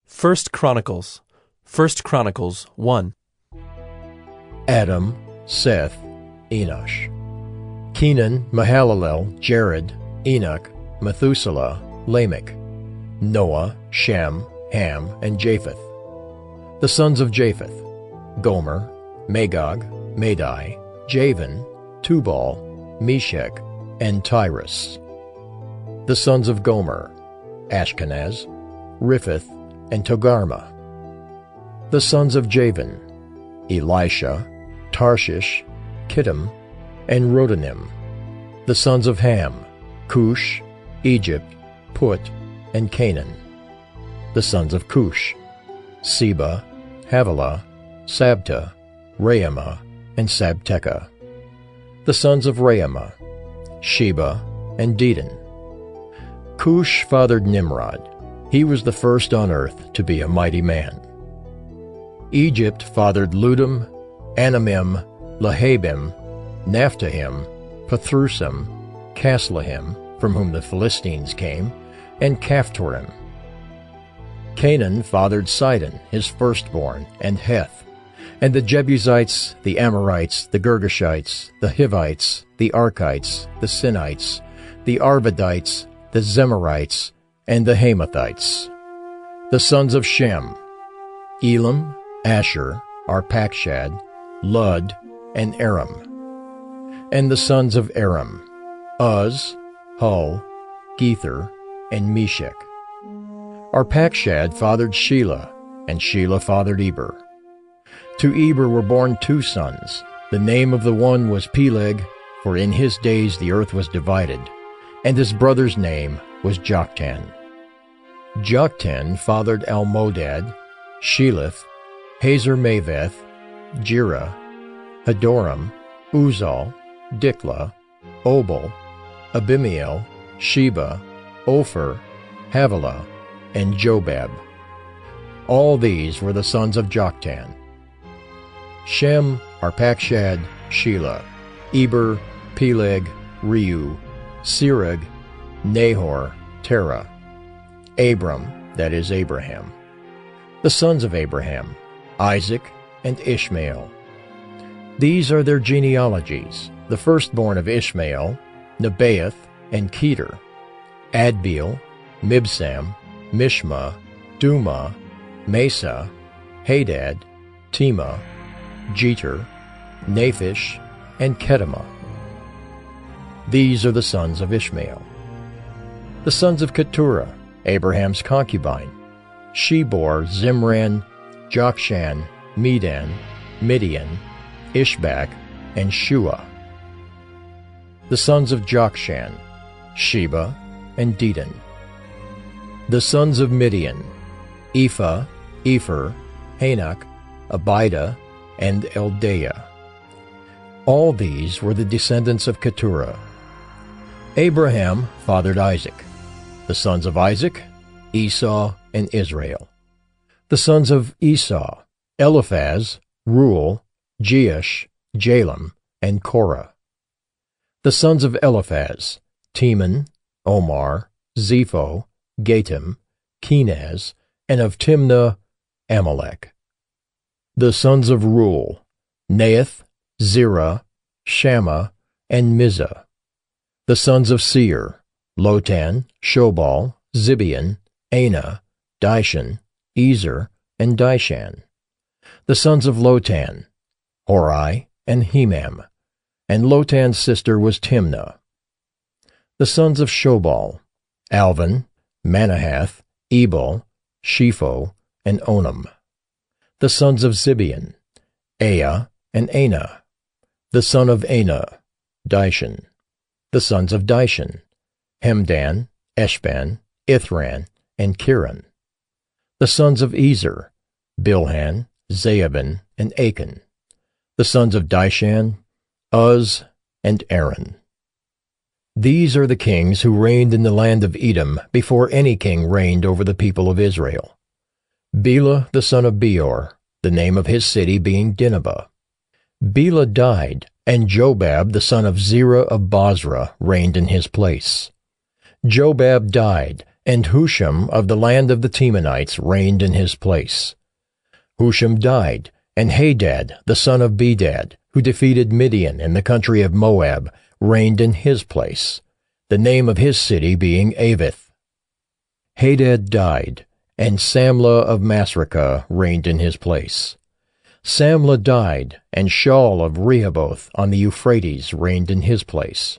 First Chronicles. First Chronicles 1. Adam, Seth, Enosh. Kenan, Mahalalel, Jared, Enoch, Methuselah, Lamech, Noah, Shem, Ham, and Japheth. The sons of Japheth: Gomer, Magog, Madai, Javan, Tubal, Meshech, and Tyrus. The sons of Gomer: Ashkenaz, Riphath, and Togarmah. The sons of Javan: Elisha, Tarshish, Kittim, and Rodanim. The sons of Ham: Cush, Egypt, Put, and Canaan. The sons of Cush: Seba, Havilah, Sabta, Raamah, and Sabteca. The sons of Raamah: Sheba and Dedan. Cush fathered Nimrod. He was the first on earth to be a mighty man. Egypt fathered Ludum, Anamim, Lahabim, Naphtahim, Pathrusim, Caslahim, from whom the Philistines came, and Caphtorim. Canaan fathered Sidon, his firstborn, and Heth, and the Jebusites, the Amorites, the Girgashites, the Hivites, the Archites, the Sinites, the Arvadites, the Zemarites, and the Hamathites. The sons of Shem: Elam, Asher, Arpachshad, Lud, and Aram. And the sons of Aram: Uz, Hul, Gether, and Meshech. Arpachshad fathered Shelah, and Shelah fathered Eber. To Eber were born two sons. The name of the one was Peleg, for in his days the earth was divided, and his brother's name was Joktan. Joktan fathered Almodad, Sheleph, Hazar-Maveth, Jerah, Hadoram, Uzal, Diklah, Obal, Abimael, Sheba, Ophir, Havilah, and Jobab. All these were the sons of Joktan. Shem, Arpachshad, Shelah, Eber, Peleg, Reu, Serug, Nahor, Terah. Abram, that is Abraham. The sons of Abraham: Isaac and Ishmael. These are their genealogies: the firstborn of Ishmael, Nebaioth and Kedar, Adbeel, Mibsam, Mishma, Duma, Mesa, Hadad, Tema, Jeter, Naphish, and Kedemah. These are the sons of Ishmael. The sons of Keturah, Abraham's concubine: she bore Zimran, Jokshan, Medan, Midian, Ishbak, and Shua. The sons of Jokshan: Sheba and Dedan. The sons of Midian: Ephah, Epher, Hanok, Abida, and Eldaah. All these were the descendants of Keturah. Abraham fathered Isaac. The sons of Isaac: Esau and Israel. The sons of Esau: Eliphaz, Reuel, Jeush, Jalem, and Korah. The sons of Eliphaz: Teman, Omar, Zepho, Gatam, Kenaz, and of Timnah, Amalek. The sons of Reuel: Naath, Zerah, Shammah, and Mizah. The sons of Seir: Lotan, Shobal, Zibeon, Anah, Dishan, Ezer, and Dishan. The sons of Lotan: Hori and Hemam, and Lotan's sister was Timnah. The sons of Shobal: Alvan, Manahath, Ebal, Shepho, and Onam. The sons of Zibeon: Aya and Anah. The son of Anah: Dishan. The sons of Dishan: Hemdan, Eshban, Ithran, and Kiran. The sons of Ezer: Bilhan, Zaaban, and Achan. The sons of Dishan: Uz and Aaron. These are the kings who reigned in the land of Edom before any king reigned over the people of Israel. Bela the son of Beor, the name of his city being Dinhabah. Bela died, and Jobab the son of Zerah of Bozrah reigned in his place. Jobab died, And Husham of the land of the Temanites reigned in his place. Husham died, and Hadad, the son of Bedad, who defeated Midian in the country of Moab, reigned in his place, the name of his city being Avith. Hadad died, and Samlah of Masrekah reigned in his place. Samlah died, and Shaul of Rehoboth on the Euphrates reigned in his place.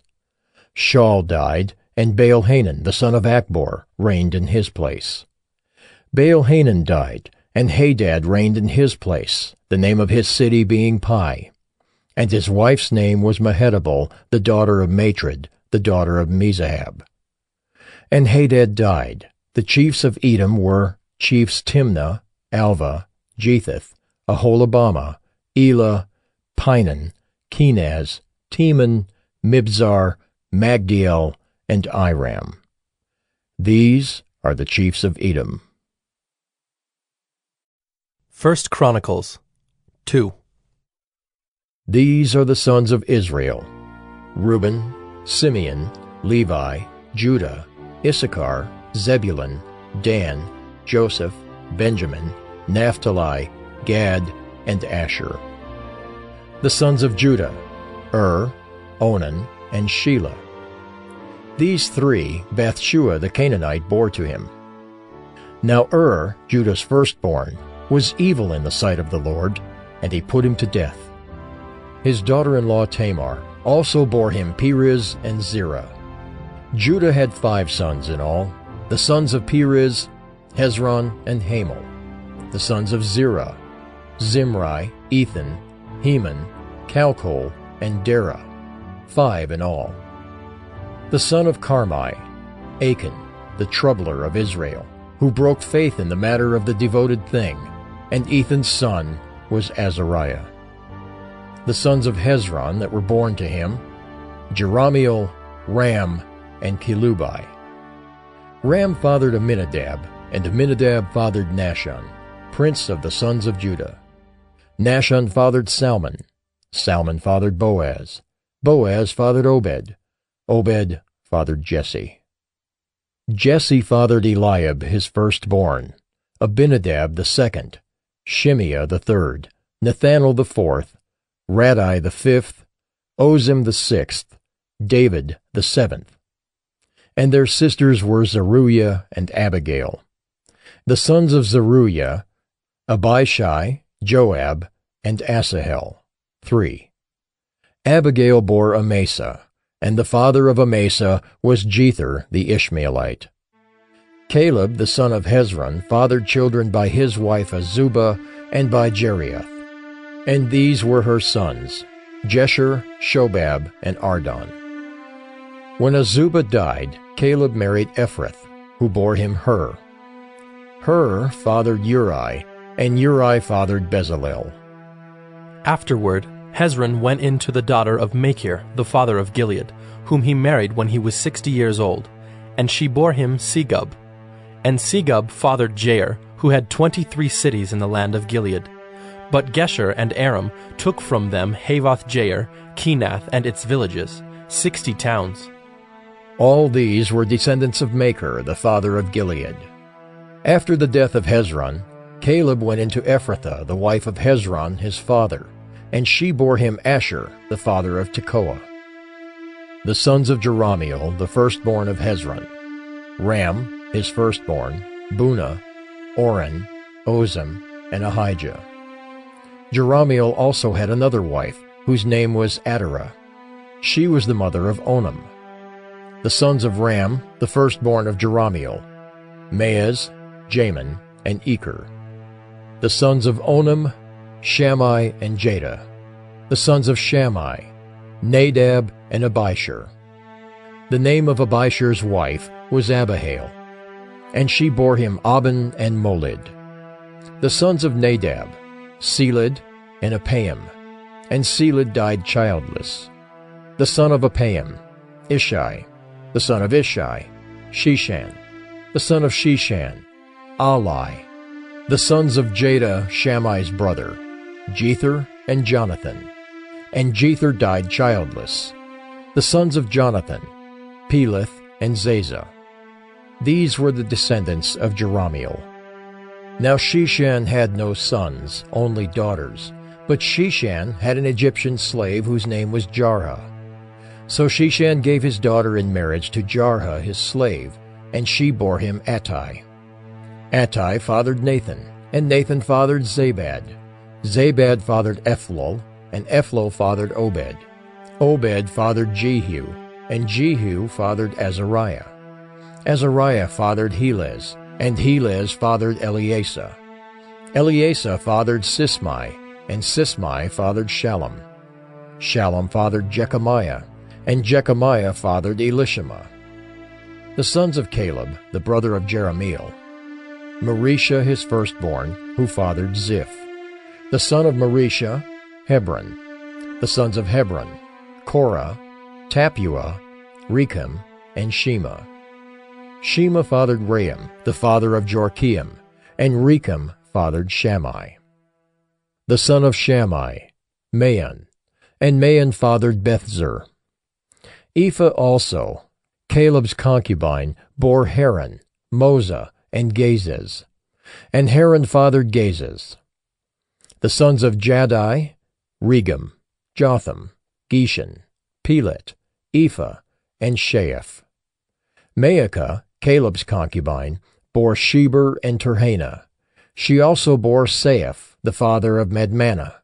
Shaul died, and Baal-Hanan the son of Achbor reigned in his place. Baal-Hanan died, and Hadad reigned in his place, the name of his city being Pai. And his wife's name was Mehetabel, the daughter of Matred, the daughter of Mezahab. And Hadad died. The chiefs of Edom were chiefs Timnah, Alva, Jetheth, Aholibamah, Elah, Pinan, Kenaz, Teman, Mibzar, Magdiel, and Iram. These are the chiefs of Edom. 1 Chronicles 2. These are the sons of Israel: Reuben, Simeon, Levi, Judah, Issachar, Zebulun, Dan, Joseph, Benjamin, Naphtali, Gad, and Asher. The sons of Judah: Onan, and Shelah. These three Bathshua the Canaanite bore to him. Now Judah's firstborn, was evil in the sight of the Lord, and he put him to death. His daughter-in-law Tamar also bore him Perez and Zerah. Judah had 5 sons in all, the sons of Perez, Hezron, and Hamel. The sons of Zerah: Zimri, Ethan, Heman, Calcol, and Dara, 5 in all. The son of Carmi: Achan, the troubler of Israel, who broke faith in the matter of the devoted thing, and Ethan's son was Azariah. The sons of Hezron that were born to him: Jerahmeel, Ram, and Kelubai. Ram fathered Amminadab, and Amminadab fathered Nahshon, prince of the sons of Judah. Nahshon fathered Salmon. Salmon fathered Boaz. Boaz fathered Obed. Obed fathered Jesse. Jesse fathered Eliab his firstborn, Abinadab the second, Shimeah the third, Nethanel the fourth, Radai the fifth, Ozim the sixth, David the seventh. And their sisters were Zeruiah and Abigail. The sons of Zeruiah: Abishai, Joab, and Asahel, 3. Abigail bore Amasa, and the father of Amasa was Jether the Ishmaelite. Caleb the son of Hezron fathered children by his wife Azubah and by Jeriath. And these were her sons, Jesher, Shobab, and Ardon. When Azubah died, Caleb married Ephrath, who bore him Hur. Hur fathered Uri, and Uri fathered Bezalel. Afterward, Hezron went in to the daughter of Machir, the father of Gilead, whom he married when he was 60 years old, and she bore him Segub. And Segub fathered Jair, who had 23 cities in the land of Gilead. But Gesher and Aram took from them Havoth-Jair, Kenath, and its villages, 60 towns. All these were descendants of Machir, the father of Gilead. After the death of Hezron, Caleb went into Ephrathah, the wife of Hezron his father, and she bore him Asher, the father of Tekoa. The sons of Jerahmeel, the firstborn of Hezron: Ram, his firstborn, Bunah, Oren, Ozem, and Ahijah. Jerahmeel also had another wife, whose name was Adarah. She was the mother of Onam. The sons of Ram, the firstborn of Jerahmeel: Maaz, Jamin, and Eker. The sons of Onam: Shammai and Jada. The sons of Shammai: Nadab and Abishur. The name of Abishur's wife was Abihail, and she bore him Aben and Molid. The sons of Nadab: Seled and Apaim, and Seled died childless. The son of Apaim: Ishai. The son of Ishai: Sheshan. The son of Sheshan: Ali. The sons of Jada, Shammai's brother: Jether and Jonathan. And Jether died childless. The sons of Jonathan: Peleth and Zazah. These were the descendants of Jerahmeel. Now Sheshan had no sons, only daughters, but Sheshan had an Egyptian slave whose name was Jarha. So Sheshan gave his daughter in marriage to Jarha his slave, and she bore him Attai. Attai fathered Nathan, and Nathan fathered Zabad. Zabad fathered Ephlol, and Ephlol fathered Obed. Obed fathered Jehu, and Jehu fathered Azariah. Azariah fathered Helez, and Helez fathered Eleasa. Eleasa fathered Sismai, and Sismai fathered Shallum. Shallum fathered Jechamiah, and Jechamiah fathered Elishama. The sons of Caleb, the brother of Jerahmeel: Marisha his firstborn, who fathered Ziph. The son of Marisha, Hebron. The sons of Hebron: Korah, Tappuah, Rechem, and Shema. Shema fathered Raam, the father of Jorkeam, and Rechem fathered Shammai. The son of Shammai: Maon, and Maon fathered Bethzur. Ephah also, Caleb's concubine, bore Haran, Moza, and Gazez, and Haran fathered Gazez. The sons of Jaddai: Regem, Jotham, Geshan, Pelet, Ephah, and Sheaph. Maacah, Caleb's concubine, bore Sheber and Terhana. She also bore Saaph, the father of Madmannah,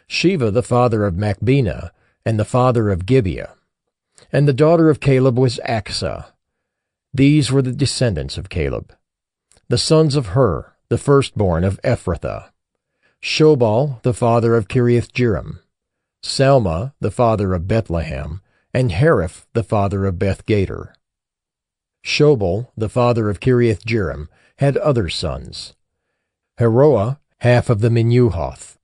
Sheva the father of Machbenah, and the father of Gibeah. And the daughter of Caleb was Achsah. These were the descendants of Caleb. The sons of Hur, the firstborn of Ephrathah: Shobal the father of Kiriath-jearim, Salma the father of Bethlehem, and Hariph the father of Beth-gader. Shobal the father of Kiriath-jearim had other sons: Heroah, half of the Menuhoth.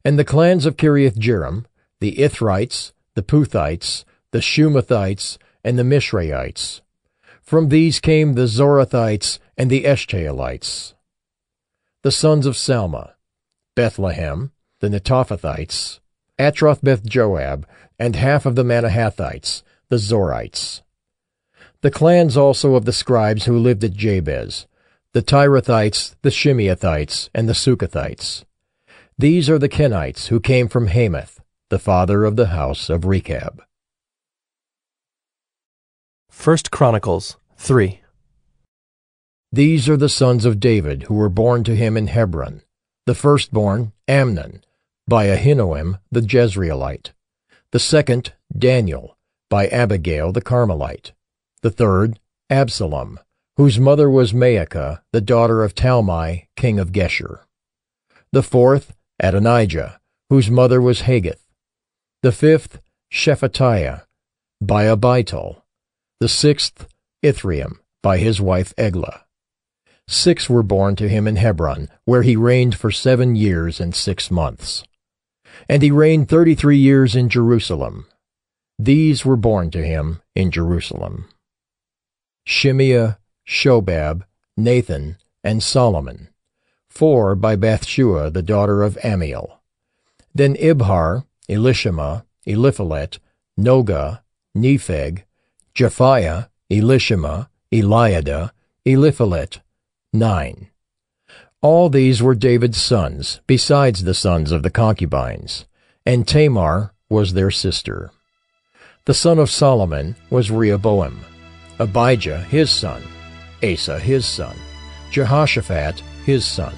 And the clans of Kiriath-jearim: the Ithrites, the Puthites, the Shumathites, and the Mishraites. From these came the Zorathites and the Eshtaolites. The sons of Salma: Bethlehem, the Netophathites, Atroth-beth-joab, and half of the Manahathites, the Zorites. The clans also of the scribes who lived at Jabez: the Tirathites, the Shimeathites, and the Sukathites. These are the Kenites who came from Hamath, the father of the house of Rechab. 1 Chronicles 3. These are the sons of David who were born to him in Hebron: the firstborn, Amnon, by Ahinoam the Jezreelite; the second, Daniel, by Abigail the Carmelite; the third, Absalom, whose mother was Maacah, the daughter of Talmai, king of Geshur; the fourth, Adonijah, whose mother was Haggith; the fifth, Shephatiah, by Abital; the sixth, Ithream, by his wife Eglah. 6 were born to him in Hebron, where he reigned for 7 years and 6 months. And he reigned 33 years in Jerusalem. These were born to him in Jerusalem: Shimeah, Shobab, Nathan, and Solomon, 4 by Bathshua the daughter of Amiel. Then Ibhar, Elishama, Eliphalet, Nogah, Nepheg, Japhiah, Elishama, Eliada, Eliphalet, 9. All these were David's sons, besides the sons of the concubines, and Tamar was their sister. The son of Solomon was Rehoboam, Abijah his son, Asa his son, Jehoshaphat his son,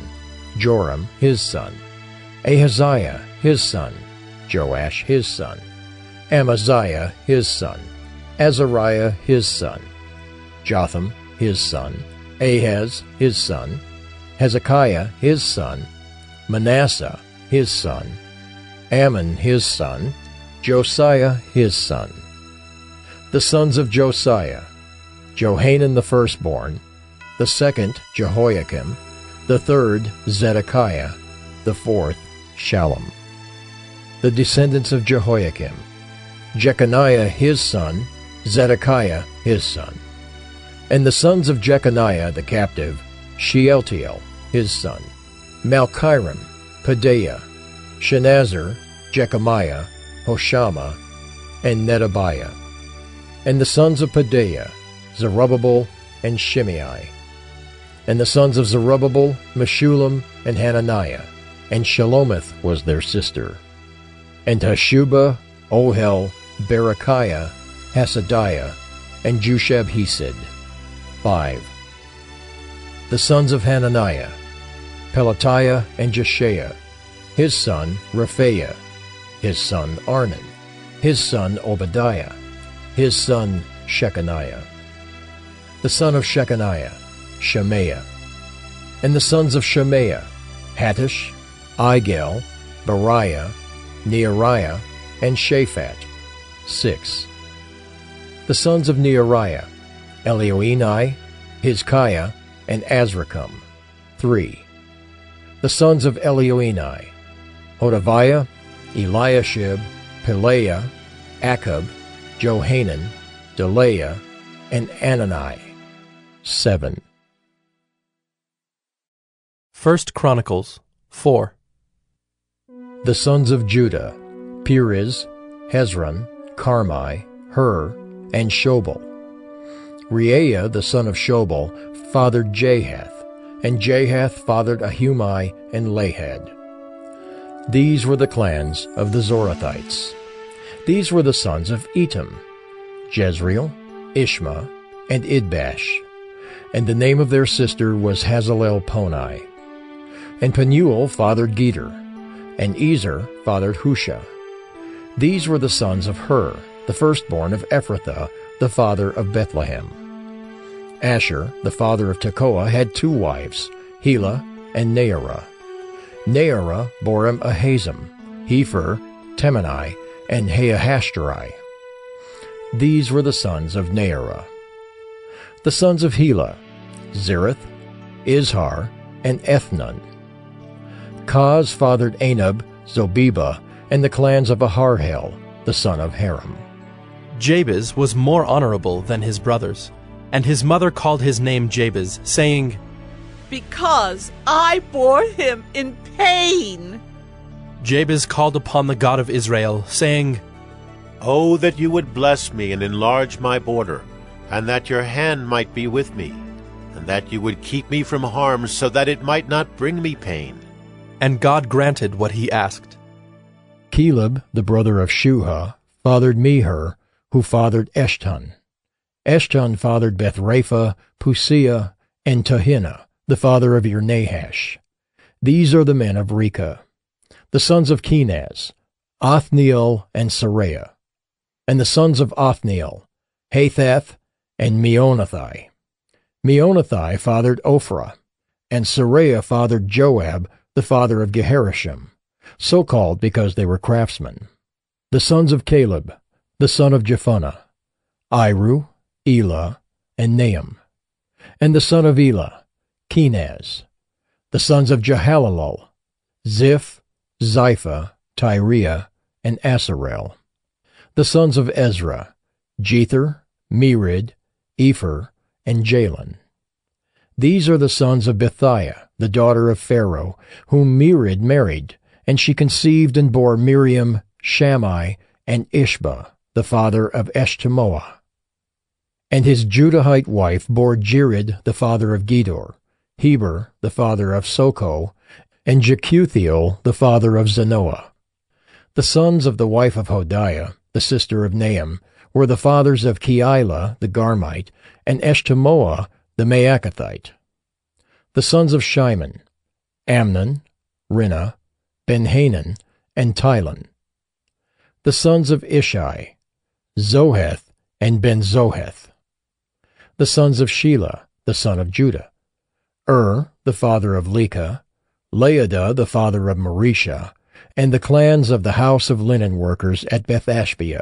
Joram his son, Ahaziah his son, Joash his son, Amaziah his son, Azariah his son, Jotham his son, Ahaz his son, Hezekiah his son, Manasseh his son, Ammon his son, Josiah his son. The sons of Josiah: Johanan the firstborn, the second Jehoiakim, the third Zedekiah, the fourth Shallum. The descendants of Jehoiakim: Jeconiah his son, Zedekiah his son. And the sons of Jeconiah the captive: Shealtiel his son, Malchiram, Pedaiah, Shenazar, Jechamiah, Hoshama, and Nedabiah. And the sons of Pedaiah: Zerubbabel, and Shimei. And the sons of Zerubbabel, Meshullam, and Hananiah, and Shelomith was their sister. And Hashubah, Ohel, Berechiah, Hasadiah, and Jushab-Hesed. 5. The sons of Hananiah, Pelatiah and Jeshaiah, his son Rephaiah, his son Arnan, his son Obadiah, his son Shechaniah. The son of Shechaniah, Shemaiah. And the sons of Shemaiah, Hattush, Igel, Bariah, Neariah, and Shaphat. 6. The sons of Neariah, Elioenai, Hizkiah, and Azrikam. 3. The sons of Elioenai, Hodaviah, Eliashib, Pelaiah, Akab, Johanan, Delaiah, and Anani. 7. 1 Chronicles 4. The sons of Judah, Perez, Hezron, Carmi, Hur, and Shobal. Reaiah the son of Shobal fathered Jahath, and Jahath fathered Ahumai and Lahad. These were the clans of the Zorathites. These were the sons of Etam, Jezreel, Ishma, and Idbash. And the name of their sister was Hazalelponi. And Penuel fathered Geter, and Ezer fathered Husha. These were the sons of Hur, the firstborn of Ephrathah, the father of Bethlehem. Asher, the father of Tekoa, had 2 wives, Helah and Naarah. Naarah bore him Ahazam, Hepher, Temani, and Haahashtari. These were the sons of Naarah. The sons of Helah, Zereth, Izhar, and Ethnon. Kaz fathered Anab, Zobeba, and the clans of Aharhel, the son of Haram. Jabez was more honorable than his brothers, and his mother called his name Jabez, saying, Because I bore him in pain. Jabez called upon the God of Israel, saying, Oh, that you would bless me and enlarge my border, and that your hand might be with me, and that you would keep me from harm, so that it might not bring me pain. And God granted what he asked. Caleb, the brother of Shuha, fathered Meher, who fathered Eshton. Eshton fathered Bethrapha, Pusia, and Tahina, the father of Ir-Nahash. These are the men of Reka. The sons of Kenaz, Othniel and Saraiah. And the sons of Othniel, Hathath and Meonothai. Meonothai fathered Ophrah, and Saraiah fathered Joab, the father of Geharashim, so called because they were craftsmen. The sons of Caleb, the son of Jephunneh, Iru, Elah, and Nahum. And the son of Elah, Kenaz. The sons of Jehalelel, Ziph, Ziphah, Tyriah, and Asarel. The sons of Ezra, Jether, Merid, Epher, and Jalon. These are the sons of Bethiah, the daughter of Pharaoh, whom Merid married, and she conceived and bore Miriam, Shammai, and Ishba, the father of Eshtemoa. And his Judahite wife bore Jered, the father of Gedor, Heber, the father of Soko, and Jekuthiel, the father of Zanoah. The sons of the wife of Hodiah, the sister of Nahum, were the fathers of Keilah, the Garmite, and Eshtemoa, the Maacathite. The sons of Shimon, Amnon, Rinnah, Benhanan, and Tilon. The sons of Ishai, Zoheth and Ben-Zoheth. The sons of Shelah, the son of Judah, the father of Leka, Laodah, the father of Marisha, and the clans of the house of linen workers at Beth-Ashbea,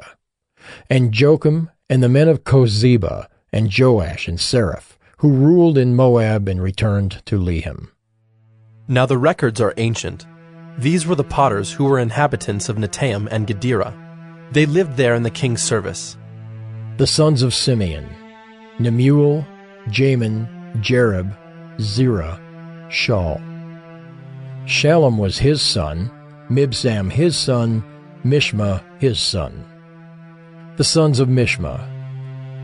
and Jocham, and the men of Kozeba, and Joash and Seraph, who ruled in Moab and returned to Lehem. Now the records are ancient. These were the potters who were inhabitants of Netaim and Gedera. They lived there in the king's service. The sons of Simeon, Nemuel, Jamin, Jereb, Zerah, Shaul. Shallum was his son, Mibsam his son, Mishma his son. The sons of Mishma,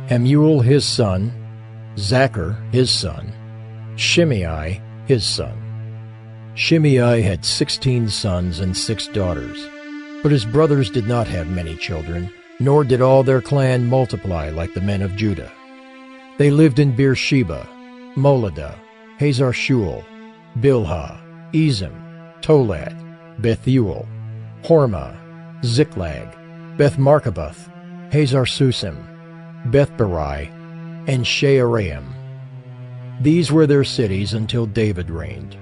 Hamuel his son, Zachar his son, Shimei his son. Shimei had 16 sons and 6 daughters, but his brothers did not have many children, nor did all their clan multiply like the men of Judah. They lived in Beersheba, Moladah, Hazar-Shual, Bilhah, Ezem, Tolad, Bethuel, Hormah, Ziklag, Beth-Markaboth, Hazar-Susim, Beth-Barai, and Shearaim. These were their cities until David reigned,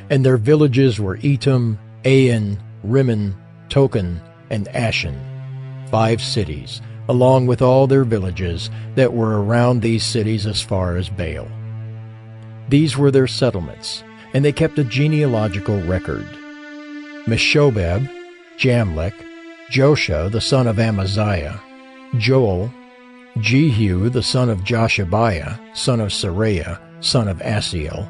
and their villages were Etam, Ain, Rimmon, Token, and Ashan, 5 cities, along with all their villages that were around these cities as far as Baal. These were their settlements, and they kept a genealogical record. Meshobab, Jamlech, Josha the son of Amaziah, Joel, Jehu the son of Joshabiah, son of Seraiah, son of Asiel,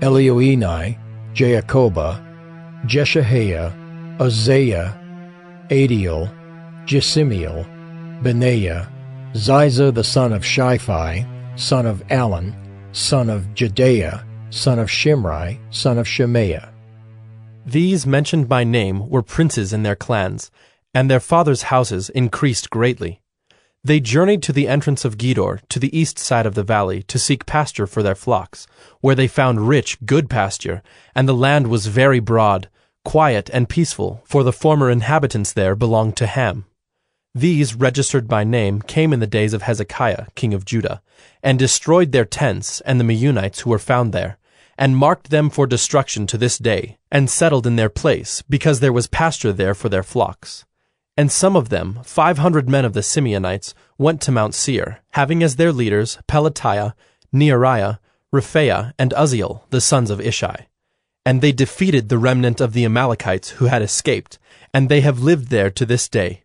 Elioenai, Jaakobah, Jeshahiah, Uzziah, Adiel, Jesimiel, Benaiah, Ziza the son of Shiphi, son of Alon, son of Jedaiah, son of Shimri, son of Shemaiah. These mentioned by name were princes in their clans, and their fathers' houses increased greatly. They journeyed to the entrance of Gedor, to the east side of the valley, to seek pasture for their flocks, where they found rich, good pasture, and the land was very broad, quiet and peaceful, for the former inhabitants there belonged to Ham. These, registered by name, came in the days of Hezekiah, king of Judah, and destroyed their tents and the Meunites who were found there, and marked them for destruction to this day, and settled in their place, because there was pasture there for their flocks. And some of them, 500 men of the Simeonites, went to Mount Seir, having as their leaders Pelatiah, Neariah, Rephaiah, and Uzziel, the sons of Ishi. And they defeated the remnant of the Amalekites who had escaped, and they have lived there to this day.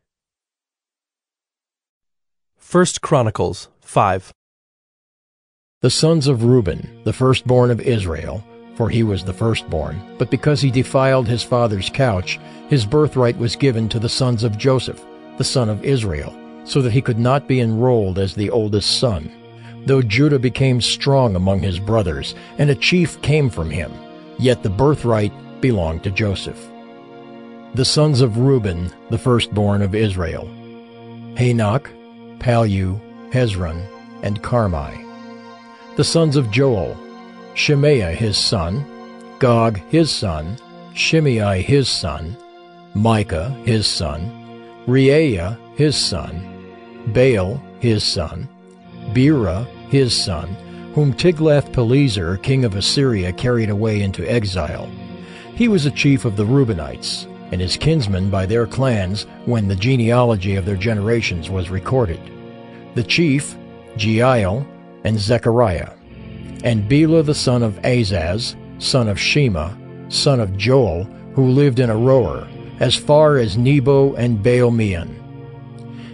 1 Chronicles 5. The sons of Reuben, the firstborn of Israel, for he was the firstborn, but because he defiled his father's couch, his birthright was given to the sons of Joseph, the son of Israel, so that he could not be enrolled as the oldest son. Though Judah became strong among his brothers, and a chief came from him, yet the birthright belonged to Joseph. The sons of Reuben, the firstborn of Israel: Hanok, Palu, Hezron, and Carmi. The sons of Joel: Shemaiah his son, Gog his son, Shimei his son, Micah his son, Reaiah his son, Baal his son, Bera his son, whom Tiglath-Pileser king of Assyria carried away into exile. He was a chief of the Reubenites, and his kinsmen by their clans when the genealogy of their generations was recorded. The chief, Jeiel, and Zechariah, and Bela the son of Azaz, son of Shema, son of Joel, who lived in Aroer, as far as Nebo and Baal-Meon.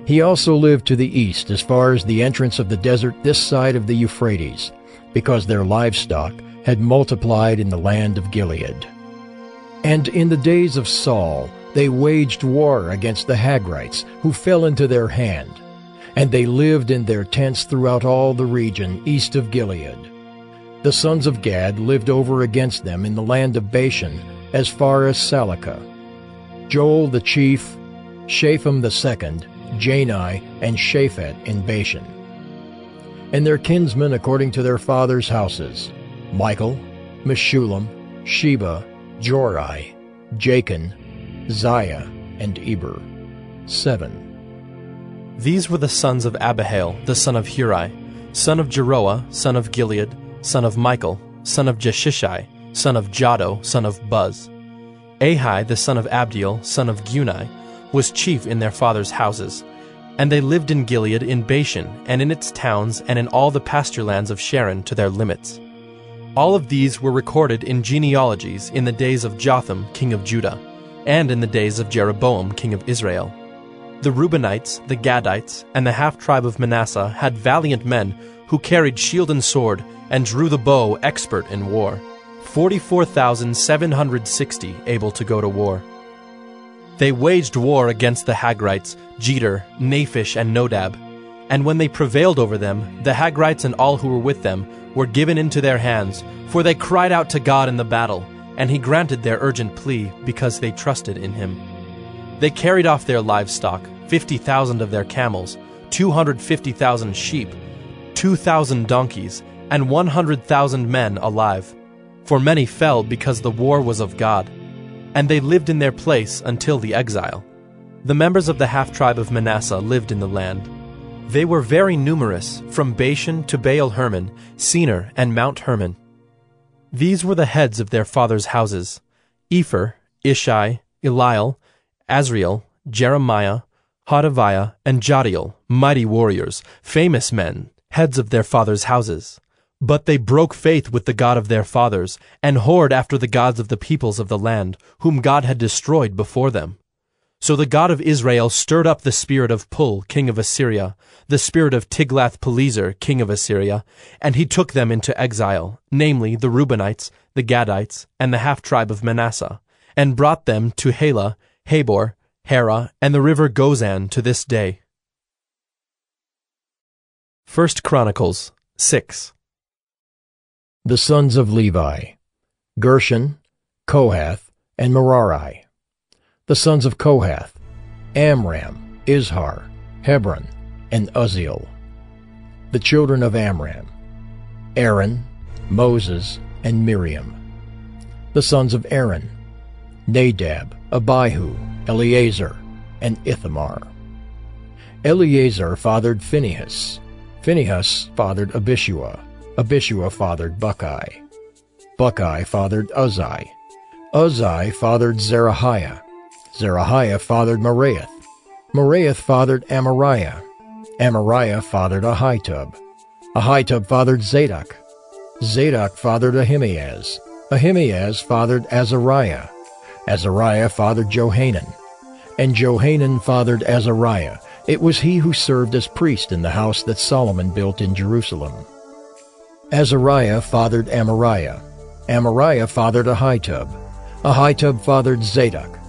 He also lived to the east as far as the entrance of the desert this side of the Euphrates, because their livestock had multiplied in the land of Gilead. And in the days of Saul they waged war against the Hagrites, who fell into their hand, and they lived in their tents throughout all the region east of Gilead. The sons of Gad lived over against them in the land of Bashan, as far as Salakah. Joel the chief, Shapham the second, Jani, and Shaphat in Bashan. And their kinsmen according to their fathers' houses: Michael, Meshullam, Sheba, Jorai, Jachin, Ziah, and Eber. 7. These were the sons of Abihail, the son of Huri, son of Jeroah, son of Gilead, son of Michael, son of Jeshishai, son of Jado, son of Buz. Ahi, the son of Abdiel, son of Guni, was chief in their fathers' houses. And they lived in Gilead in Bashan, and in its towns, and in all the pasture lands of Sharon to their limits. All of these were recorded in genealogies in the days of Jotham, king of Judah, and in the days of Jeroboam, king of Israel. The Reubenites, the Gadites, and the half-tribe of Manasseh had valiant men who carried shield and sword, and drew the bow expert in war, 44,760 able to go to war. They waged war against the Hagrites, Jeter, Naphish, and Nodab, And when they prevailed over them, the Hagrites and all who were with them were given into their hands, for they cried out to God in the battle, and he granted their urgent plea because they trusted in him. They carried off their livestock, 50,000 of their camels, 250,000 sheep, 2,000 donkeys, and 100,000 men alive. For many fell because the war was of God, and they lived in their place until the exile. The members of the half-tribe of Manasseh lived in the land. They were very numerous, from Bashan to Baal-Hermon, Senir, and Mount Hermon. These were the heads of their fathers' houses: Epher, Ishai, Eliel, Azriel, Jeremiah, Hodaviah, and Jadiel, mighty warriors, famous men, heads of their fathers' houses. But they broke faith with the God of their fathers, and whored after the gods of the peoples of the land, whom God had destroyed before them. So the God of Israel stirred up the spirit of Pul, king of Assyria, the spirit of Tiglath-Pileser, king of Assyria, and he took them into exile, namely the Reubenites, the Gadites, and the half-tribe of Manasseh, and brought them to Halah, Habor, Hara, and the river Gozan to this day. 1 Chronicles 6. The sons of Levi: Gershon, Kohath, and Merari. The sons of Kohath: Amram, Izhar, Hebron, and Uzziel. The children of Amram: Aaron, Moses, and Miriam. The sons of Aaron: Nadab, Abihu, Eleazar, and Ithamar. Eleazar fathered Phinehas. Phinehas fathered Abishua. Abishua fathered Buckai. Buckai fathered Uzzi. Uzzi fathered Zerahiah. Zerahiah fathered Meraioth. Meraioth fathered Amariah. Amariah fathered Ahitub. Ahitub fathered Zadok. Zadok fathered Ahimaaz. Ahimaaz fathered Azariah. Azariah fathered Johanan. And Johanan fathered Azariah. It was he who served as priest in the house that Solomon built in Jerusalem. Azariah fathered Amariah. Amariah fathered Ahitub. Ahitub fathered Zadok.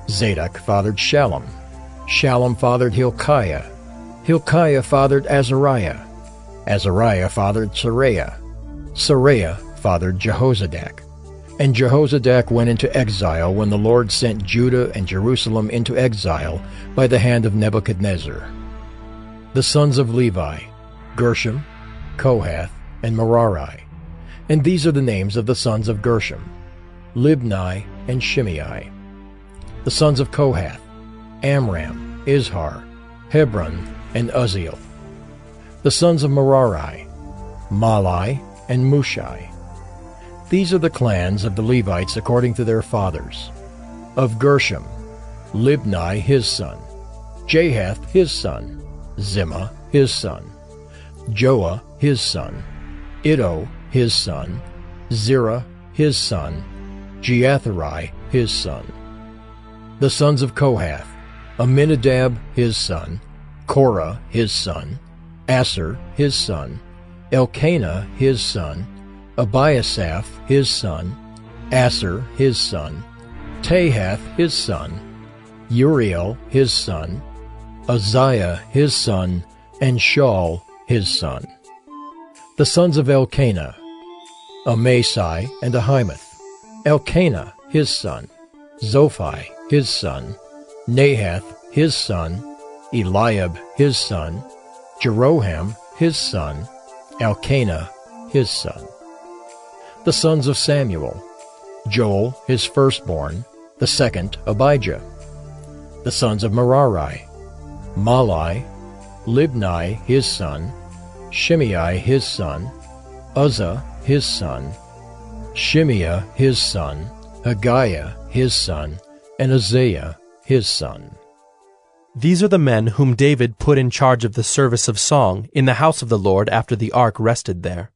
Zadok fathered Shallum. Shallum fathered Hilkiah. Hilkiah fathered Azariah. Azariah fathered Seraiah. Seraiah fathered Jehozadak. And Jehozadak went into exile when the Lord sent Judah and Jerusalem into exile by the hand of Nebuchadnezzar. The sons of Levi: Gershom, Kohath, and Merari. And these are the names of the sons of Gershom: Libni and Shimei. The sons of Kohath: Amram, Izhar, Hebron, and Uzziel. The sons of Merari: Mahli and Mushai. These are the clans of the Levites according to their fathers. Of Gershom: Libni his son, Jahath his son, Zimmah his son, Joah his son, Iddo his son, Zerah his son, Jeatherai his son. The sons of Kohath: Aminadab his son, Korah his son, Asher his son, Elkanah his son, Abiasaph his son, Asher his son, Tahath his son, Uriel his son, Uzziah his son, and Shaul his son. The sons of Elkanah: Amasai and Ahimoth. Elkanah his son, Zophai his son, Nahath his son, Eliab his son, Jeroham his son, Elkanah his son. The sons of Samuel: Joel his firstborn, the second Abijah. The sons of Merari: Mahli, Libni his son, Shimei his son, Uzzah his son, Shimeah his son, Haggiah his son, and Uzziah his son. These are the men whom David put in charge of the service of song in the house of the Lord after the ark rested there.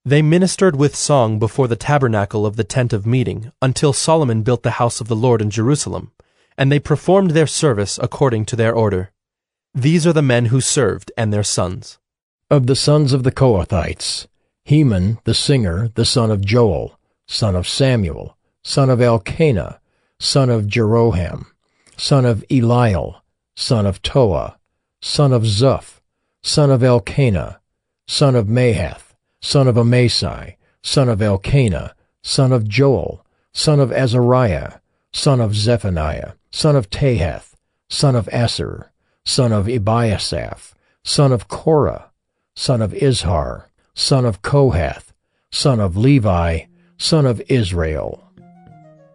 They ministered with song before the tabernacle of the tent of meeting until Solomon built the house of the Lord in Jerusalem, and they performed their service according to their order. These are the men who served and their sons. Of the sons of the Kohathites: Heman the singer, the son of Joel, son of Samuel, son of Elkanah, son of Jeroham, son of Eliel, son of Toah, son of Zuph, son of Elkanah, son of Mahath, son of Amasai, son of Elkanah, son of Joel, son of Azariah, son of Zephaniah, son of Tahath, son of Asher, son of Ebiasaph, son of Korah, son of Izhar, son of Kohath, son of Levi, son of Israel.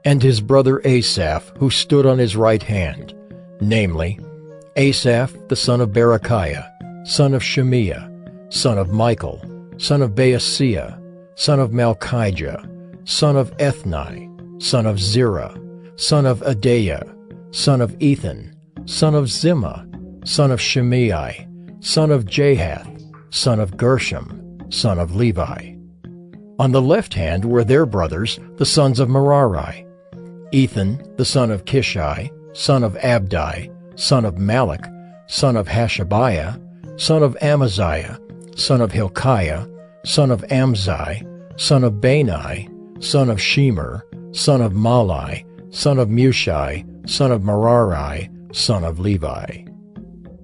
And his brother Asaph, who stood on his right hand, namely, Asaph the son of Berechiah, son of Shemiah, son of Michael, son of Baaseiah, son of Malchijah, son of Ethni, son of Zerah, son of Adaiah, son of Ethan, son of Zimmah, son of Shimei, son of Jahath, son of Gershom, son of Levi. On the left hand were their brothers, the sons of Merari, Ethan, the son of Kishai, son of Abdi, son of Malach, son of Hashabiah, son of Amaziah, son of Hilkiah, son of Amzai, son of Bani, son of Shemer, son of Malai, son of Mushai, son of Merari, son of Levi.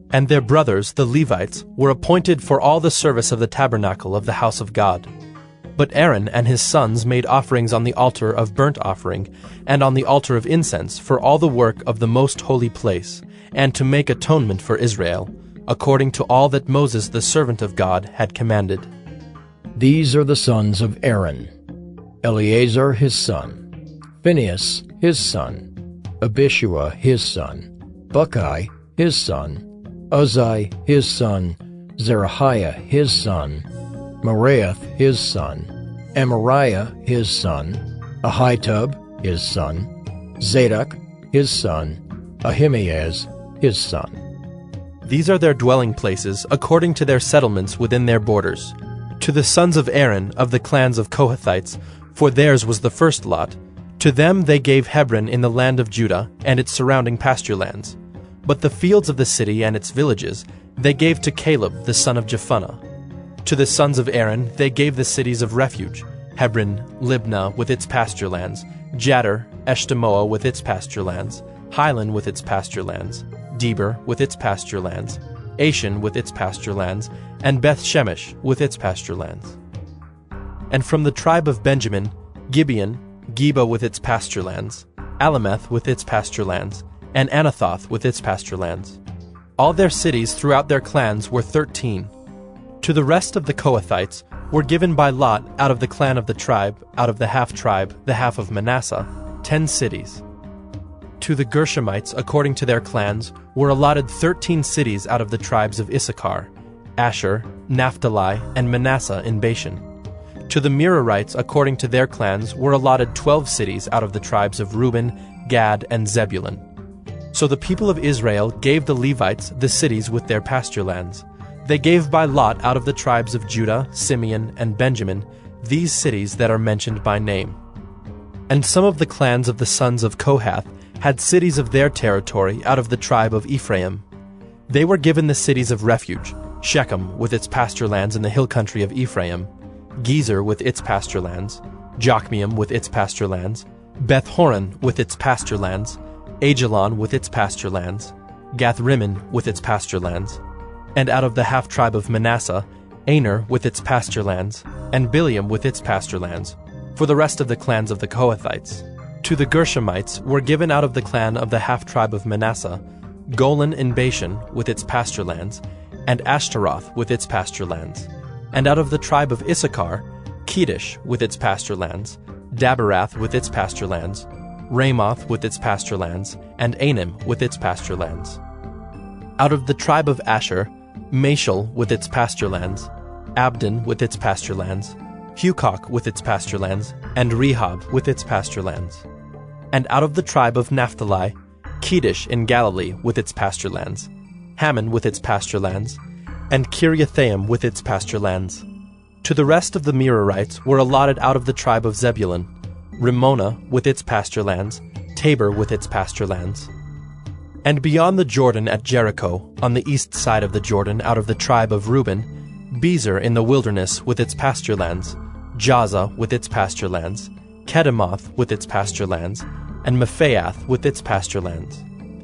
And their brothers, the Levites, were appointed for all the service of the tabernacle of the house of God. But Aaron and his sons made offerings on the altar of burnt offering, and on the altar of incense for all the work of the most holy place, and to make atonement for Israel, according to all that Moses the servant of God had commanded. These are the sons of Aaron: Eleazar his son, Phinehas his son, Abishua his son, Buckai his son, Uzzi his son, Zerahiah his son, Meraioth his son, Amariah his son, Ahitub his son, Zadok his son, Ahimaaz his son. These are their dwelling places according to their settlements within their borders. To the sons of Aaron of the clans of Kohathites, for theirs was the first lot, to them they gave Hebron in the land of Judah and its surrounding pasture lands. But the fields of the city and its villages they gave to Caleb the son of Jephunneh. To the sons of Aaron they gave the cities of refuge, Hebron, Libnah with its pasture lands, Jattir, Eshtemoa with its pasture lands, Highlan with its pasture lands, Deber with its pasture lands, Ashan with its pasture lands, and Beth Shemesh with its pasture lands. And from the tribe of Benjamin, Gibeon, Geba with its pasture lands, Alameth with its pasture lands, and Anathoth with its pasture lands. All their cities throughout their clans were 13. To the rest of the Kohathites were given by lot out of the clan of the tribe, out of the half-tribe, the half of Manasseh, 10 cities. To the Gershomites, according to their clans, were allotted 13 cities out of the tribes of Issachar, Asher, Naphtali, and Manasseh in Bashan. To the Merarites, according to their clans, were allotted 12 cities out of the tribes of Reuben, Gad, and Zebulun. So the people of Israel gave the Levites the cities with their pasture lands. They gave by lot out of the tribes of Judah, Simeon, and Benjamin these cities that are mentioned by name. And some of the clans of the sons of Kohath had cities of their territory out of the tribe of Ephraim. They were given the cities of refuge, Shechem with its pasture lands in the hill country of Ephraim, Gezer with its pasture lands, Jokmeam with its pasture lands, Beth-horon with its pasture lands, Ajalon with its pasture lands, Gath-rimmon with its pasture lands, and out of the half-tribe of Manasseh, Aner with its pasture lands, and Bileam with its pasture lands, for the rest of the clans of the Kohathites. To the Gershomites were given out of the clan of the half-tribe of Manasseh, Golan in Bashan with its pasture lands, and Ashtaroth with its pasture lands. And out of the tribe of Issachar, Kedesh with its pasture lands, Daberath with its pasture lands, Ramoth with its pasture lands, and Anim with its pasture lands. Out of the tribe of Asher, Mashal with its pasture lands, Abdon with its pasture lands, Hukok with its pasture lands, and Rehob with its pasture lands. And out of the tribe of Naphtali, Kedesh in Galilee with its pasture lands, Hammon with its pasture lands, and Kiriathaim with its pasture lands. To the rest of the Merarites were allotted out of the tribe of Zebulun, Rimmona with its pasture lands, Tabor with its pasture lands. And beyond the Jordan at Jericho, on the east side of the Jordan out of the tribe of Reuben, Bezer in the wilderness with its pasture lands, Jaza with its pasture lands, Kedemoth with its pasture lands, and Mephaath with its pasture lands.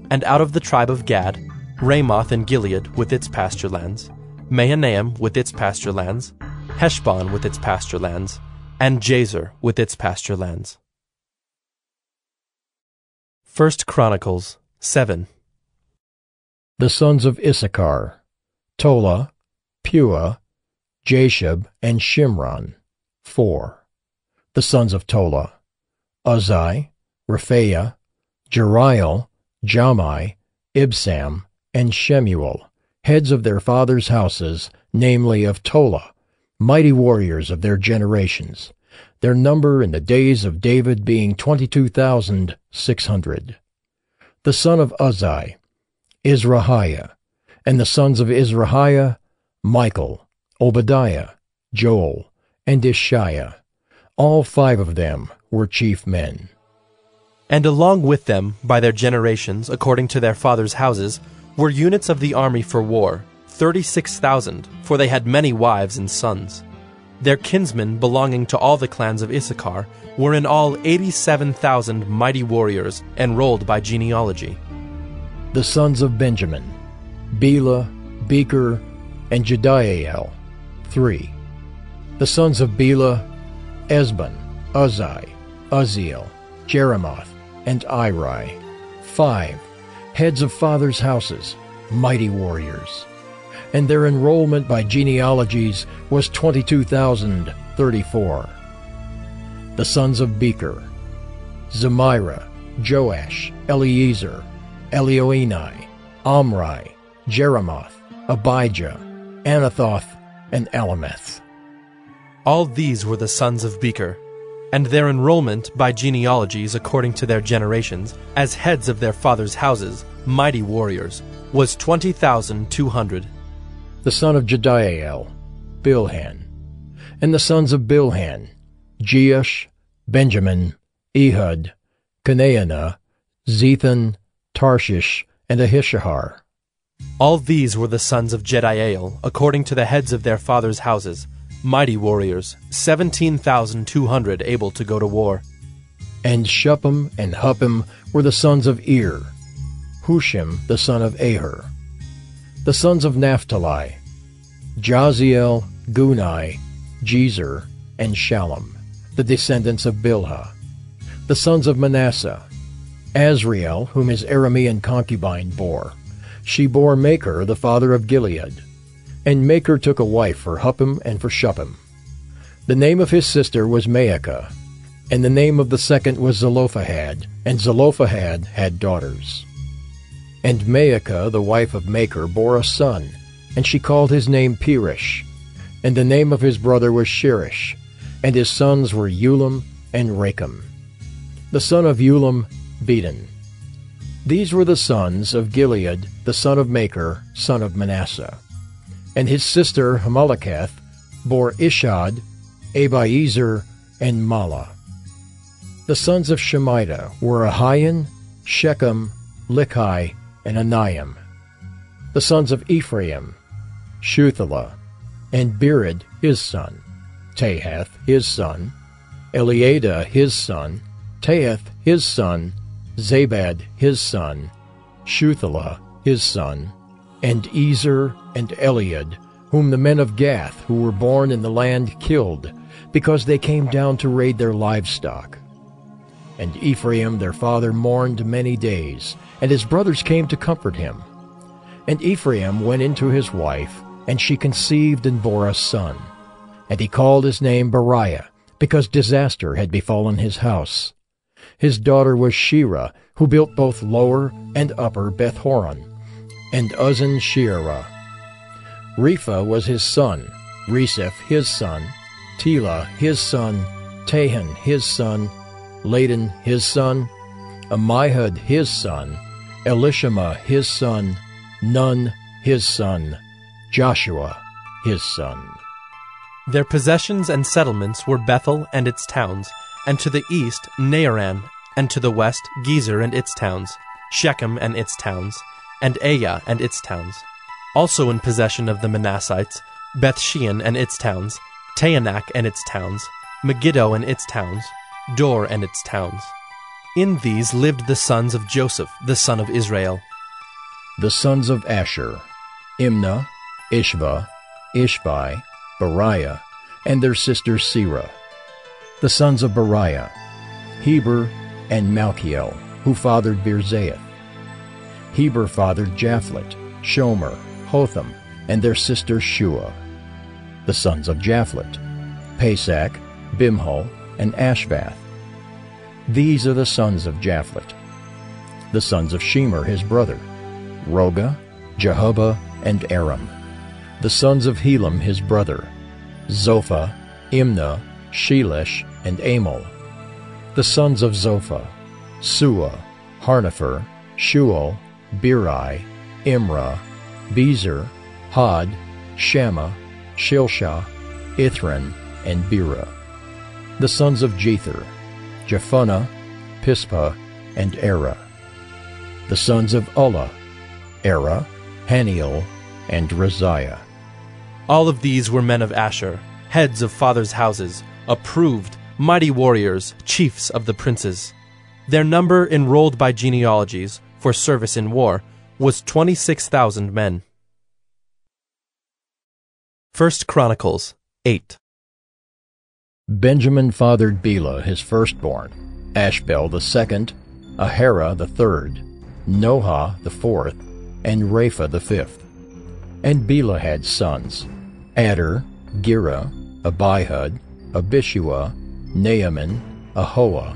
And out of the tribe of Gad, Ramoth in Gilead with its pasture lands, Mahanaim with its pasture lands, Heshbon with its pasture lands, and Jazer with its pasture lands. 1 Chronicles 7. The sons of Issachar, Tola, Puah, Jashub, and Shimron, 4. The sons of Tola, Uzai, Rephaiah, Jeriel, Jamai, Ibsam, and Shemuel, heads of their fathers' houses, namely of Tola, mighty warriors of their generations, their number in the days of David being 22,600. The son of Uzai, Izrahiah, and the sons of Izrahiah, Michael, Obadiah, Joel, and Ishiah. All 5 of them were chief men. And along with them, by their generations, according to their fathers' houses, were units of the army for war, 36,000, for they had many wives and sons. Their kinsmen belonging to all the clans of Issachar were in all 87,000 mighty warriors, enrolled by genealogy. The sons of Benjamin, Bela, Becher, and Jediael, 3. The sons of Bela, Esbon, Uzai, Uzziel, Jeremoth, and Iri, 5. Heads of fathers' houses, mighty warriors. And their enrollment by genealogies was 22,034. The sons of Becher, Zemira, Joash, Eliezer, Elioenai, Omri, Jeremoth, Abijah, Anathoth, and Alameth. All these were the sons of Becher, and their enrollment by genealogies according to their generations, as heads of their fathers' houses, mighty warriors, was 20,200. The son of Jediael, Bilhan. And the sons of Bilhan, Jeush, Benjamin, Ehud, Kenaanah, Zethan, Tarshish, and Ahishahar. All these were the sons of Jediael, according to the heads of their fathers' houses, mighty warriors, 17,200 able to go to war. And Shuppim and Huppim were the sons of Ir, Hushim the son of Aher. The sons of Naphtali, Jaziel, Gunai, Jezer, and Shallum, the descendants of Bilhah. The sons of Manasseh, Azriel, whom his Aramean concubine bore. She bore Machir, the father of Gilead. And Machir took a wife for Huppim and for Shuppim. The name of his sister was Maacah, and the name of the second was Zelophehad, and Zelophehad had daughters. And Maacah, the wife of Machir, bore a son, and she called his name Perish. And the name of his brother was Shirish, and his sons were Ulam and Racham. The son of Ulam, Bedan. These were the sons of Gilead, the son of Machir, son of Manasseh. And his sister Hamaleketh bore Ishad, Abiezer, and Mala. The sons of Shemida were Ahian, Shechem, Lichai, and Aniam. The sons of Ephraim, Shuthelah, and Bered his son, Tahath his son, Eliada his son, Tahath his son, Zabad his son, Shuthelah his son, and Ezer and Eliad, whom the men of Gath who were born in the land killed, because they came down to raid their livestock. And Ephraim their father mourned many days, and his brothers came to comfort him. And Ephraim went into his wife, and she conceived and bore a son. And he called his name Beriah, because disaster had befallen his house. His daughter was Shira, who built both lower and upper Beth-horon, and Uzzen Sheerah. Repha was his son, Reseph his son, Tela his son, Tahan his son, Ladan his son, Ammihud his son, Elishama his son, Nun his son, Joshua his son. Their possessions and settlements were Bethel and its towns, and to the east Naaran, and to the west Gezer and its towns, Shechem and its towns, and Aiah and its towns. Also in possession of the Manassites, Bethshean and its towns, Taanach and its towns, Megiddo and its towns, Dor and its towns. In these lived the sons of Joseph, the son of Israel. The sons of Asher, Imnah, Ishva, Ishvi, Beriah, and their sister Serah. The sons of Beriah, Heber and Malchiel, who fathered Birzaith. Heber fathered Japhlet, Shomer, Hotham, and their sister Shua. The sons of Japhlet, Pesach, Bimhal, and Ashvath. These are the sons of Japhlet. The sons of Shemer his brother, Roga, Jehubbah, and Aram. The sons of Helam his brother, Zophah, Imnah, Shelesh, and Amal. The sons of Zophah, Sua, Harnepher, Shual, Beri, Imrah, Bezer, Had, Shammah, Shilshah, Ithran, and Bera. The sons of Jether, Jephunneh, Pispa, and Era. The sons of Ulla, Era, Haniel, and Raziah. All of these were men of Asher, heads of fathers' houses, approved, mighty warriors, chiefs of the princes. Their number enrolled by genealogies for service in war was 26,000 men. 1 Chronicles 8. Benjamin fathered Bela his firstborn, Ashbel the second, Ahara the third, Noha the fourth, and Rapha the fifth. And Bela had sons, Adar, Gera, Abihud, Abishua, Naaman, Ahoah,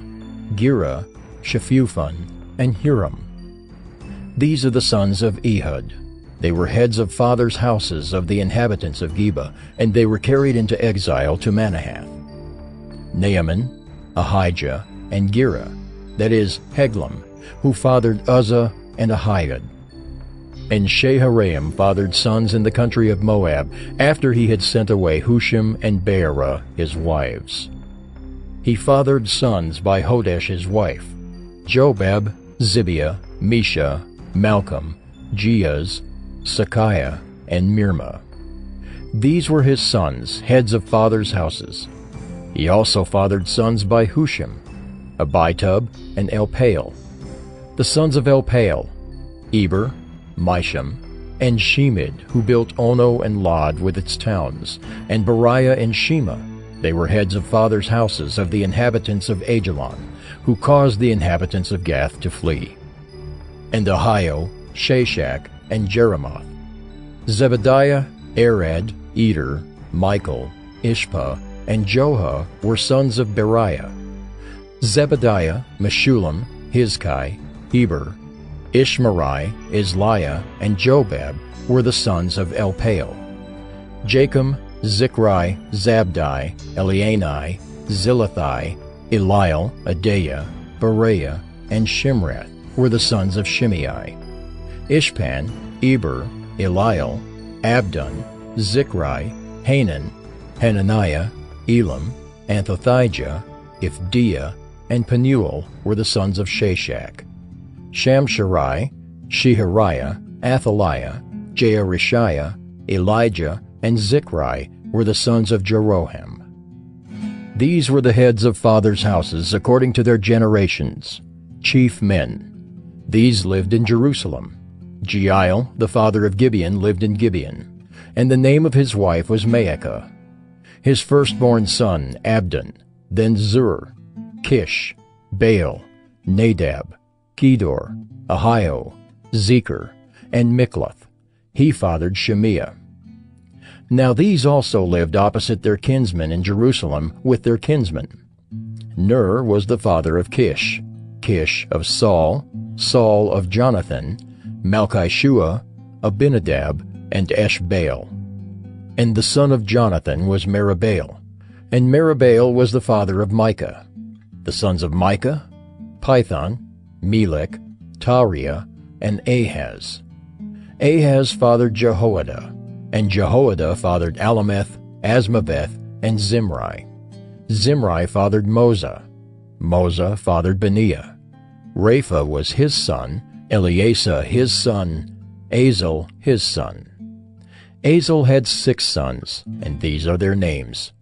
Gera, Shephuphon, and Huram. These are the sons of Ehud. They were heads of fathers' houses of the inhabitants of Geba, and they were carried into exile to Manahath. Naaman, Ahijah, and Gera, that is, Heglam, who fathered Uzzah and Ahihud. And Shaharaim fathered sons in the country of Moab, after he had sent away Hushim and Beerah his wives. He fathered sons by Hodesh his wife, Jobab, Zibiah, Mesha, Malcolm, Jeaz, Sakiah, and Mirma. These were his sons, heads of fathers' houses. He also fathered sons by Hushim, Abitub, and Elpaal. The sons of Elpaal, Eber, Misham, and Shemid, who built Ono and Lod with its towns, and Beriah and Shema. They were heads of fathers' houses of the inhabitants of Ajalon, who caused the inhabitants of Gath to flee. And Ahio, Shashak, and Jeremoth. Zebediah, Arad, Eder, Michael, Ishpa, and Joha were sons of Beriah. Zebediah, Meshullam, Hizki, Heber, Ishmerai, Isliah, and Jobab were the sons of Elpaal. Jachim, Zichri, Zabdi, Elianai, Zilathai, Eliel, Adaiah, Bereah, and Shimrath were the sons of Shimei. Ishpan, Eber, Eliel, Abdon, Zichri, Hanan, Hananiah, Elam, Anthothijah, Ifdiah, and Penuel were the sons of Shashak. Shamsherai, Shehariah, Athaliah, Jearishiah, Elijah, and Zichri were the sons of Jeroham. These were the heads of fathers' houses according to their generations, chief men. These lived in Jerusalem. Jeiel, the father of Gibeon, lived in Gibeon, and the name of his wife was Maacah. His firstborn son, Abdon, then Zur, Kish, Baal, Nadab, Kedor, Ahio, Zecher, and Mikloth. He fathered Shemiah. Now these also lived opposite their kinsmen in Jerusalem with their kinsmen. Ner was the father of Kish, Kish of Saul, Saul of Jonathan, Malchishua, Abinadab, and Eshbaal. And the son of Jonathan was Meribaal, and Meribaal was the father of Micah. The sons of Micah, Python, Melech, Tariah, and Ahaz. Ahaz fathered Jehoiada, and Jehoiada fathered Alameth, Asmaveth, and Zimri. Zimri fathered Moza. Moza fathered Beniah. Rapha was his son, Eleasa his son, Azel his son. Azel had 6 sons, and these are their names: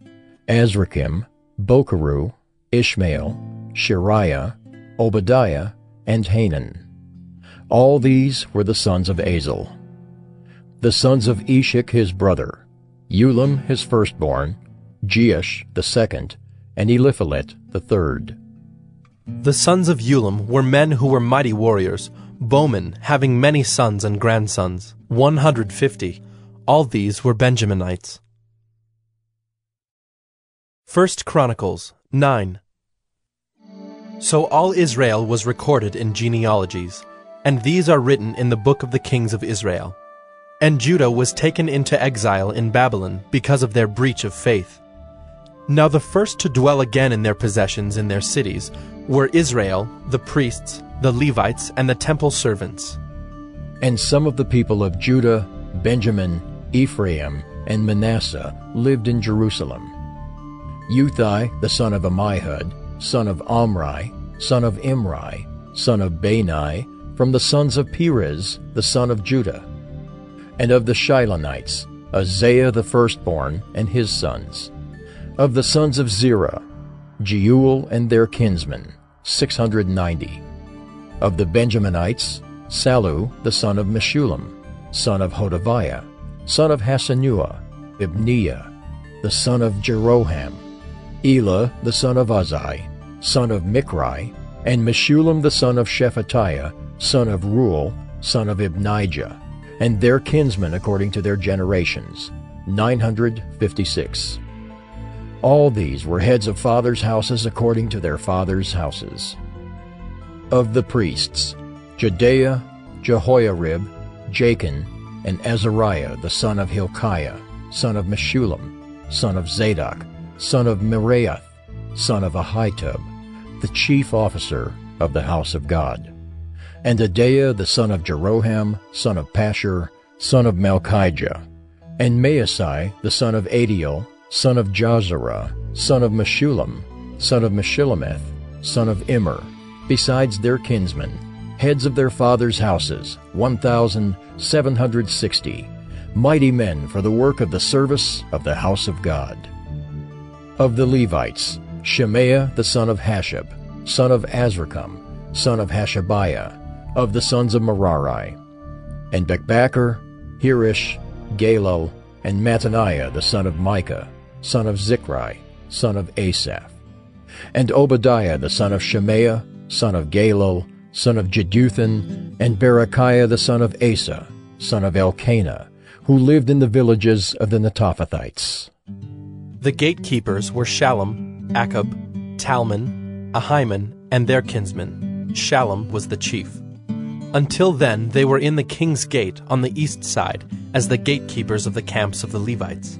Azrachim, Bokeru, Ishmael, Shariah, Obadiah, and Hanan. All these were the sons of Azel. The sons of Eshek his brother, Ulam his firstborn, Jeush the second, and Eliphalet the third. The sons of Ulam were men who were mighty warriors, bowmen having many sons and grandsons, 150. All these were Benjaminites. 1 Chronicles 9. So all Israel was recorded in genealogies, and these are written in the book of the kings of Israel. And Judah was taken into exile in Babylon because of their breach of faith. Now the first to dwell again in their possessions in their cities were Israel, the priests, the Levites, and the temple servants. And some of the people of Judah, Benjamin, Ephraim, and Manasseh lived in Jerusalem. Uthai the son of Ammihud, son of Omri, son of Imri, son of Bani, from the sons of Perez, the son of Judah. And of the Shilonites, Uzziah the firstborn, and his sons. Of the sons of Zerah, Jeuel and their kinsmen, 690. Of the Benjaminites, Sallu the son of Meshullam, son of Hodaviah, son of Hasenuah, Ibniah, the son of Jeroham, Elah the son of Uzzi, son of Michri, and Meshullam the son of Shephatiah, son of Ruel, son of Ibnijah, and their kinsmen according to their generations, 956. All these were heads of fathers' houses according to their fathers' houses. Of the priests, Jedaiah, Jehoiarib, Jachin, and Azariah the son of Hilkiah, son of Meshullam, son of Zadok, son of Meraioth, son of Ahitub, the chief officer of the house of God. And Adaiah the son of Jeroham, son of Pashur, son of Malchijah, and Maasai the son of Adiel, son of Jozerah, son of Meshullam, son of Meshillemeth, son of Immer, besides their kinsmen, heads of their fathers' houses, 1,760, mighty men for the work of the service of the house of God. Of the Levites, Shemaiah the son of Hashab, son of Azrikam, son of Hashabiah, of the sons of Merari, and Becbachar, Hirish, Galal, and Mattaniah the son of Micah, son of Zichri, son of Asaph, and Obadiah the son of Shemaiah, son of Galal, son of Jeduthun, and Berechiah the son of Asa, son of Elkanah, who lived in the villages of the Netophathites. The gatekeepers were Shallum, Akub, Talmon, Ahiman, and their kinsmen. Shallum was the chief. Until then they were in the king's gate on the east side as the gatekeepers of the camps of the Levites.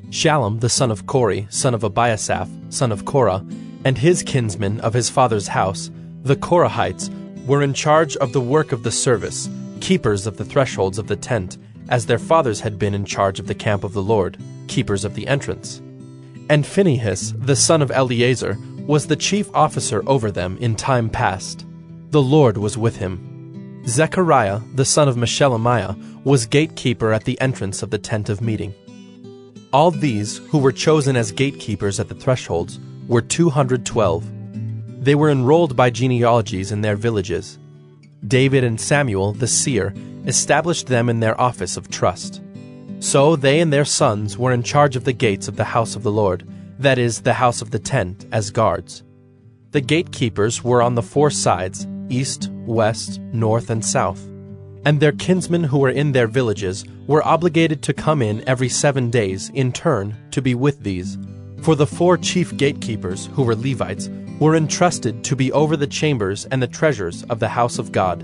Shallum the son of Kori, son of Abiasaph, son of Korah, and his kinsmen of his father's house, the Korahites, were in charge of the work of the service, keepers of the thresholds of the tent, as their fathers had been in charge of the camp of the Lord, keepers of the entrance. And Phinehas, the son of Eleazar, was the chief officer over them in time past. The Lord was with him. Zechariah, the son of Meshelemiah, was gatekeeper at the entrance of the tent of meeting. All these, who were chosen as gatekeepers at the thresholds, were 212. They were enrolled by genealogies in their villages. David and Samuel, the seer, established them in their office of trust. So they and their sons were in charge of the gates of the house of the Lord, that is, the house of the tent, as guards. The gatekeepers were on the four sides, east, west, north, and south. And their kinsmen who were in their villages were obligated to come in every 7 days in turn to be with these. For the 4 chief gatekeepers, who were Levites, were entrusted to be over the chambers and the treasures of the house of God.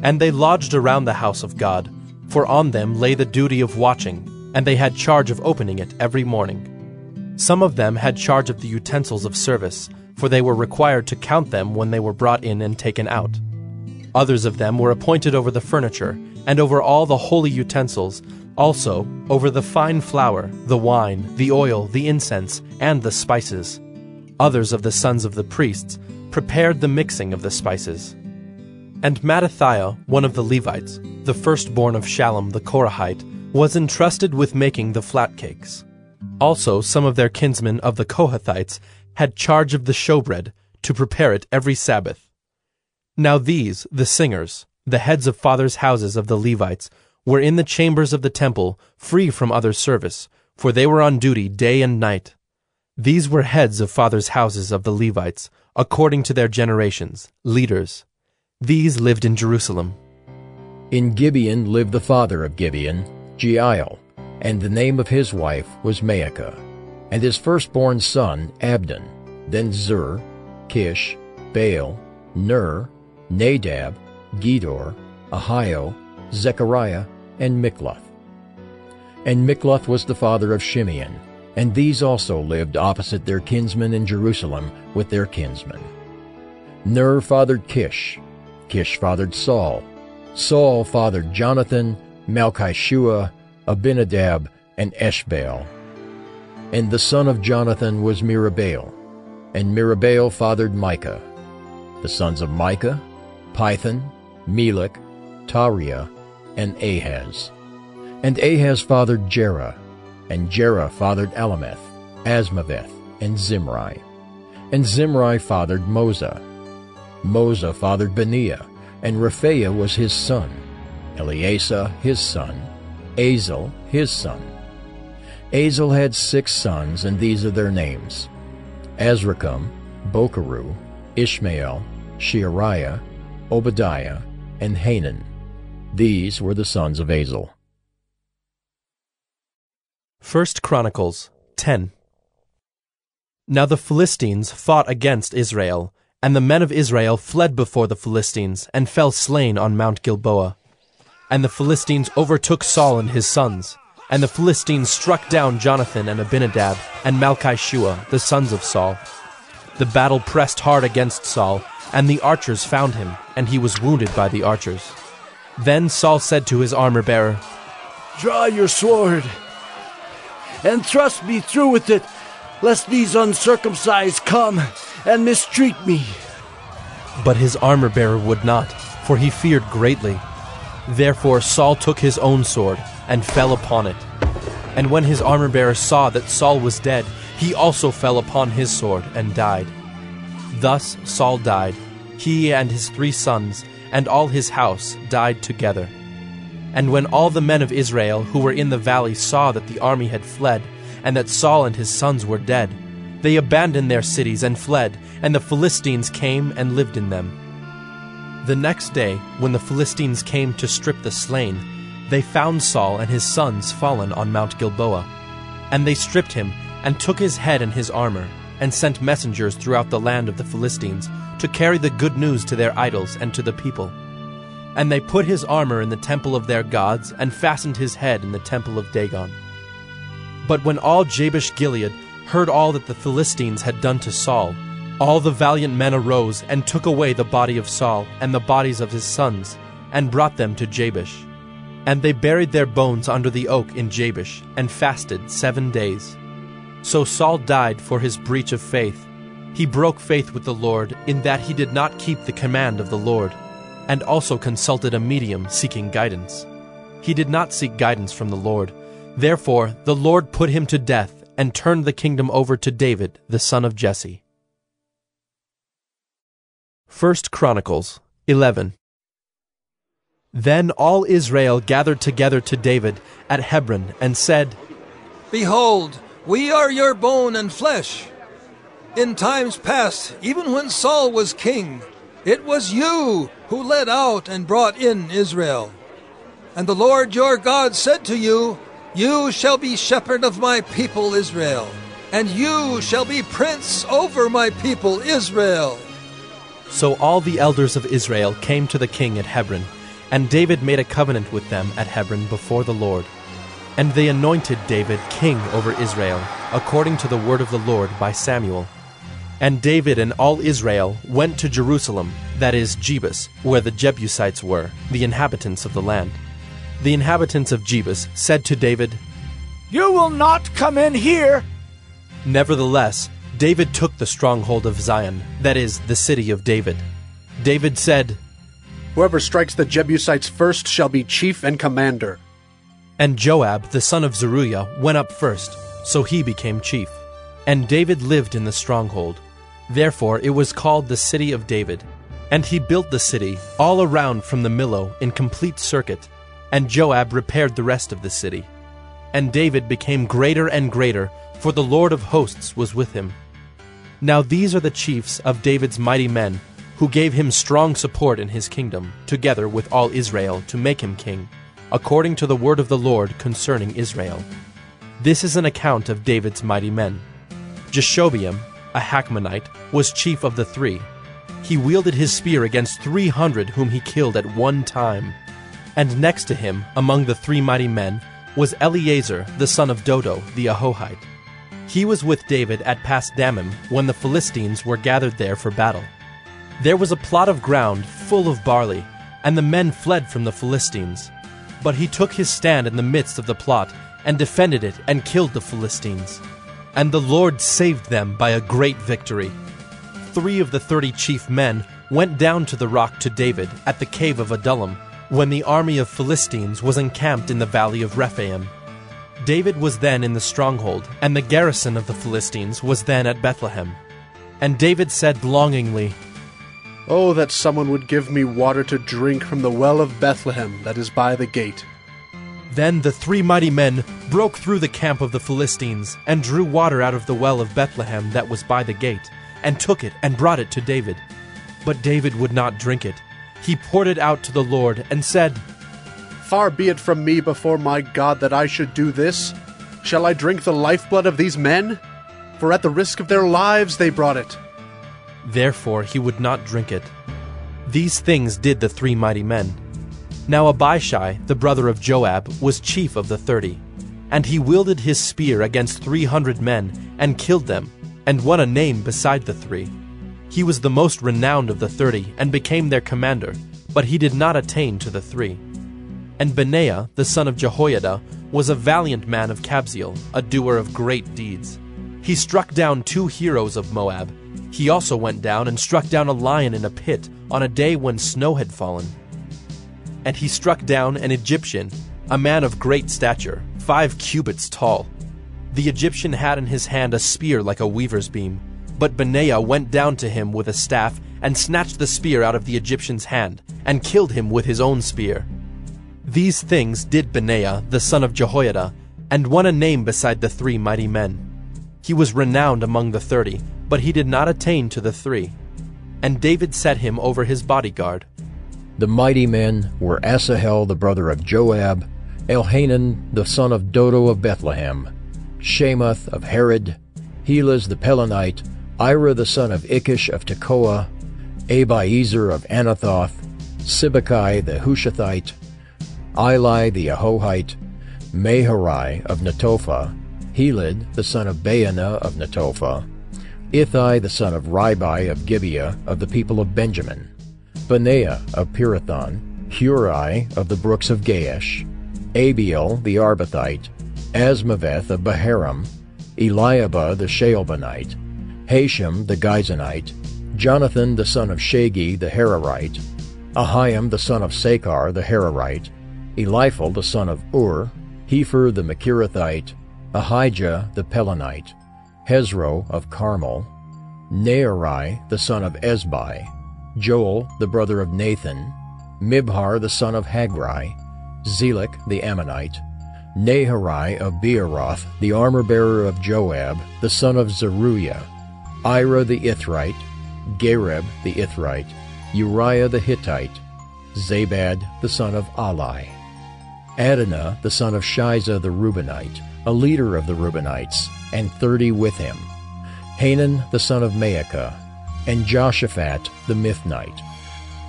And they lodged around the house of God, for on them lay the duty of watching, and they had charge of opening it every morning. Some of them had charge of the utensils of service, for they were required to count them when they were brought in and taken out. Others of them were appointed over the furniture, and over all the holy utensils, also over the fine flour, the wine, the oil, the incense, and the spices. Others of the sons of the priests prepared the mixing of the spices. And Mattithiah, one of the Levites, the firstborn of Shallum the Korahite, was entrusted with making the flat cakes. Also some of their kinsmen of the Kohathites had charge of the showbread, to prepare it every Sabbath. Now these, the singers, the heads of fathers' houses of the Levites, were in the chambers of the temple, free from other service, for they were on duty day and night. These were heads of fathers' houses of the Levites, according to their generations, leaders. These lived in Jerusalem. In Gibeon lived the father of Gibeon, Jeiel, and the name of his wife was Maacah, and his firstborn son Abdon, then Zur, Kish, Baal, Ner, Nadab, Gedor, Ahio, Zechariah, and Mikloth. And Mikloth was the father of Shimeon, and these also lived opposite their kinsmen in Jerusalem with their kinsmen. Ner fathered Kish, Kish fathered Saul, Saul fathered Jonathan, Malchishua, Abinadab, and Eshbaal. And the son of Jonathan was Merabaal, and Merabaal fathered Micah. The sons of Micah, Pithon, Melech, Tariah, and Ahaz. And Ahaz fathered Jerah, and Jerah fathered Alameth, Asmaveth, and Zimri. And Zimri fathered Moza. Moza fathered Beniah, and Rephaiah was his son, Eleasah his son, Azel his son. Azel had 6 sons, and these are their names: Azrikam, Bokeru, Ishmael, Sheariah, Obadiah, and Hanan. These were the sons of Azel. 1 Chronicles 10. Now the Philistines fought against Israel, and the men of Israel fled before the Philistines, and fell slain on Mount Gilboa. And the Philistines overtook Saul and his sons, and the Philistines struck down Jonathan and Abinadab and Malchishua, the sons of Saul. The battle pressed hard against Saul, and the archers found him, and he was wounded by the archers. Then Saul said to his armor-bearer, "Draw your sword, and thrust me through with it, lest these uncircumcised come and mistreat me." But his armor-bearer would not, for he feared greatly. Therefore Saul took his own sword, and fell upon it. And when his armor-bearer saw that Saul was dead, he also fell upon his sword, and died. Thus Saul died, he and his 3 sons, and all his house died together. And when all the men of Israel who were in the valley saw that the army had fled, and that Saul and his sons were dead, they abandoned their cities and fled, and the Philistines came and lived in them. The next day, when the Philistines came to strip the slain, they found Saul and his sons fallen on Mount Gilboa. And they stripped him, and took his head and his armor, and sent messengers throughout the land of the Philistines to carry the good news to their idols and to the people. And they put his armor in the temple of their gods, and fastened his head in the temple of Dagon. But when all Jabesh-Gilead heard all that the Philistines had done to Saul, all the valiant men arose and took away the body of Saul and the bodies of his sons, and brought them to Jabesh. And they buried their bones under the oak in Jabesh, and fasted 7 days. So Saul died for his breach of faith. He broke faith with the Lord, in that he did not keep the command of the Lord, and also consulted a medium seeking guidance. He did not seek guidance from the Lord. Therefore the Lord put him to death, and turned the kingdom over to David, the son of Jesse. 1 Chronicles 11. Then all Israel gathered together to David at Hebron, and said, "Behold, we are your bone and flesh. In times past, even when Saul was king, it was you who led out and brought in Israel. And the Lord your God said to you, 'You shall be shepherd of my people Israel, and you shall be prince over my people Israel.'" So all the elders of Israel came to the king at Hebron, and David made a covenant with them at Hebron before the Lord. And they anointed David king over Israel, according to the word of the Lord by Samuel. And David and all Israel went to Jerusalem, that is, Jebus, where the Jebusites were, the inhabitants of the land. The inhabitants of Jebus said to David, "You will not come in here." Nevertheless, David took the stronghold of Zion, that is, the city of David. David said, "Whoever strikes the Jebusites first shall be chief and commander." And Joab, the son of Zeruiah, went up first, so he became chief. And David lived in the stronghold. Therefore it was called the city of David. And he built the city all around from the Millo in complete circuit, and Joab repaired the rest of the city. And David became greater and greater, for the Lord of hosts was with him. Now these are the chiefs of David's mighty men, who gave him strong support in his kingdom, together with all Israel, to make him king, according to the word of the Lord concerning Israel. This is an account of David's mighty men. Jeshobeam, a Hachmonite, was chief of the 3. He wielded his spear against 300 whom he killed at one time. And next to him, among the 3 mighty men, was Eleazar the son of Dodo the Ahohite. He was with David at Pas-dammim when the Philistines were gathered there for battle. There was a plot of ground full of barley, and the men fled from the Philistines. But he took his stand in the midst of the plot, and defended it, and killed the Philistines. And the Lord saved them by a great victory. 3 of the 30 chief men went down to the rock to David at the cave of Adullam, when the army of Philistines was encamped in the valley of Rephaim. David was then in the stronghold, and the garrison of the Philistines was then at Bethlehem. And David said longingly, "Oh, that someone would give me water to drink from the well of Bethlehem that is by the gate." Then the 3 mighty men broke through the camp of the Philistines, and drew water out of the well of Bethlehem that was by the gate, and took it and brought it to David. But David would not drink it. He poured it out to the Lord, and said, "Far be it from me before my God that I should do this. Shall I drink the lifeblood of these men? For at the risk of their lives they brought it." Therefore he would not drink it. These things did the 3 mighty men. Now Abishai, the brother of Joab, was chief of the 30, and he wielded his spear against 300 men, and killed them, and won a name beside the 3. He was the most renowned of the 30, and became their commander, but he did not attain to the 3. And Benaiah, the son of Jehoiada, was a valiant man of Kabzeel, a doer of great deeds. He struck down 2 heroes of Moab. He also went down and struck down a lion in a pit on a day when snow had fallen. And he struck down an Egyptian, a man of great stature, 5 cubits tall. The Egyptian had in his hand a spear like a weaver's beam, but Benaiah went down to him with a staff, and snatched the spear out of the Egyptian's hand, and killed him with his own spear. These things did Benaiah, the son of Jehoiada, and won a name beside the 3 mighty men. He was renowned among the 30, but he did not attain to the 3. And David set him over his bodyguard. The mighty men were Asahel the brother of Joab, Elhanan the son of Dodo of Bethlehem, Shemoth of Herod, Helaz the Pelonite, Ira the son of Ikish of Tekoa, Abiezer of Anathoth, Sibbecai the Hushathite, Eli the Ahohite, Maharai of Netophah, Helid the son of Baanah of Netophah, Ithai the son of Ribai of Gibeah of the people of Benjamin, Benaiah of Pirathon, Hurai of the brooks of Gaash, Abiel the Arbathite, Asmaveth of Baharam, Eliabah the Shaalbonite, Hashem the Gizonite, Jonathan the son of Shagi the Hararite, Ahiam the son of Sakar the Hararite, Eliphal the son of Ur, Hefer the Machirathite, Ahijah the Pelonite, Hezro of Carmel, Nearai the son of Ezbai, Joel the brother of Nathan, Mibhar the son of Hagri, Zelek the Ammonite, Naharai of Beeroth, the armor-bearer of Joab, the son of Zeruiah, Ira the Ithrite, Gareb the Ithrite, Uriah the Hittite, Zabad the son of Ali, Adonah the son of Shiza the Reubenite, a leader of the Reubenites, and 30 with him, Hanan the son of Maacah, and Joshaphat the Mithnite,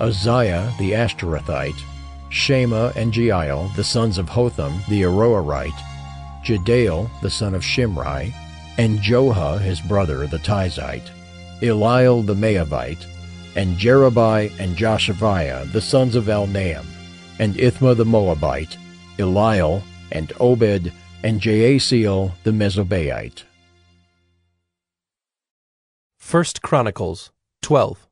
Uzziah the Ashtarothite, Shema and Jeiel the sons of Hotham the Aroerite, Jediel the son of Shimri, and Joha his brother the Tizite, Eliel the Maavite, and Jerubai and Joshaviah the sons of Elnaam, and Ithma the Moabite, Eliel, and Obed, and Jaasiel the Mezobaite. 1 Chronicles 12.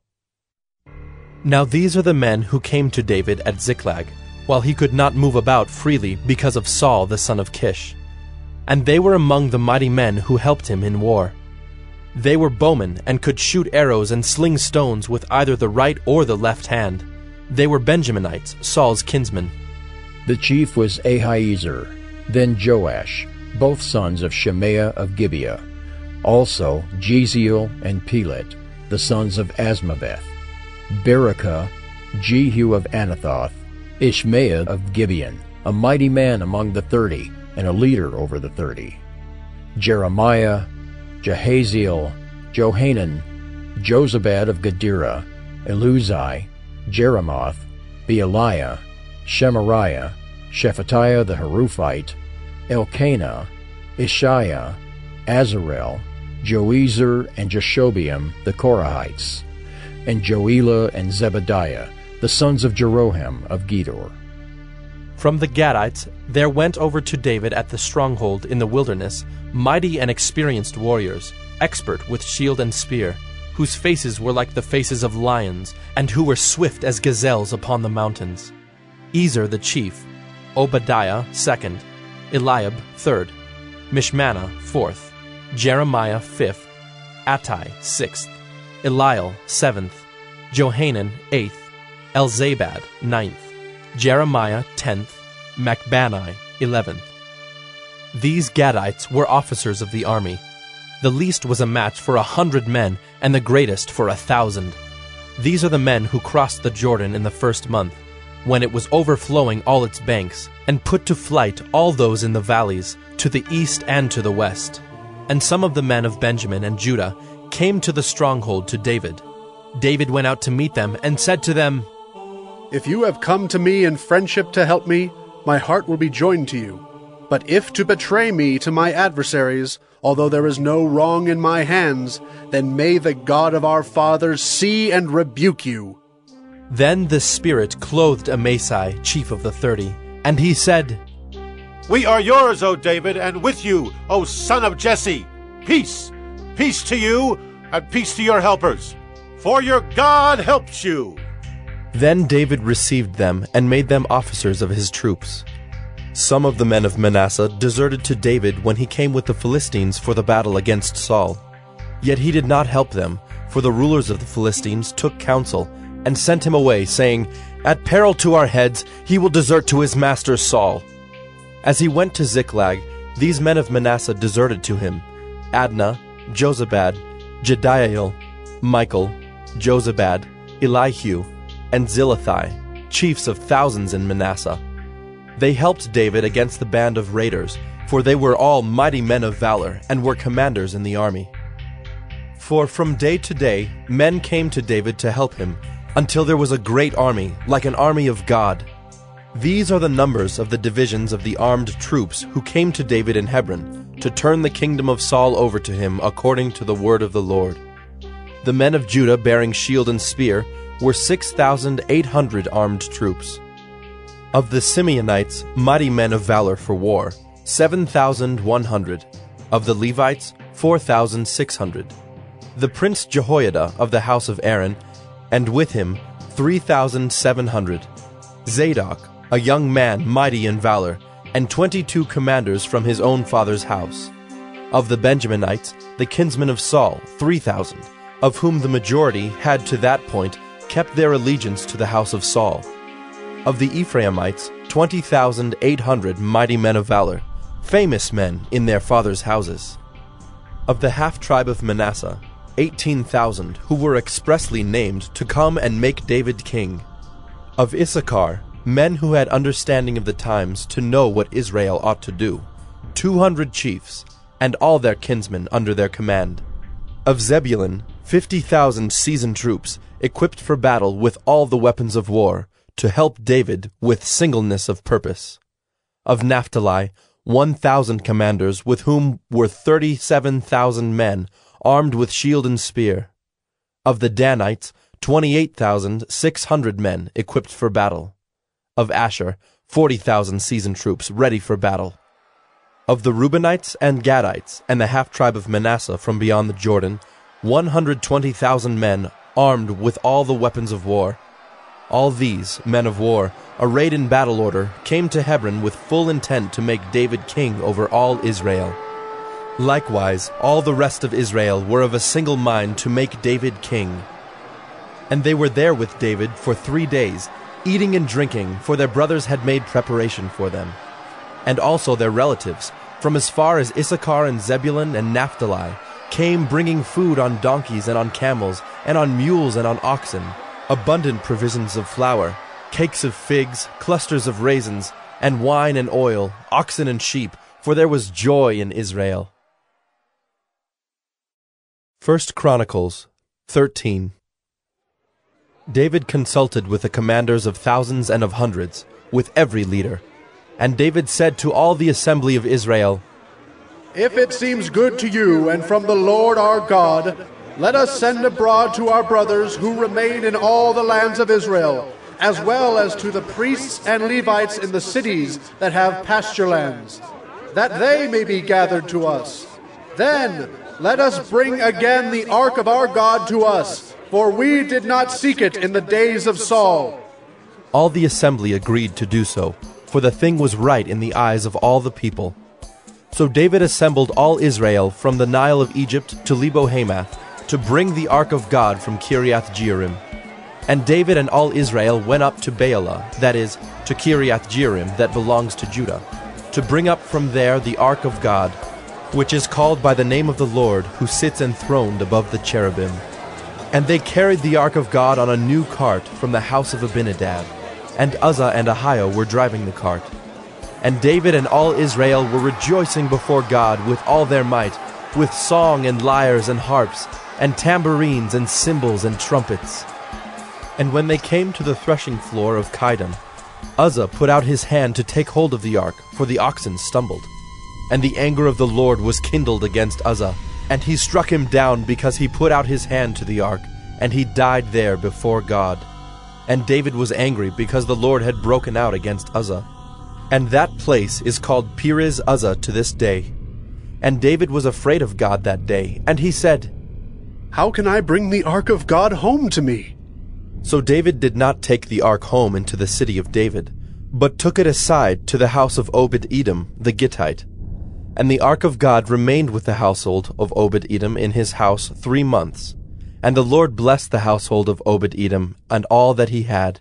Now these are the men who came to David at Ziklag, while he could not move about freely because of Saul the son of Kish. And they were among the mighty men who helped him in war. They were bowmen, and could shoot arrows and sling stones with either the right or the left hand. They were Benjaminites, Saul's kinsmen. The chief was Ahiezer, then Joash, both sons of Shemaiah of Gibeah, also Jeziel and Pelet, the sons of Asmaveth, Berekah, Jehu of Anathoth, Ishmael of Gibeon, a mighty man among the 30, and a leader over the 30, Jeremiah, Jahaziel, Johanan, Jozabad of Gedera, Eluzai, Jeremoth, Bealiah, Shemariah, Shephatiah the Haruphite, Elkanah, Ishiah, Azarel, Joezer and Jashobeam the Korahites, and Joelah and Zebadiah, the sons of Jeroham of Gedor. From the Gadites there went over to David at the stronghold in the wilderness mighty and experienced warriors, expert with shield and spear, whose faces were like the faces of lions, and who were swift as gazelles upon the mountains. Ezer the chief, Obadiah second, Eliab third, Mishmannah fourth, Jeremiah fifth, Attai sixth, Eliel seventh, Johanan eighth, Elzabad ninth, Jeremiah 10th, Macbanai 11th. These Gadites were officers of the army. The least was a match for 100 men, and the greatest for 1,000. These are the men who crossed the Jordan in the first month, when it was overflowing all its banks, and put to flight all those in the valleys, to the east and to the west. And some of the men of Benjamin and Judah came to the stronghold to David. David went out to meet them, and said to them, If you have come to me in friendship to help me, my heart will be joined to you. But if to betray me to my adversaries, although there is no wrong in my hands, then may the God of our fathers see and rebuke you. Then the Spirit clothed Amasai, chief of the 30, and he said, We are yours, O David, and with you, O son of Jesse. Peace, peace to you, and peace to your helpers, for your God helps you. Then David received them and made them officers of his troops. Some of the men of Manasseh deserted to David when he came with the Philistines for the battle against Saul. Yet he did not help them, for the rulers of the Philistines took counsel and sent him away, saying, At peril to our heads he will desert to his master Saul. As he went to Ziklag, these men of Manasseh deserted to him: Adnah, Jozabad, Jediael, Michael, Jozabad, Elihu, and Zillethai, chiefs of thousands in Manasseh. They helped David against the band of raiders, for they were all mighty men of valor, and were commanders in the army. For from day to day men came to David to help him, until there was a great army, like an army of God. These are the numbers of the divisions of the armed troops who came to David in Hebron, to turn the kingdom of Saul over to him according to the word of the Lord. The men of Judah bearing shield and spear were 6,800 armed troops. Of the Simeonites, mighty men of valor for war, 7,100. Of the Levites, 4,600. The prince Jehoiada of the house of Aaron, and with him 3,700. Zadok, a young man mighty in valor, and 22 commanders from his own father's house. Of the Benjaminites, the kinsmen of Saul, 3,000, of whom the majority had to that point kept their allegiance to the house of Saul. Of the Ephraimites, 20,800 mighty men of valor, famous men in their fathers' houses. Of the half-tribe of Manasseh, 18,000 who were expressly named to come and make David king. Of Issachar, men who had understanding of the times to know what Israel ought to do, 200 chiefs, and all their kinsmen under their command. Of Zebulun, 50,000 seasoned troops, equipped for battle with all the weapons of war, to help David with singleness of purpose. Of Naphtali, 1,000 commanders, with whom were 37,000 men, armed with shield and spear. Of the Danites, 28,600 men, equipped for battle. Of Asher, 40,000 seasoned troops, ready for battle. Of the Reubenites and Gadites, and the half-tribe of Manasseh from beyond the Jordan, 120,000 men, armed with all the weapons of war. All these, men of war, arrayed in battle order, came to Hebron with full intent to make David king over all Israel. Likewise, all the rest of Israel were of a single mind to make David king. And they were there with David for 3 days, eating and drinking, for their brothers had made preparation for them. And also their relatives, from as far as Issachar and Zebulun and Naphtali, came bringing food on donkeys and on camels, and on mules and on oxen, abundant provisions of flour, cakes of figs, clusters of raisins, and wine and oil, oxen and sheep, for there was joy in Israel. 1 Chronicles 13. David consulted with the commanders of thousands and of hundreds, with every leader. And David said to all the assembly of Israel, If it seems good to you and from the Lord our God, let us send abroad to our brothers who remain in all the lands of Israel, as well as to the priests and Levites in the cities that have pasture lands, that they may be gathered to us. Then let us bring again the ark of our God to us, for we did not seek it in the days of Saul. All the assembly agreed to do so, for the thing was right in the eyes of all the people. So David assembled all Israel from the Nile of Egypt to Lebo-Hamath, to bring the ark of God from Kiriath-Jearim. And David and all Israel went up to Baalah, that is, to Kiriath-Jearim that belongs to Judah, to bring up from there the ark of God, which is called by the name of the Lord, who sits enthroned above the cherubim. And they carried the ark of God on a new cart from the house of Abinadab, and Uzzah and Ahio were driving the cart. And David and all Israel were rejoicing before God with all their might, with song and lyres and harps, and tambourines and cymbals and trumpets. And when they came to the threshing floor of Chidon, Uzzah put out his hand to take hold of the ark, for the oxen stumbled. And the anger of the Lord was kindled against Uzzah, and he struck him down because he put out his hand to the ark, and he died there before God. And David was angry because the Lord had broken out against Uzzah. And that place is called Perez Uzzah to this day. And David was afraid of God that day, and he said, How can I bring the ark of God home to me? So David did not take the ark home into the city of David, but took it aside to the house of Obed-Edom the Gittite. And the ark of God remained with the household of Obed-Edom in his house 3 months. And the Lord blessed the household of Obed-Edom and all that he had.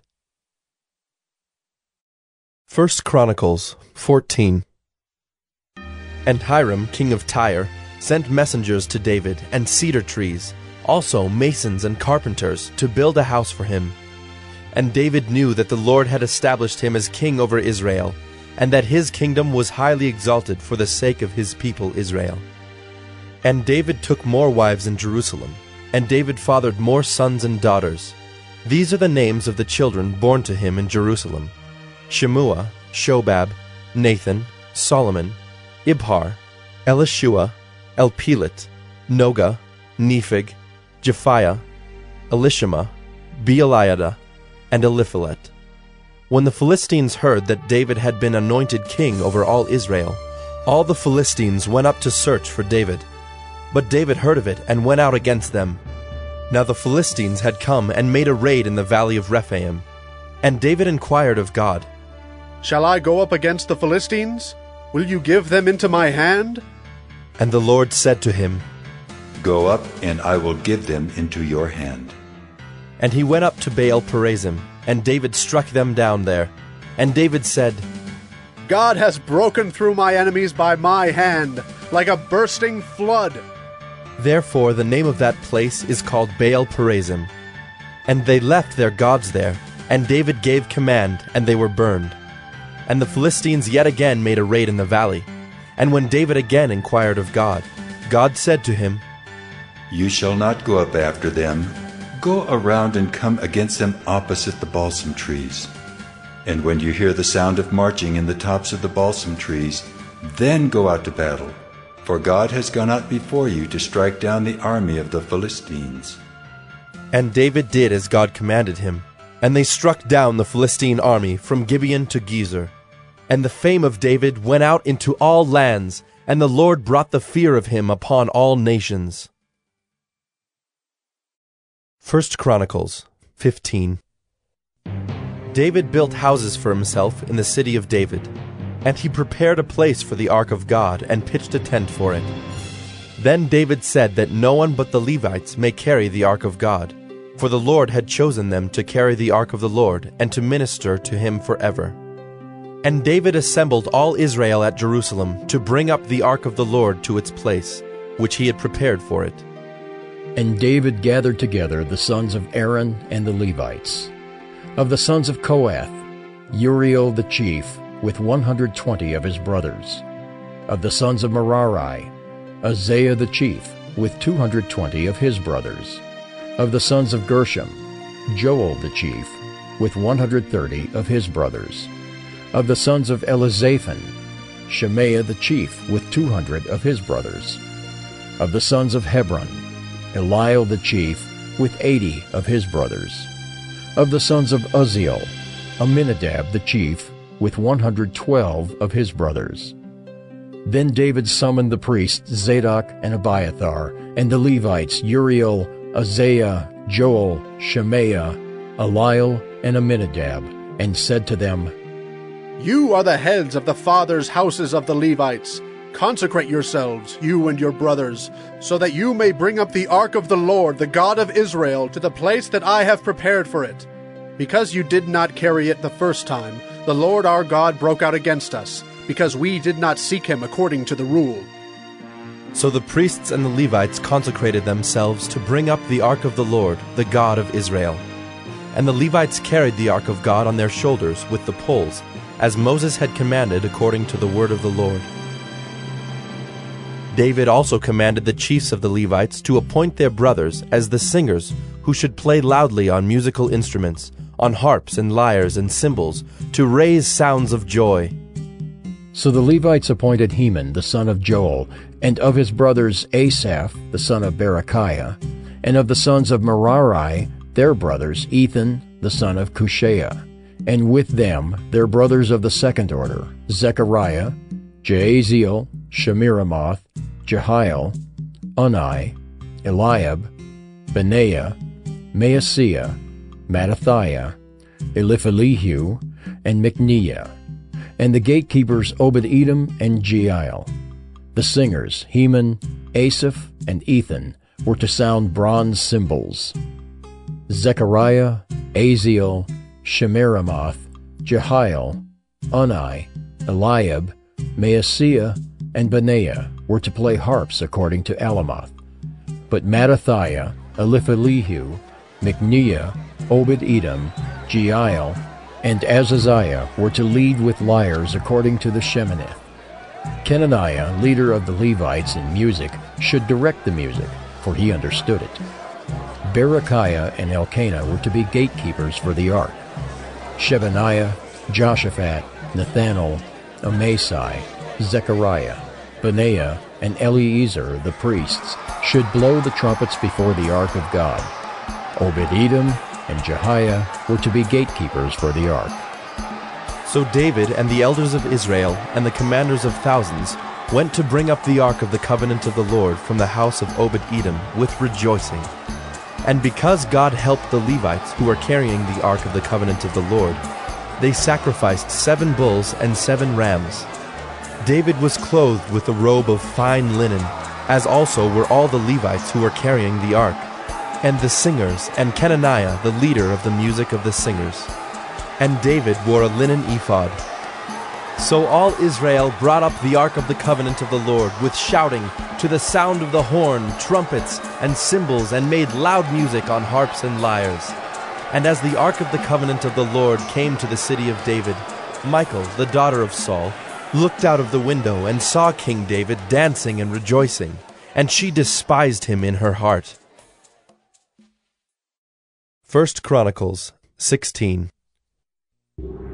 1 Chronicles 14. And Hiram, king of Tyre, sent messengers to David, and cedar trees, also masons and carpenters, to build a house for him. And David knew that the Lord had established him as king over Israel, and that his kingdom was highly exalted for the sake of his people Israel. And David took more wives in Jerusalem, and David fathered more sons and daughters. These are the names of the children born to him in Jerusalem: Shemua, Shobab, Nathan, Solomon, Ibhar, Elishua, Elpelet, Noga, Nepheg, Japhiah, Elishama, Beeliada, and Eliphalet. When the Philistines heard that David had been anointed king over all Israel, all the Philistines went up to search for David. But David heard of it and went out against them. Now the Philistines had come and made a raid in the valley of Rephaim. And David inquired of God, Shall I go up against the Philistines? Will you give them into my hand? And the Lord said to him, Go up, and I will give them into your hand. And he went up to Baal-perazim, and David struck them down there. And David said, God has broken through my enemies by my hand, like a bursting flood. Therefore the name of that place is called Baal-perazim. And they left their gods there, and David gave command, and they were burned. And the Philistines yet again made a raid in the valley. And when David again inquired of God, God said to him, You shall not go up after them. Go around and come against them opposite the balsam trees. And when you hear the sound of marching in the tops of the balsam trees, then go out to battle, for God has gone out before you to strike down the army of the Philistines. And David did as God commanded him, and they struck down the Philistine army from Gibeon to Gezer. And the fame of David went out into all lands, and the Lord brought the fear of him upon all nations. 1 Chronicles 15. David built houses for himself in the city of David, and he prepared a place for the ark of God and pitched a tent for it. Then David said that no one but the Levites may carry the ark of God, for the Lord had chosen them to carry the ark of the Lord and to minister to him forever. And David assembled all Israel at Jerusalem to bring up the ark of the Lord to its place, which he had prepared for it. And David gathered together the sons of Aaron and the Levites. Of the sons of Kohath, Uriel the chief, with 120 of his brothers. Of the sons of Merari, Isaiah the chief, with 220 of his brothers. Of the sons of Gershom, Joel the chief, with 130 of his brothers. Of the sons of Elizaphan, Shemaiah the chief, with 200 of his brothers. Of the sons of Hebron, Eliel the chief, with 80 of his brothers. Of the sons of Uzziel, Aminadab the chief, with 112 of his brothers. Then David summoned the priests Zadok and Abiathar, and the Levites Uriel, Isaiah, Joel, Shemaiah, Eliel, and Aminadab, and said to them, You are the heads of the fathers' houses of the Levites. Consecrate yourselves, you and your brothers, so that you may bring up the ark of the Lord, the God of Israel, to the place that I have prepared for it. Because you did not carry it the first time, the Lord our God broke out against us, because we did not seek him according to the rule. So the priests and the Levites consecrated themselves to bring up the ark of the Lord, the God of Israel. And the Levites carried the ark of God on their shoulders with the poles, as Moses had commanded according to the word of the Lord. David also commanded the chiefs of the Levites to appoint their brothers as the singers who should play loudly on musical instruments, on harps and lyres and cymbals, to raise sounds of joy. So the Levites appointed Heman the son of Joel, and of his brothers Asaph the son of Berechiah, and of the sons of Merari their brothers Ethan the son of Cushiah, and with them their brothers of the second order, Zechariah, Jaaziel, Shemiramoth, Jehiel, Unai, Eliab, Benaiah, Maaseiah, Mattathiah, Eliphelehu, and Micneiah, and the gatekeepers Obed-Edom and Jeiel. The singers Heman, Asaph, and Ethan were to sound bronze cymbals. Zechariah, Aziel, Shemiramoth, Jehiel, Unai, Eliab, Maaseiah, and Benaiah were to play harps according to Alamoth. But Mattathiah, Eliphelehu, Micneiah, Obed-Edom, Jeiel, and Azaziah were to lead with lyres according to the Sheminith. Kenaniah, leader of the Levites in music, should direct the music, for he understood it. Berechiah and Elkanah were to be gatekeepers for the ark. Shebaniah, Joshaphat, Nethanel, Amasai, Zechariah, Benaiah, and Eleazar the priests should blow the trumpets before the ark of God. Obed-Edom and Jehiah were to be gatekeepers for the ark. So David and the elders of Israel and the commanders of thousands went to bring up the ark of the covenant of the Lord from the house of Obed-Edom with rejoicing. And because God helped the Levites who were carrying the ark of the covenant of the Lord, they sacrificed 7 bulls and 7 rams. David was clothed with a robe of fine linen, as also were all the Levites who were carrying the ark, and the singers, and Kenaniah the leader of the music of the singers. And David wore a linen ephod. So all Israel brought up the ark of the covenant of the Lord with shouting, to the sound of the horn, trumpets, and cymbals, and made loud music on harps and lyres. And as the ark of the covenant of the Lord came to the city of David, Michal, the daughter of Saul, looked out of the window and saw King David dancing and rejoicing, and she despised him in her heart. 1 Chronicles 16.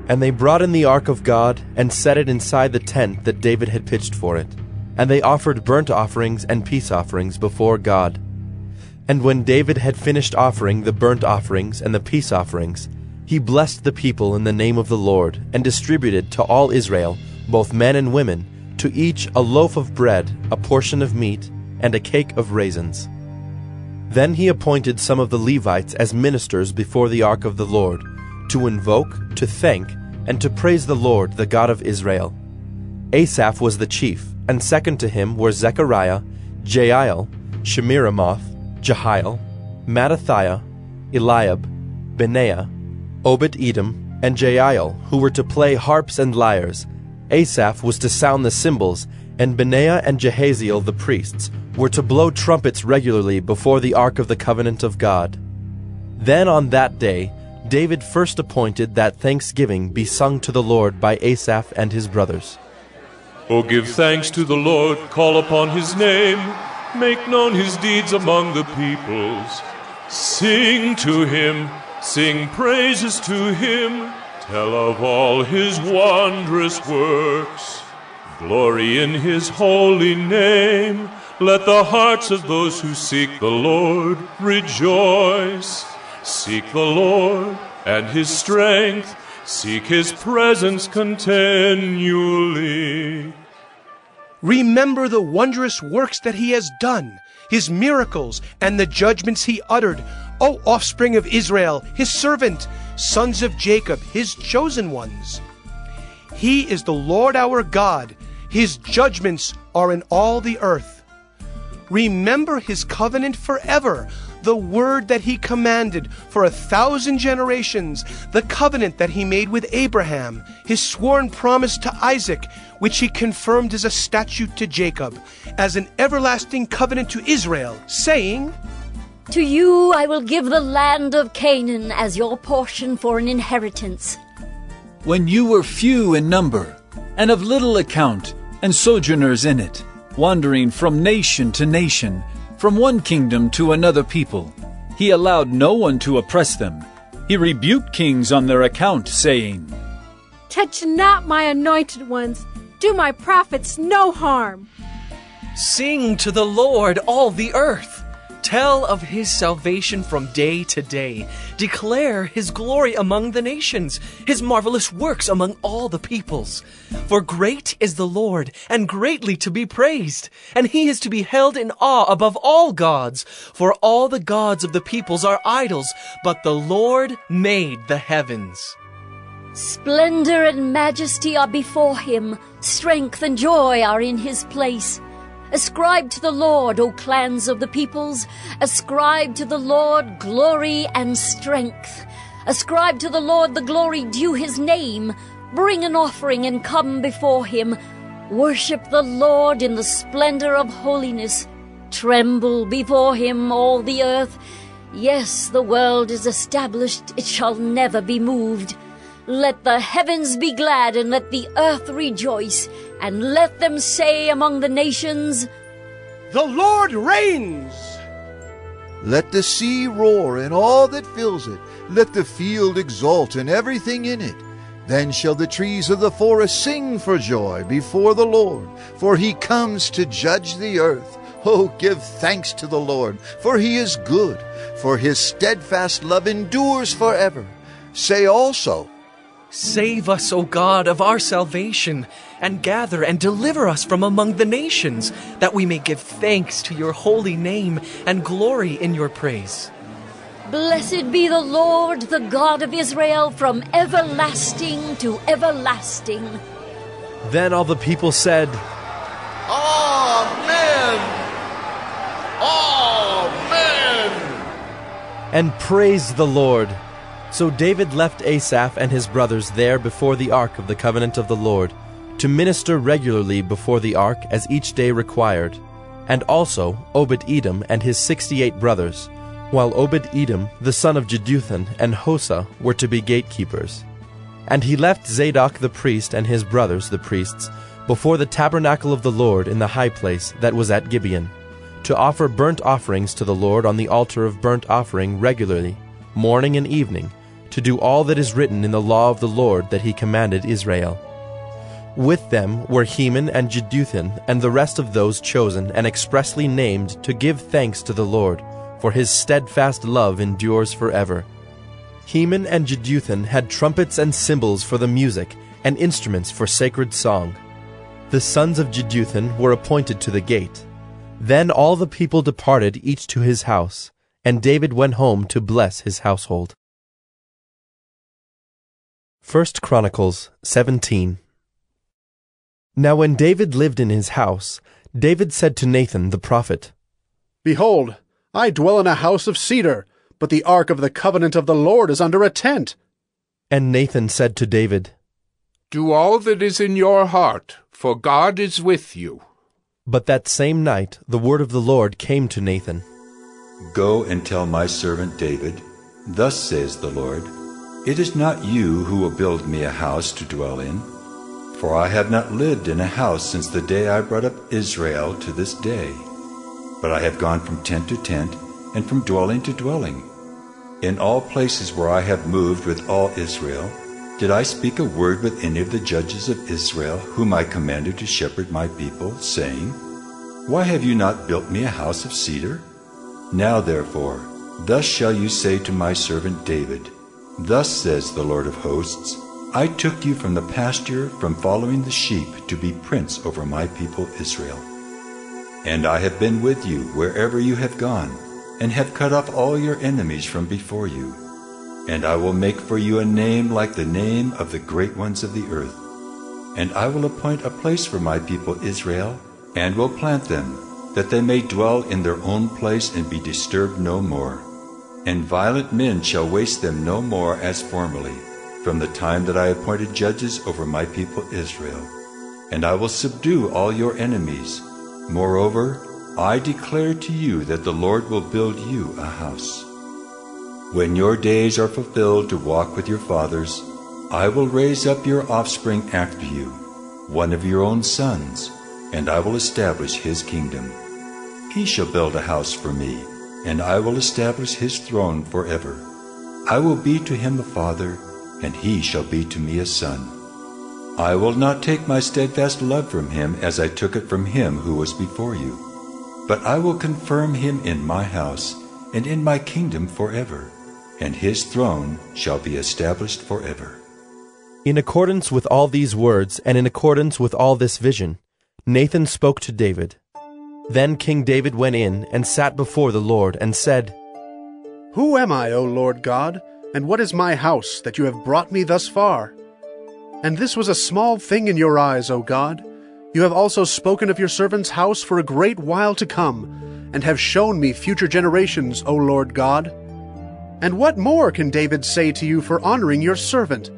And they brought in the ark of God, and set it inside the tent that David had pitched for it. And they offered burnt offerings and peace offerings before God. And when David had finished offering the burnt offerings and the peace offerings, he blessed the people in the name of the Lord, and distributed to all Israel, both men and women, to each a loaf of bread, a portion of meat, and a cake of raisins. Then he appointed some of the Levites as ministers before the ark of the Lord, to invoke, to thank, and to praise the Lord, the God of Israel. Asaph was the chief, and second to him were Zechariah, Jeiel, Shemiramoth, Jehiel, Mattathiah, Eliab, Benaiah, Obed-Edom, and Jael, who were to play harps and lyres. Asaph was to sound the cymbals, and Benaiah and Jehaziel the priests were to blow trumpets regularly before the ark of the covenant of God. Then on that day David first appointed that thanksgiving be sung to the Lord by Asaph and his brothers. O give thanks to the Lord, call upon his name, make known his deeds among the peoples. Sing to him, sing praises to him, tell of all his wondrous works. Glory in his holy name, let the hearts of those who seek the Lord rejoice. Seek the Lord and his strength, seek his presence continually. Remember the wondrous works that he has done, his miracles, and the judgments he uttered, O offspring of Israel, his servant, sons of Jacob, his chosen ones. He is the Lord our God, his judgments are in all the earth. Remember his covenant forever, the word that he commanded for 1,000 generations, the covenant that he made with Abraham, his sworn promise to Isaac, which he confirmed as a statute to Jacob, as an everlasting covenant to Israel, saying, To you I will give the land of Canaan as your portion for an inheritance. When you were few in number, and of little account, and sojourners in it, wandering from nation to nation, from one kingdom to another people, he allowed no one to oppress them. He rebuked kings on their account, saying, Touch not my anointed ones, do my prophets no harm. Sing to the Lord, all the earth. Tell of his salvation from day to day. Declare his glory among the nations, his marvelous works among all the peoples. For great is the Lord, and greatly to be praised, and he is to be held in awe above all gods. For all the gods of the peoples are idols, but the Lord made the heavens. Splendor and majesty are before him, strength and joy are in his place. Ascribe to the Lord, O clans of the peoples. Ascribe to the Lord glory and strength. Ascribe to the Lord the glory due his name. Bring an offering and come before him. Worship the Lord in the splendor of holiness. Tremble before him, all the earth. Yes, the world is established, it shall never be moved. Let the heavens be glad, and let the earth rejoice, and let them say among the nations, The Lord reigns! Let the sea roar and all that fills it. Let the field exult and everything in it. Then shall the trees of the forest sing for joy before the Lord, for he comes to judge the earth. Oh, give thanks to the Lord, for he is good, for his steadfast love endures forever. Say also, Save us, O God, of our salvation, and gather and deliver us from among the nations, that we may give thanks to your holy name and glory in your praise. Blessed be the Lord, the God of Israel, from everlasting to everlasting. Then all the people said, Amen! Amen! and praised the Lord. So David left Asaph and his brothers there before the ark of the covenant of the Lord, to minister regularly before the ark as each day required, and also Obed-Edom and his 68 brothers, while Obed-Edom the son of Jeduthun and Hosah were to be gatekeepers. And he left Zadok the priest and his brothers the priests before the tabernacle of the Lord in the high place that was at Gibeon, to offer burnt offerings to the Lord on the altar of burnt offering regularly, morning and evening, to do all that is written in the law of the Lord that he commanded Israel. With them were Heman and Jeduthun and the rest of those chosen and expressly named to give thanks to the Lord, for his steadfast love endures forever. Heman and Jeduthun had trumpets and cymbals for the music, and instruments for sacred song. The sons of Jeduthun were appointed to the gate. Then all the people departed each to his house, and David went home to bless his household. 1 Chronicles 17. Now when David lived in his house, David said to Nathan the prophet, Behold, I dwell in a house of cedar, but the ark of the covenant of the Lord is under a tent." And Nathan said to David, "Do all that is in your heart, for God is with you." But that same night the word of the Lord came to Nathan. "Go and tell my servant David, thus says the Lord, it is not you who will build me a house to dwell in, for I have not lived in a house since the day I brought up Israel to this day. But I have gone from tent to tent, and from dwelling to dwelling. In all places where I have moved with all Israel, did I speak a word with any of the judges of Israel, whom I commanded to shepherd my people, saying, Why have you not built me a house of cedar? Now therefore, thus shall you say to my servant David, Thus says the Lord of hosts, I took you from the pasture, from following the sheep, to be prince over my people Israel. And I have been with you wherever you have gone, and have cut off all your enemies from before you. And I will make for you a name like the name of the great ones of the earth. And I will appoint a place for my people Israel, and will plant them, that they may dwell in their own place and be disturbed no more. And violent men shall waste them no more as formerly, from the time that I appointed judges over my people Israel. And I will subdue all your enemies. Moreover, I declare to you that the Lord will build you a house. When your days are fulfilled to walk with your fathers, I will raise up your offspring after you, one of your own sons, and I will establish his kingdom. He shall build a house for me, and I will establish his throne forever. I will be to him a father, and he shall be to me a son. I will not take my steadfast love from him as I took it from him who was before you, but I will confirm him in my house and in my kingdom forever, and his throne shall be established forever. In accordance with all these words, and in accordance with all this vision, Nathan spoke to David. Then King David went in and sat before the Lord and said, Who am I, O Lord God, and what is my house, that you have brought me thus far? And this was a small thing in your eyes, O God. You have also spoken of your servant's house for a great while to come, and have shown me future generations, O Lord God. And what more can David say to you for honoring your servant?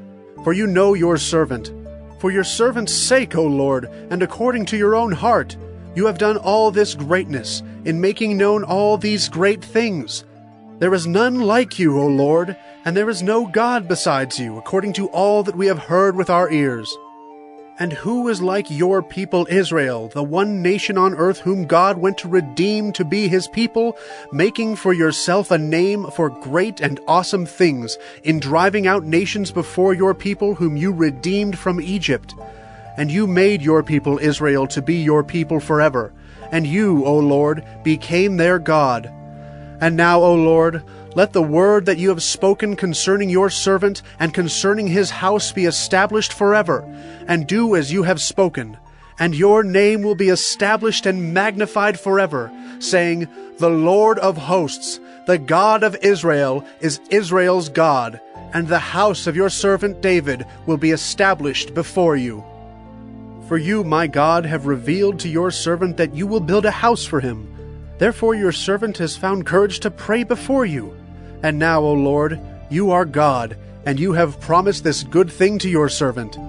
For you know your servant. For your servant's sake, O Lord, and according to your own heart, you have done all this greatness, in making known all these great things. There is none like you, O Lord, and there is no God besides you, according to all that we have heard with our ears. And who is like your people Israel, the one nation on earth whom God went to redeem to be his people, making for yourself a name for great and awesome things, in driving out nations before your people whom you redeemed from Egypt? And you made your people Israel to be your people forever, and you, O Lord, became their God. And now, O Lord, let the word that you have spoken concerning your servant and concerning his house be established forever, and do as you have spoken. And your name will be established and magnified forever, saying, The Lord of hosts, the God of Israel, is Israel's God, and the house of your servant David will be established before you. For you, my God, have revealed to your servant that you will build a house for him. Therefore your servant has found courage to pray before you. And now, O Lord, you are God, and you have promised this good thing to your servant.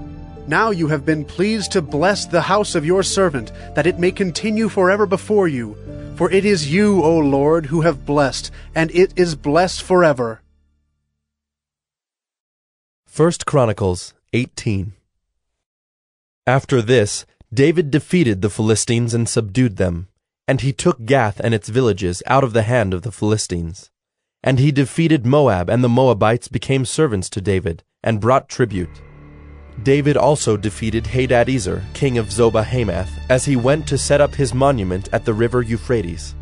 Now you have been pleased to bless the house of your servant, that it may continue forever before you. For it is you, O Lord, who have blessed, and it is blessed forever. 1 Chronicles 18. After this, David defeated the Philistines and subdued them, and he took Gath and its villages out of the hand of the Philistines. And he defeated Moab, and the Moabites became servants to David, and brought tribute. David also defeated Hadadezer, king of Zobah-Hamath, as he went to set up his monument at the river Euphrates.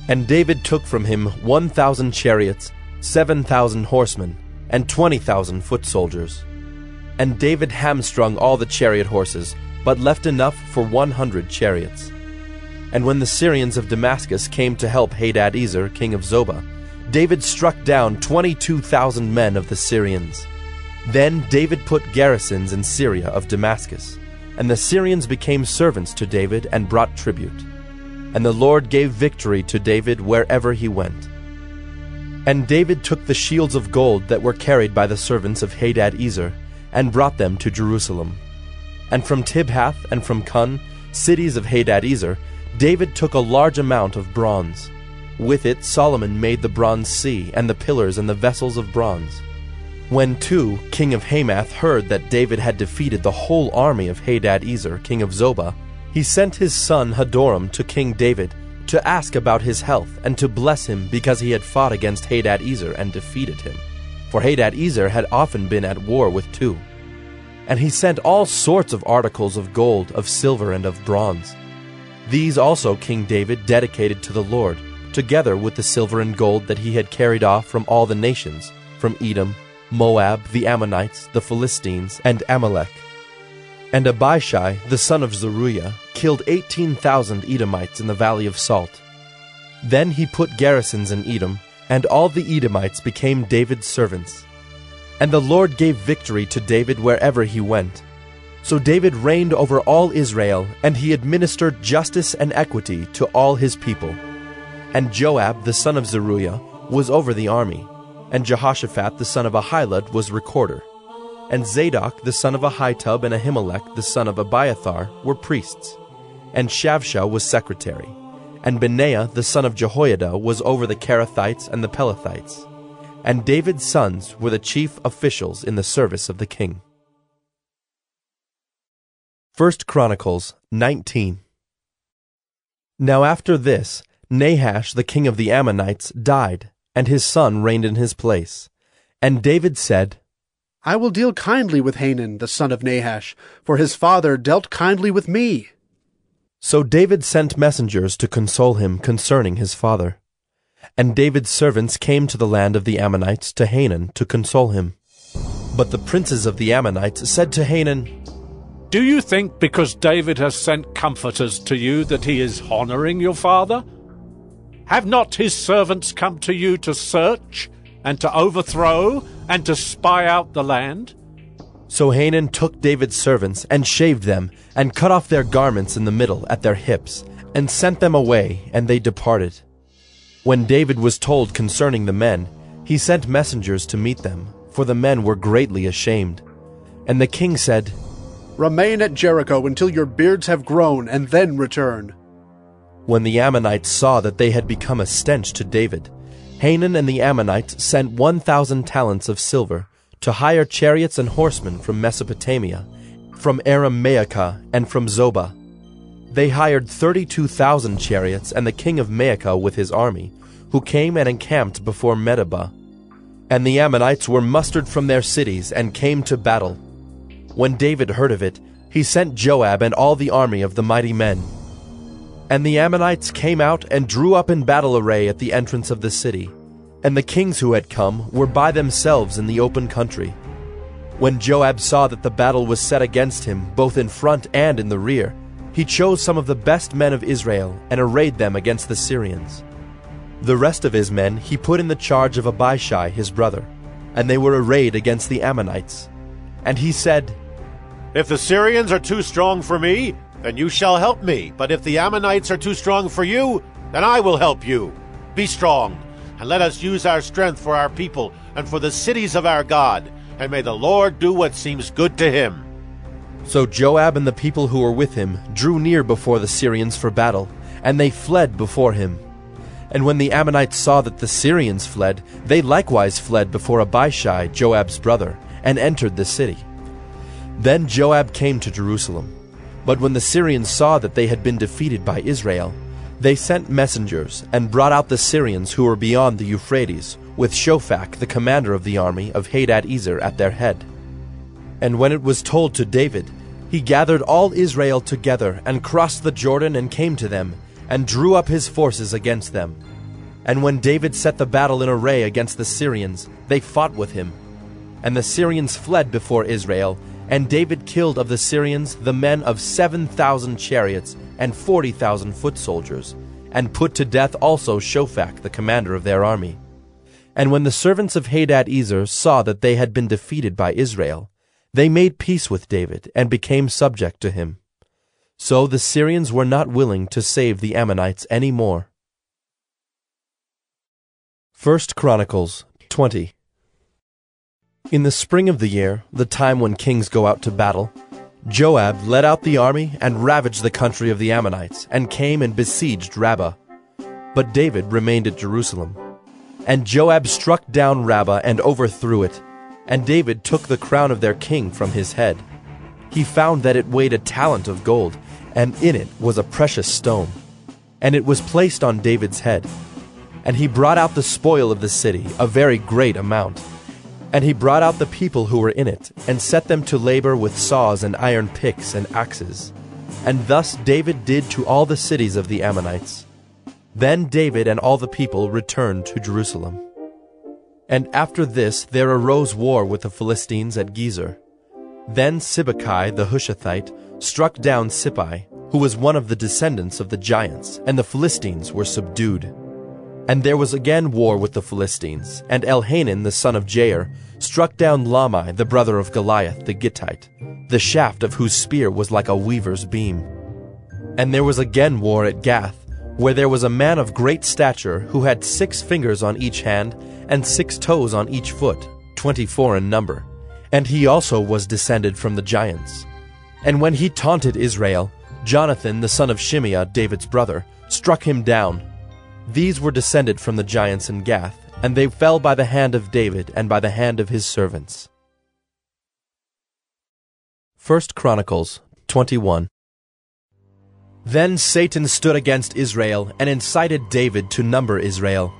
And David took from him 1,000 chariots, 7,000 horsemen, and 20,000 foot soldiers. And David hamstrung all the chariot horses, but left enough for 100 chariots. And when the Syrians of Damascus came to help Hadadezer, king of Zobah, David struck down 22,000 men of the Syrians. Then David put garrisons in Syria of Damascus, and the Syrians became servants to David and brought tribute. And the Lord gave victory to David wherever he went. And David took the shields of gold that were carried by the servants of Hadad-ezer, and brought them to Jerusalem. And from Tibhath and from Cun, cities of Hadad-ezer, David took a large amount of bronze. With it Solomon made the bronze sea, and the pillars and the vessels of bronze. When Tu, king of Hamath, heard that David had defeated the whole army of Hadad-ezer, king of Zobah, he sent his son Hadoram to King David to ask about his health and to bless him because he had fought against Hadad-ezer and defeated him. For Hadad-ezer had often been at war with Tu. And he sent all sorts of articles of gold, of silver, and of bronze. These also King David dedicated to the Lord, together with the silver and gold that he had carried off from all the nations, from Edom, Moab, the Ammonites, the Philistines, and Amalek. And Abishai, the son of Zeruiah, killed 18,000 Edomites in the valley of Salt. Then he put garrisons in Edom, and all the Edomites became David's servants. And the Lord gave victory to David wherever he went. So David reigned over all Israel, and he administered justice and equity to all his people. And Joab, the son of Zeruiah, was over the army, and Jehoshaphat, the son of Ahilud, was recorder. And Zadok, the son of Ahitub, and Ahimelech, the son of Abiathar, were priests. And Shavsha was secretary. And Benaiah, the son of Jehoiada, was over the Kerethites and the Pelethites. And David's sons were the chief officials in the service of the king. 1 Chronicles 19. Now after this, Nahash, the king of the Ammonites, died, and his son reigned in his place. And David said, I will deal kindly with Hanan, the son of Nahash, for his father dealt kindly with me. So David sent messengers to console him concerning his father. And David's servants came to the land of the Ammonites to Hanan to console him. But the princes of the Ammonites said to Hanan, Do you think because David has sent comforters to you that he is honoring your father? Have not his servants come to you to search, and to overthrow, and to spy out the land? So Hanan took David's servants, and shaved them, and cut off their garments in the middle at their hips, and sent them away, and they departed. When David was told concerning the men, he sent messengers to meet them, for the men were greatly ashamed. And the king said, Remain at Jericho until your beards have grown, and then return. When the Ammonites saw that they had become a stench to David, Hanan and the Ammonites sent 1,000 talents of silver to hire chariots and horsemen from Mesopotamia, from Aram-Maacah, and from Zobah. They hired 32,000 chariots and the king of Maacah with his army, who came and encamped before Medeba. And the Ammonites were mustered from their cities and came to battle. When David heard of it, he sent Joab and all the army of the mighty men. And the Ammonites came out and drew up in battle array at the entrance of the city, and the kings who had come were by themselves in the open country. When Joab saw that the battle was set against him, both in front and in the rear, he chose some of the best men of Israel and arrayed them against the Syrians. The rest of his men he put in the charge of Abishai his brother, and they were arrayed against the Ammonites. And he said, If the Syrians are too strong for me, then you shall help me. But if the Ammonites are too strong for you, then I will help you. Be strong, and let us use our strength for our people and for the cities of our God, and may the Lord do what seems good to him. So Joab and the people who were with him drew near before the Syrians for battle, and they fled before him. And when the Ammonites saw that the Syrians fled, they likewise fled before Abishai, Joab's brother, and entered the city. Then Joab came to Jerusalem. But when the Syrians saw that they had been defeated by Israel, they sent messengers and brought out the Syrians who were beyond the Euphrates, with Shophach, the commander of the army of Hadad-ezer, at their head. And when it was told to David, he gathered all Israel together and crossed the Jordan and came to them, and drew up his forces against them. And when David set the battle in array against the Syrians, they fought with him. And the Syrians fled before Israel, and David killed of the Syrians the men of 7,000 chariots and 40,000 foot soldiers, and put to death also Shophach, the commander of their army. And when the servants of Hadad-ezer saw that they had been defeated by Israel, they made peace with David and became subject to him. So the Syrians were not willing to save the Ammonites any more. 1 Chronicles 20. In the spring of the year, the time when kings go out to battle, Joab led out the army and ravaged the country of the Ammonites, and came and besieged Rabbah. But David remained at Jerusalem. And Joab struck down Rabbah and overthrew it, and David took the crown of their king from his head. He found that it weighed a talent of gold, and in it was a precious stone. And it was placed on David's head. And he brought out the spoil of the city, a very great amount. And he brought out the people who were in it, and set them to labor with saws and iron picks and axes. And thus David did to all the cities of the Ammonites. Then David and all the people returned to Jerusalem. And after this there arose war with the Philistines at Gezer. Then Sibbecai the Hushathite struck down Sippai, who was one of the descendants of the giants, and the Philistines were subdued. And there was again war with the Philistines, and Elhanan the son of Jair struck down Lamai the brother of Goliath the Gittite, the shaft of whose spear was like a weaver's beam. And there was again war at Gath, where there was a man of great stature who had 6 fingers on each hand and 6 toes on each foot, 24 in number. And he also was descended from the giants. And when he taunted Israel, Jonathan the son of Shimeah, David's brother, struck him down. These were descended from the giants in Gath, and they fell by the hand of David and by the hand of his servants. 1 Chronicles 21. Then Satan stood against Israel and incited David to number Israel.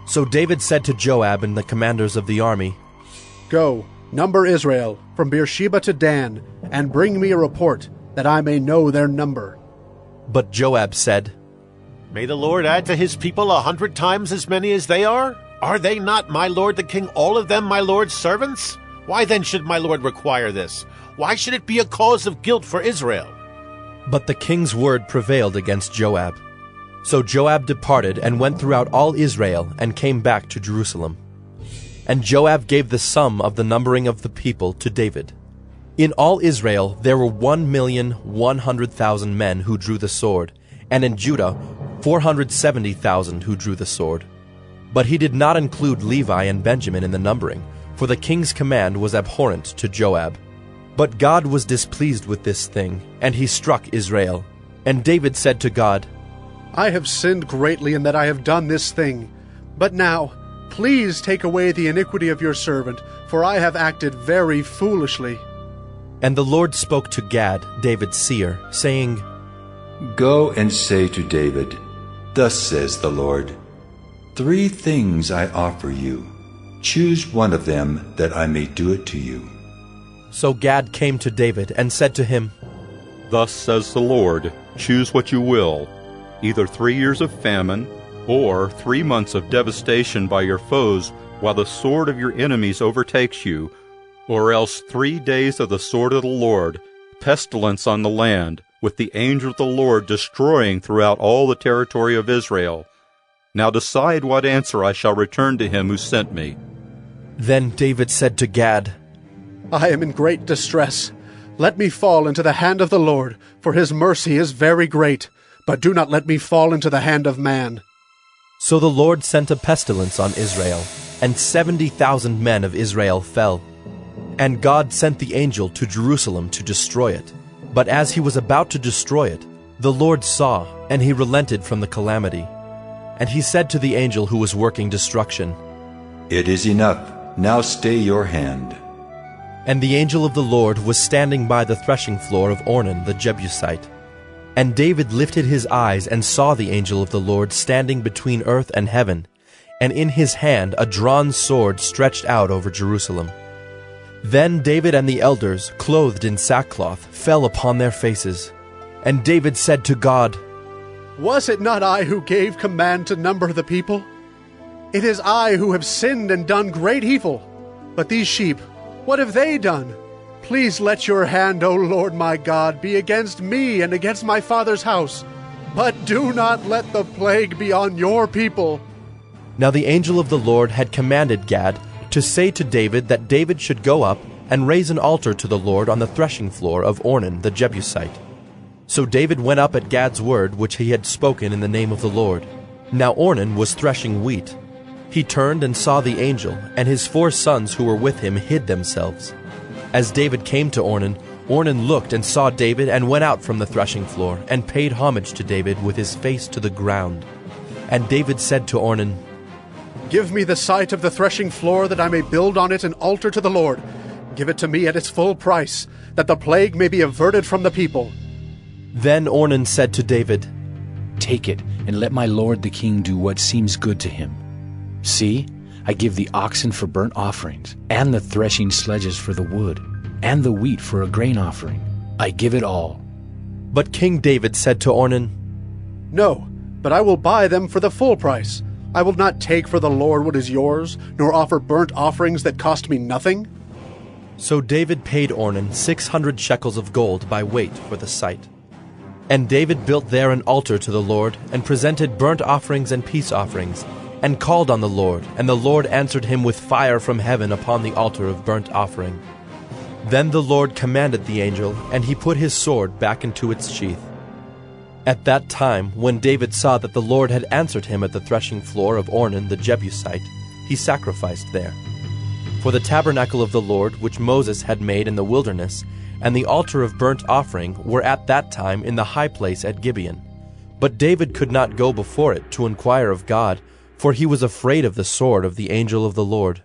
So David said to Joab and the commanders of the army, Go, number Israel from Beersheba to Dan, and bring me a report, that I may know their number. But Joab said, May the Lord add to his people 100 times as many as they are? Are they not, my lord the king, all of them my lord's servants? Why then should my lord require this? Why should it be a cause of guilt for Israel? But the king's word prevailed against Joab. So Joab departed and went throughout all Israel and came back to Jerusalem. And Joab gave the sum of the numbering of the people to David. In all Israel there were 1,100,000 men who drew the sword, and in Judah 470,000 who drew the sword. But he did not include Levi and Benjamin in the numbering, for the king's command was abhorrent to Joab. But God was displeased with this thing, and he struck Israel. And David said to God, I have sinned greatly in that I have done this thing. But now, please take away the iniquity of your servant, for I have acted very foolishly. And the Lord spoke to Gad, David's seer, saying, Go and say to David, Thus says the Lord, 3 things I offer you. Choose one of them, that I may do it to you. So Gad came to David and said to him, Thus says the Lord, choose what you will, either 3 years of famine, or 3 months of devastation by your foes, while the sword of your enemies overtakes you, or else 3 days of the sword of the Lord, pestilence on the land, with the angel of the Lord destroying throughout all the territory of Israel. Now decide what answer I shall return to him who sent me. Then David said to Gad, I am in great distress. Let me fall into the hand of the Lord, for his mercy is very great, but do not let me fall into the hand of man. So the Lord sent a pestilence on Israel, and 70,000 men of Israel fell. And God sent the angel to Jerusalem to destroy it. But as he was about to destroy it, the Lord saw, and he relented from the calamity. And he said to the angel who was working destruction, It is enough. Now stay your hand. And the angel of the Lord was standing by the threshing floor of Ornan the Jebusite. And David lifted his eyes and saw the angel of the Lord standing between earth and heaven, and in his hand a drawn sword stretched out over Jerusalem. Then David and the elders, clothed in sackcloth, fell upon their faces. And David said to God, Was it not I who gave command to number the people? It is I who have sinned and done great evil. But these sheep, what have they done? Please let your hand, O Lord my God, be against me and against my father's house. But do not let the plague be on your people. Now the angel of the Lord had commanded Gad to say to David that David should go up and raise an altar to the Lord on the threshing floor of Ornan the Jebusite. So David went up at Gad's word which he had spoken in the name of the Lord. Now Ornan was threshing wheat. He turned and saw the angel, and his 4 sons who were with him hid themselves. As David came to Ornan, Ornan looked and saw David and went out from the threshing floor and paid homage to David with his face to the ground. And David said to Ornan, "Give me the site of the threshing floor, that I may build on it an altar to the Lord. Give it to me at its full price, that the plague may be averted from the people." Then Ornan said to David, "Take it, and let my lord the king do what seems good to him. See, I give the oxen for burnt offerings, and the threshing sledges for the wood, and the wheat for a grain offering. I give it all." But King David said to Ornan, "No, but I will buy them for the full price. I will not take for the Lord what is yours, nor offer burnt offerings that cost me nothing." So David paid Ornan 600 shekels of gold by weight for the site. And David built there an altar to the Lord, and presented burnt offerings and peace offerings, and called on the Lord, and the Lord answered him with fire from heaven upon the altar of burnt offering. Then the Lord commanded the angel, and he put his sword back into its sheath. At that time, when David saw that the Lord had answered him at the threshing floor of Ornan the Jebusite, he sacrificed there. For the tabernacle of the Lord, which Moses had made in the wilderness, and the altar of burnt offering were at that time in the high place at Gibeon. But David could not go before it to inquire of God, for he was afraid of the sword of the angel of the Lord.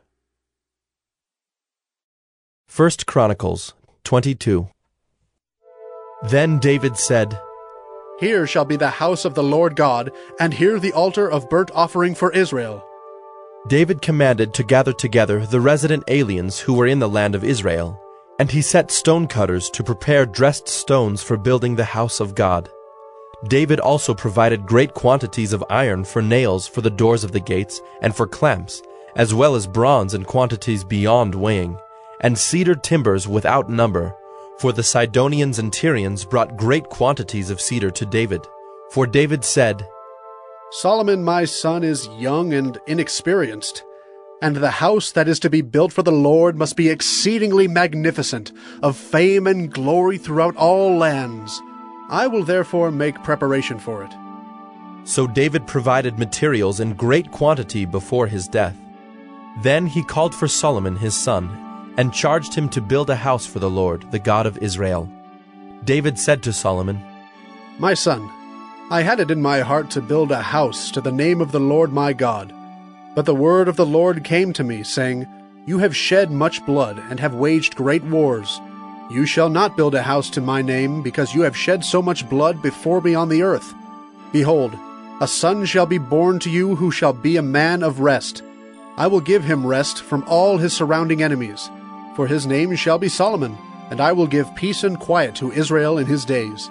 1 Chronicles 22. Then David said, "Here shall be the house of the Lord God, and here the altar of burnt offering for Israel." David commanded to gather together the resident aliens who were in the land of Israel, and he set stonecutters to prepare dressed stones for building the house of God. David also provided great quantities of iron for nails for the doors of the gates and for clamps, as well as bronze in quantities beyond weighing, and cedar timbers without number, for the Sidonians and Tyrians brought great quantities of cedar to David. For David said, "Solomon my son is young and inexperienced, and the house that is to be built for the Lord must be exceedingly magnificent, of fame and glory throughout all lands. I will therefore make preparation for it." So David provided materials in great quantity before his death. Then he called for Solomon his son, and charged him to build a house for the Lord, the God of Israel. David said to Solomon, "My son, I had it in my heart to build a house to the name of the Lord my God. But the word of the Lord came to me, saying, You have shed much blood, and have waged great wars. You shall not build a house to my name, because you have shed so much blood before me on the earth. Behold, a son shall be born to you who shall be a man of rest. I will give him rest from all his surrounding enemies. For his name shall be Solomon, and I will give peace and quiet to Israel in his days.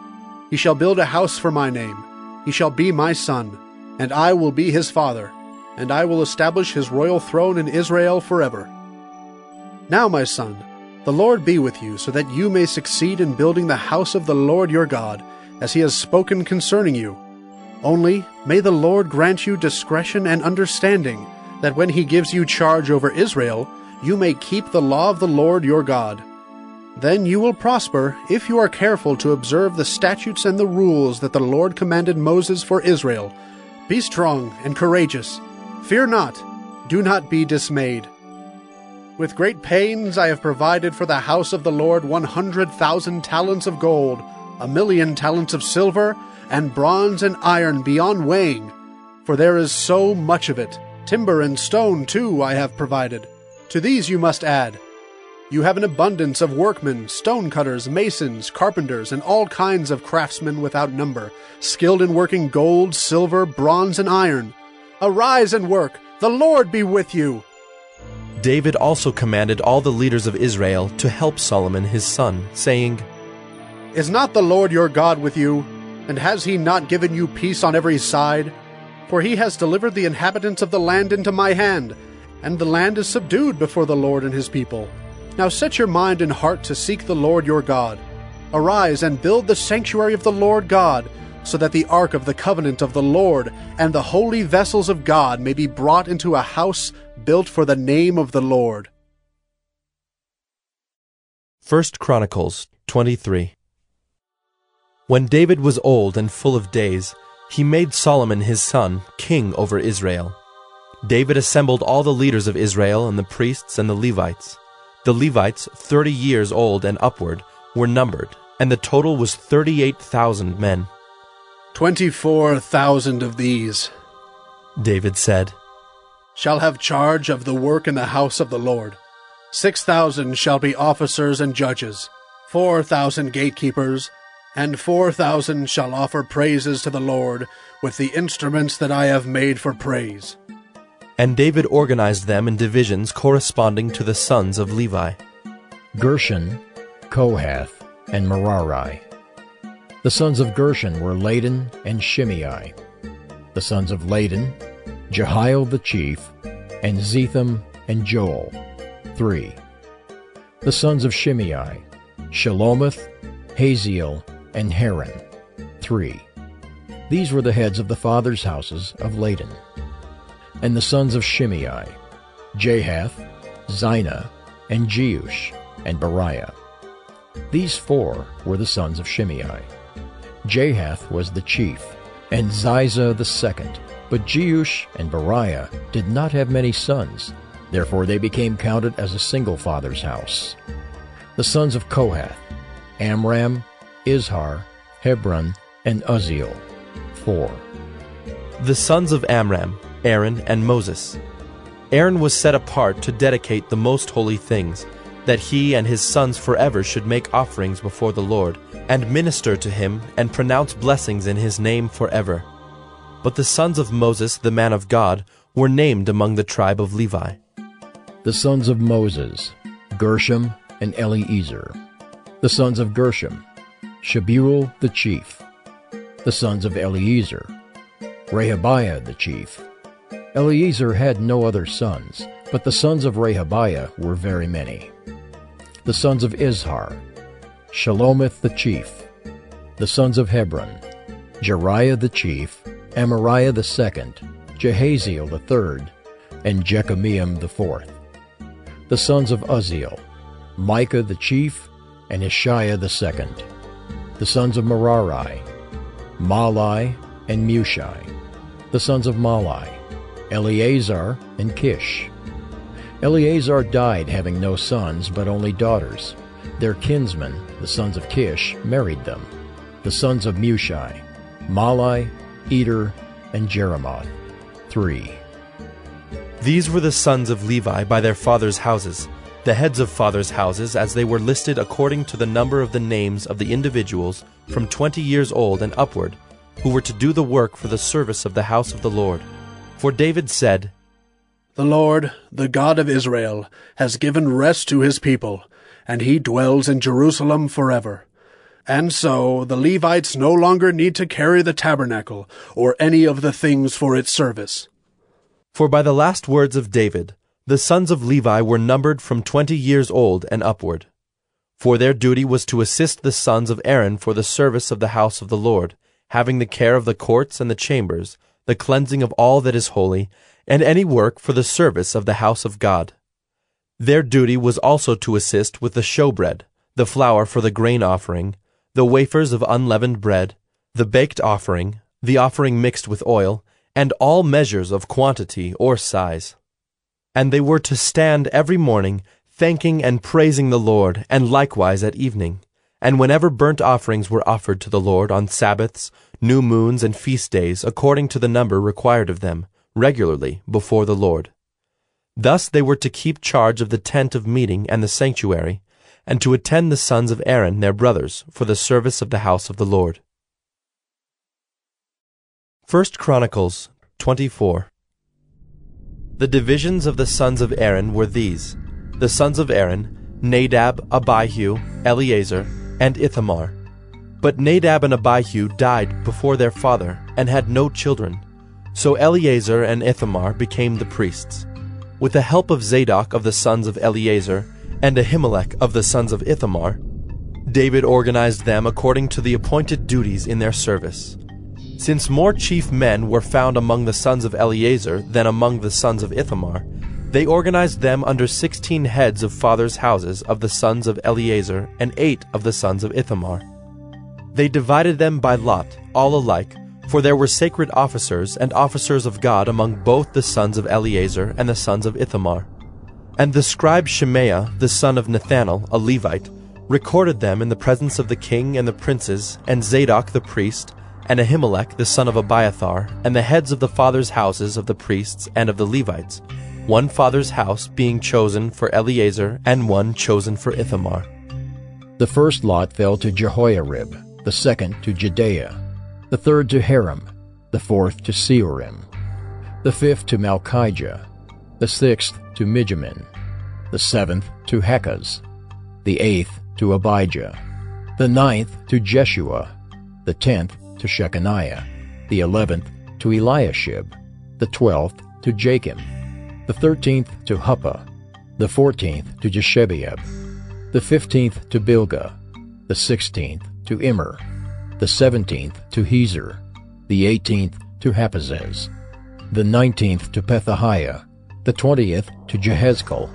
He shall build a house for my name. He shall be my son, and I will be his father, and I will establish his royal throne in Israel forever. Now, my son, the Lord be with you, so that you may succeed in building the house of the Lord your God, as he has spoken concerning you. Only may the Lord grant you discretion and understanding, that when he gives you charge over Israel, you may keep the law of the Lord your God. Then you will prosper if you are careful to observe the statutes and the rules that the Lord commanded Moses for Israel. Be strong and courageous. Fear not. Do not be dismayed. With great pains I have provided for the house of the Lord 100,000 talents of gold, 1,000,000 talents of silver, and bronze and iron beyond weighing. For there is so much of it. Timber and stone, too, I have provided. To these you must add. You have an abundance of workmen, stonecutters, masons, carpenters, and all kinds of craftsmen without number, skilled in working gold, silver, bronze, and iron. Arise and work. The Lord be with you." David also commanded all the leaders of Israel to help Solomon his son, saying, Is not the Lord your God with you? And has he not given you peace on every side? For he has delivered the inhabitants of the land into my hand, and the land is subdued before the Lord and his people. Now set your mind and heart to seek the Lord your God. Arise and build the sanctuary of the Lord God, so that the ark of the covenant of the Lord and the holy vessels of God may be brought into a house built for the name of the Lord. 1 Chronicles 23. When David was old and full of days, he made Solomon his son king over Israel. David assembled all the leaders of Israel and the priests and the Levites. The Levites, 30 years old and upward, were numbered, and the total was 38,000 men. 24,000 of these, David said, shall have charge of the work in the house of the Lord. 6,000 shall be officers and judges, 4,000 gatekeepers, and 4,000 shall offer praises to the Lord with the instruments that I have made for praise. And David organized them in divisions corresponding to the sons of Levi. Gershon, Kohath, and Merari. The sons of Gershon were Ladan and Shimei. The sons of Ladan, Jehiel the chief, and Zetham and Joel, 3. The sons of Shimei, Shelomith, Haziel, and Haran, 3. These were the heads of the fathers' houses of Ladan. And the sons of Shimei, Jahath, Zina, and Jeush, and Beriah. These 4 were the sons of Shimei. Jahath was the chief, and Ziza the second. But Jeush and Beriah did not have many sons, therefore they became counted as a single father's house. The sons of Kohath, Amram, Izhar, Hebron, and Uzziel, 4. The sons of Amram, Aaron, and Moses. Aaron was set apart to dedicate the most holy things, that he and his sons forever should make offerings before the Lord, and minister to him, and pronounce blessings in his name forever. But the sons of Moses, the man of God, were named among the tribe of Levi. The sons of Moses, Gershom and Eleazar. The sons of Gershom, Shebuel the chief. The sons of Eleazar, Rehabiah the chief. Eleazar had no other sons, but the sons of Rehabiah were very many. The sons of Izhar, Shelomith the chief. The sons of Hebron, Jeriah the chief, Amariah the second, Jehaziel the third, and Jekameam the fourth. The sons of Uzziel, Micah the chief, and Ishiah the second. The sons of Merari, Mahli and Mushi. The sons of Mahli, Eleazar and Kish. Eleazar died having no sons, but only daughters. Their kinsmen, the sons of Kish, married them. The sons of Mushi, Mahli, Eder, and Jeremoth, 3. These were the sons of Levi by their fathers' houses, the heads of fathers' houses, as they were listed according to the number of the names of the individuals from 20 years old and upward, who were to do the work for the service of the house of the Lord. For David said, The Lord, the God of Israel, has given rest to his people, and he dwells in Jerusalem forever. And so the Levites no longer need to carry the tabernacle or any of the things for its service. For by the last words of David, the sons of Levi were numbered from 20 years old and upward. For their duty was to assist the sons of Aaron for the service of the house of the Lord, having the care of the courts and the chambers, the cleansing of all that is holy, and any work for the service of the house of God. Their duty was also to assist with the showbread, the flour for the grain offering, the wafers of unleavened bread, the baked offering, the offering mixed with oil, and all measures of quantity or size. And they were to stand every morning, thanking and praising the Lord, and likewise at evening, and whenever burnt offerings were offered to the Lord on Sabbaths, new moons, and feast days, according to the number required of them, regularly before the Lord. Thus they were to keep charge of the tent of meeting and the sanctuary, and to attend the sons of Aaron, their brothers, for the service of the house of the Lord. 1 Chronicles 24. The divisions of the sons of Aaron were these: the sons of Aaron, Nadab, Abihu, Eleazar, and Ithamar. But Nadab and Abihu died before their father, and had no children. So Eleazar and Ithamar became the priests. With the help of Zadok of the sons of Eleazar, and Ahimelech of the sons of Ithamar, David organized them according to the appointed duties in their service. Since more chief men were found among the sons of Eleazar than among the sons of Ithamar, they organized them under 16 heads of fathers' houses of the sons of Eleazar and 8 of the sons of Ithamar. They divided them by lot, all alike, For there were sacred officers and officers of God among both the sons of Eleazar and the sons of Ithamar. And the scribe Shemaiah, the son of Nethanel, a Levite, recorded them in the presence of the king and the princes, and Zadok the priest, and Ahimelech the son of Abiathar, and the heads of the fathers' houses of the priests and of the Levites, one father's house being chosen for Eleazar, and one chosen for Ithamar. The first lot fell to Jehoiarib, the second to Jedaiah, the third to Haram, the fourth to Seorim, the fifth to Malchijah, the sixth to Mijamin, the seventh to Hakaz, the eighth to Abijah, the ninth to Jeshua, the 10th to Shechaniah, the 11th to Eliashib, the 12th to Jachim, the 13th to Huppah, the 14th to Jeshebeab, the 15th to Bilgah, the 16th to Immer, the 17th to Hezer, the 18th to Haphazez, the 19th to Pethahiah, the 20th to Jehezkel,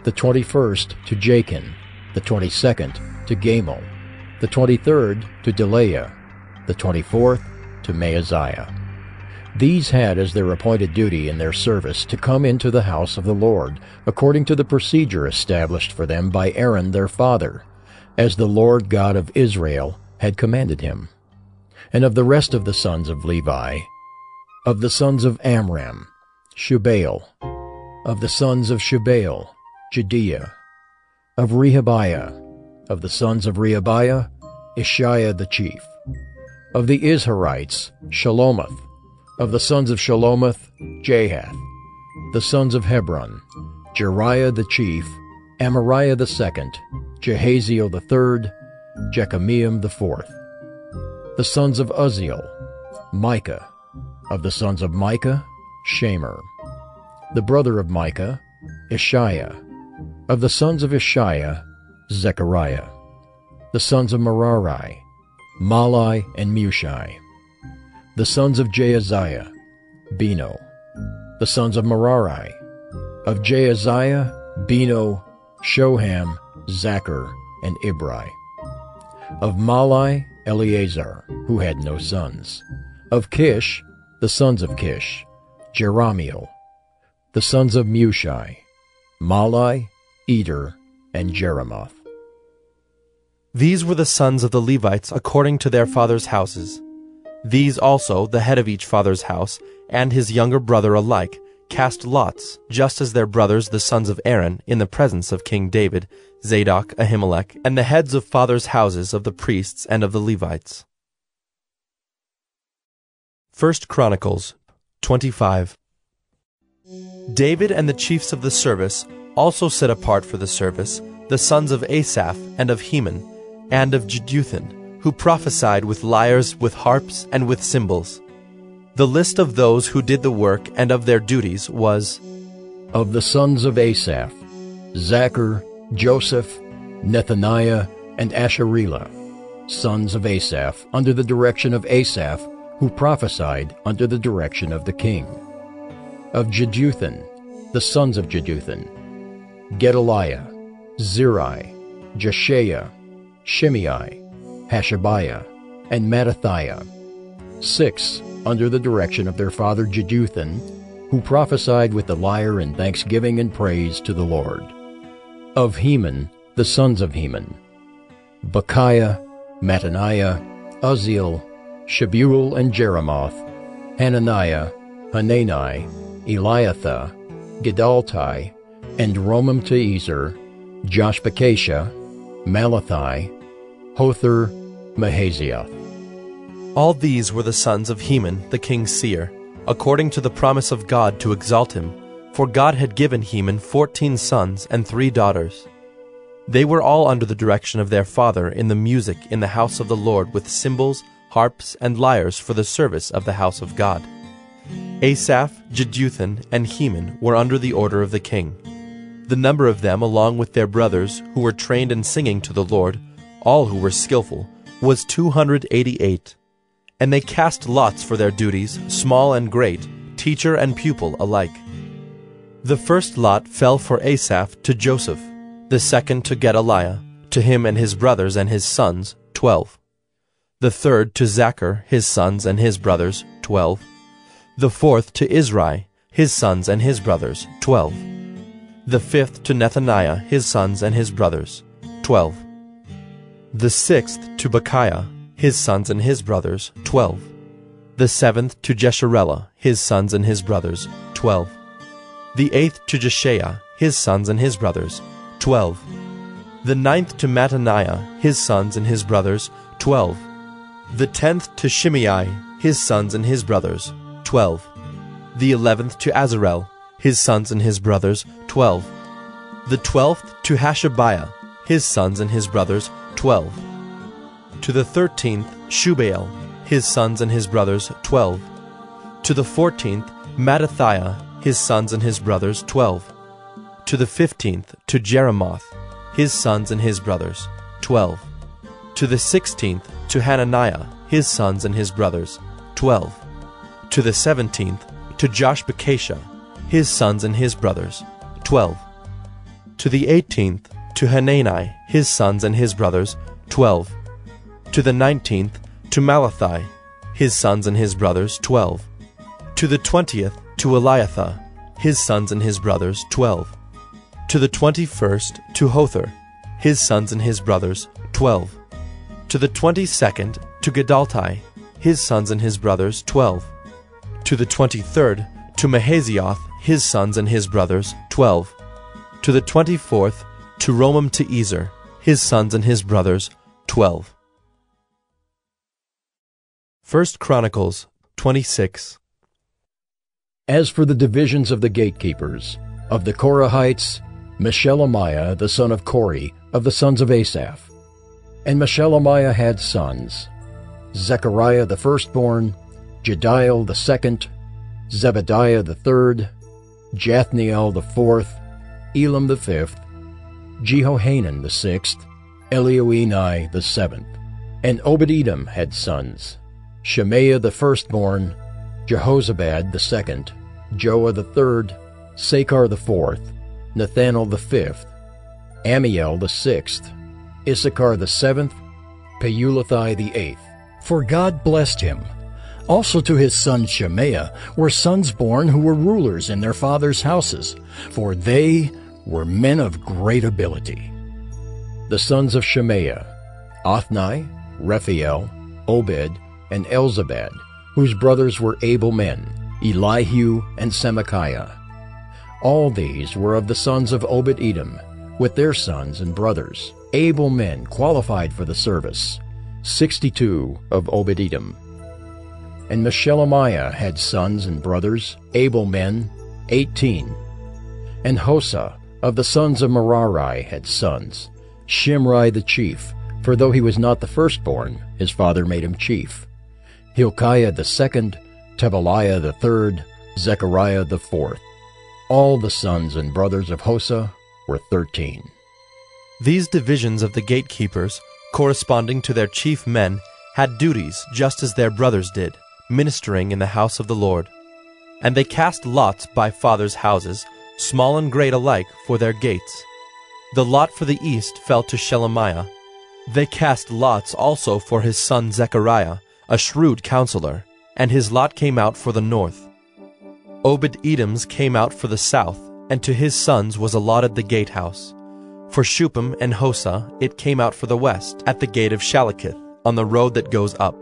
the 21st to Jachin, the 22nd to Gamal, the 23rd to Delaiah, the 24th to Maaziah. These had as their appointed duty in their service to come into the house of the Lord, according to the procedure established for them by Aaron their father, as the Lord God of Israel had commanded him. And of the rest of the sons of Levi, of the sons of Amram, Shubael, of the sons of Shubael, Jediah, of Rehabiah, of the sons of Rehabiah, Ishiah the chief, of the Izharites, Shelomoth, of the sons of Shelomoth, Jahath, the sons of Hebron, Jeriah the chief, Amariah the second, Jehaziel the third, Jekameam the fourth. The sons of Uzziel, Micah, of the sons of Micah, Shamer, the brother of Micah, Ishiah, of the sons of Ishiah, Zechariah, the sons of Merari, Malai and Mushai, the sons of Jaaziah, Beno, the sons of Merari, of Jaaziah, Beno, Shoham, Zachar, and Ibri, of Malai, Eleazar, who had no sons, of Kish, the sons of Kish, Jerahmeel, the sons of Mushai, Malai, Eder, and Jeremoth. These were the sons of the Levites according to their fathers' houses. These also, the head of each father's house, and his younger brother alike, cast lots, just as their brothers the sons of Aaron, in the presence of King David, Zadok, Ahimelech, and the heads of fathers' houses of the priests and of the Levites. 1 Chronicles 25. David and the chiefs of the service also set apart for the service the sons of Asaph and of Heman, and of Jeduthun, who prophesied with lyres, with harps, and with cymbals. The list of those who did the work and of their duties was: of the sons of Asaph, Zachar, Joseph, Nethaniah, and Asherelah, sons of Asaph, under the direction of Asaph, who prophesied under the direction of the king. Of Jeduthun, the sons of Jeduthun, Gedaliah, Zeri, Jeshaiah, Shimei, Hashabiah, and Mattathiah, 6 under the direction of their father Jeduthun, who prophesied with the lyre in thanksgiving and praise to the Lord. Of Heman, the sons of Heman, Bechiah, Mattaniah, Uzziel, Shebuel and Jeremoth, Hananiah, Hanani, Eliathah, Gedaltai, and Romamti-Ezer, Joshbekashah, Malathi, Hothar, Mahazioth. All these were the sons of Heman the king's seer, according to the promise of God to exalt him, for God had given Heman 14 sons and 3 daughters. They were all under the direction of their father in the music in the house of the Lord with cymbals, harps, and lyres for the service of the house of God. Asaph, Jeduthun, and Heman were under the order of the king. The number of them, along with their brothers, who were trained in singing to the Lord, all who were skillful, was 288. And they cast lots for their duties, small and great, teacher and pupil alike. The first lot fell for Asaph to Joseph, the second to Gedaliah, to him and his brothers and his sons, 12. The third to Zachar, his sons and his brothers, 12. The fourth to Izri, his sons and his brothers, 12. The fifth to Nethaniah, his sons and his brothers, 12. The sixth to Bechiah, his sons and his brothers, 12. The seventh to Jesharela, his sons and his brothers, 12. The eighth to Jeshaiah, his sons and his brothers, 12. The ninth to Mattaniah, his sons and his brothers, 12. The 10th to Shimei, his sons and his brothers, 12. The 11th to Azarel, his sons and his brothers, 12. The 12th to Hashabiah, his sons and his brothers, 12. To the 13th Shubael, his sons and his brothers, 12. To the 14th Mattathiah, his sons and his brothers, 12. To the 15th to Jeremoth, his sons and his brothers, 12. To the 16th to Hananiah, his sons and his brothers, 12. To the 17th to Joshbekashah, his sons and his brothers, 12. To the 18th to Hanani, his sons and his brothers, 12. To the 19th to Malathi, his sons and his brothers, 12. To the 20th to Eliathah, his sons and his brothers, 12. To the 21st to Hothar, his sons and his brothers, 12. To the 22nd to Gedalti, his sons and his brothers, 12. To the 23rd to Mahazioth, his sons and his brothers, 12. To the 24th to Romamti-Ezer, his sons and his brothers, 12. 1 Chronicles 26. As for the divisions of the gatekeepers, of the Korahites, Meshelemiah the son of Kori, of the sons of Asaph. And Meshelemiah had sons, Zechariah the firstborn, Jediel the second, Zebediah the third, Jathniel the fourth, Elam the fifth, Jehohanan the sixth, Elioenai the seventh. And Obed-Edom had sons, Shemaiah the firstborn, Jehozabad the second, Joah the third, Sakar the fourth, Nathanael the fifth, Amiel the sixth, Issachar the seventh, Peulathai the eighth. For God blessed him. Also to his son Shemaiah were sons born who were rulers in their fathers' houses, for they were men of great ability. The sons of Shemaiah, Othni, Rephael, Obed, and Elzabad, whose brothers were able men, Elihu and Semachiah. All these were of the sons of Obed-Edom, with their sons and brothers, able men qualified for the service, 62 of Obed-Edom. And Meshelemiah had sons and brothers, able men, 18. And Hosa of the sons of Merari had sons, Shimri the chief, for though he was not the firstborn, his father made him chief. Hilkiah the second, Tebaliah the third, Zechariah the fourth. All the sons and brothers of Hosa were 13. These divisions of the gatekeepers, corresponding to their chief men, had duties just as their brothers did, ministering in the house of the Lord. And they cast lots by fathers' houses, small and great alike, for their gates. The lot for the east fell to Shelemiah. They cast lots also for his son Zechariah, a shrewd counselor, and his lot came out for the north. Obed-Edom's came out for the south, and to his sons was allotted the gatehouse. For Shuppim and Hosa it came out for the west, at the gate of Shalakith, on the road that goes up.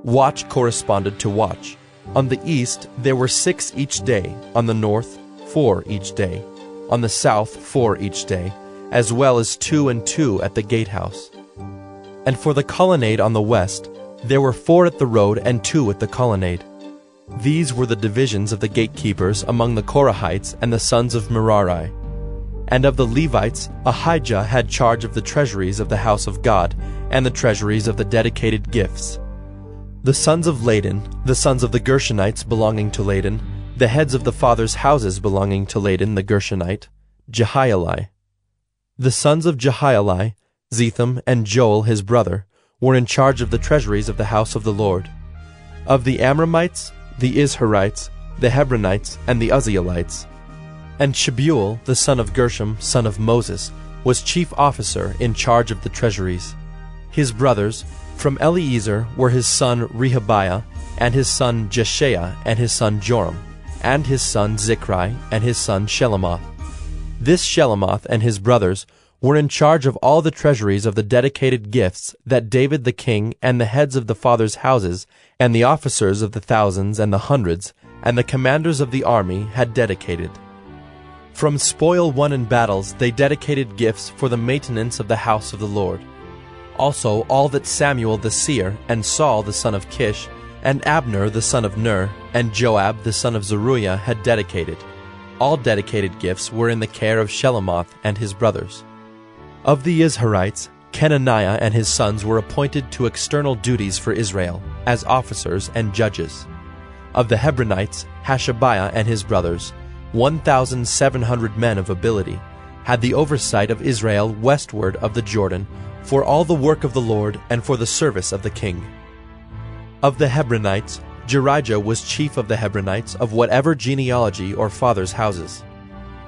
Watch corresponded to watch. On the east there were 6 each day, on the north 4 each day, on the south 4 each day, as well as 2 and 2 at the gatehouse. And for the colonnade on the west, there were 4 at the road and 2 at the colonnade. These were the divisions of the gatekeepers among the Korahites and the sons of Merari. And of the Levites, Ahijah had charge of the treasuries of the house of God, and the treasuries of the dedicated gifts. The sons of Ladan, the sons of the Gershonites belonging to Ladan, the heads of the fathers' houses belonging to Ladan the Gershonite, Jehieli. The sons of Jehieli, Zetham and Joel his brother, were in charge of the treasuries of the house of the Lord. Of the Amramites, the Izharites, the Hebronites, and the Uzzielites. And Shebuel, the son of Gershom, son of Moses, was chief officer in charge of the treasuries. His brothers, From Eliezer were his son Rehabiah, and his son Jeshaiah, and his son Joram, and his son Zichri, and his son Shelomoth. This Shelomoth and his brothers were in charge of all the treasuries of the dedicated gifts that David the king and the heads of the fathers' houses, and the officers of the thousands and the hundreds, and the commanders of the army had dedicated. From spoil won in battles they dedicated gifts for the maintenance of the house of the Lord. Also all that Samuel the seer, and Saul the son of Kish, and Abner the son of Ner, and Joab the son of Zeruiah had dedicated. All dedicated gifts were in the care of Shelomoth and his brothers. Of the Izharites, Kenaniah and his sons were appointed to external duties for Israel, as officers and judges. Of the Hebronites, Hashabiah and his brothers, 1,700 men of ability, had the oversight of Israel westward of the Jordan, for all the work of the Lord and for the service of the king. Of the Hebronites, Jerijah was chief of the Hebronites of whatever genealogy or fathers' houses.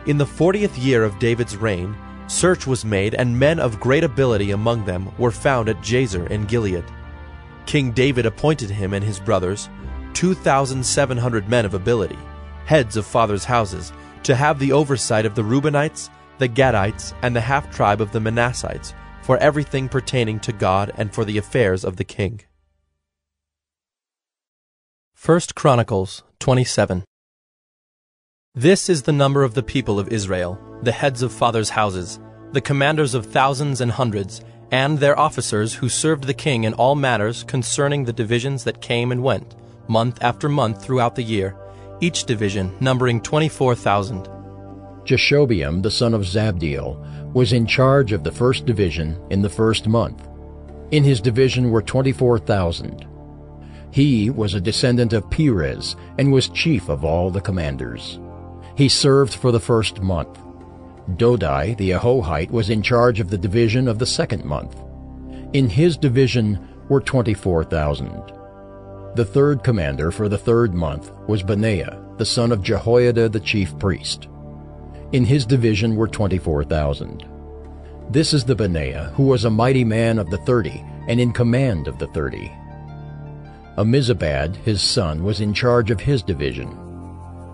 In the 40th year of David's reign, search was made, and men of great ability among them were found at Jazer in Gilead. King David appointed him and his brothers, 2,700 men of ability, heads of fathers' houses, to have the oversight of the Reubenites, the Gadites, and the half-tribe of the Manassites, for everything pertaining to God and for the affairs of the king. 1 Chronicles 27. This is the number of the people of Israel, the heads of fathers' houses, the commanders of thousands and hundreds, and their officers who served the king in all matters concerning the divisions that came and went, month after month throughout the year, each division numbering 24,000. Jeshobeam the son of Zabdiel was in charge of the first division in the first month. In his division were 24,000. He was a descendant of Perez and was chief of all the commanders. He served for the first month. Dodai the Ahohite was in charge of the division of the second month. In his division were 24,000. The third commander for the third month was Benaiah, the son of Jehoiada the chief priest. In his division were 24,000. This is the Benaiah who was a mighty man of the 30 and in command of the 30. Ammizabad, his son, was in charge of his division.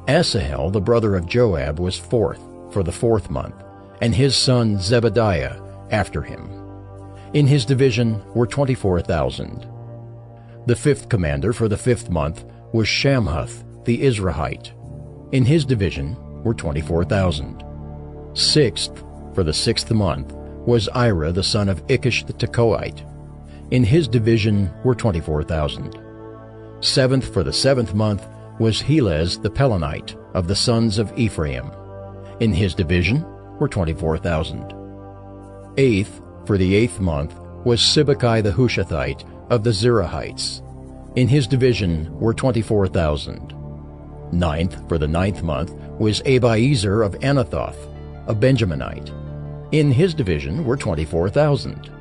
Asahel, the brother of Joab, was fourth for the fourth month, and his son Zebediah after him. In his division were 24,000. The fifth commander for the fifth month was Shamhuth the Izrahite. In his division were 24,000. Sixth for the sixth month was Ira the son of Ikish the Tekoite. In his division were 24,000. Seventh for the seventh month was Helez the Pelonite of the sons of Ephraim. In his division were 24,000. Eighth for the eighth month was Sibbecai the Hushathite of the Zerahites. In his division were 24,000. Ninth for the ninth month was Abiezer of Anathoth, a Benjaminite. In his division were 24,000.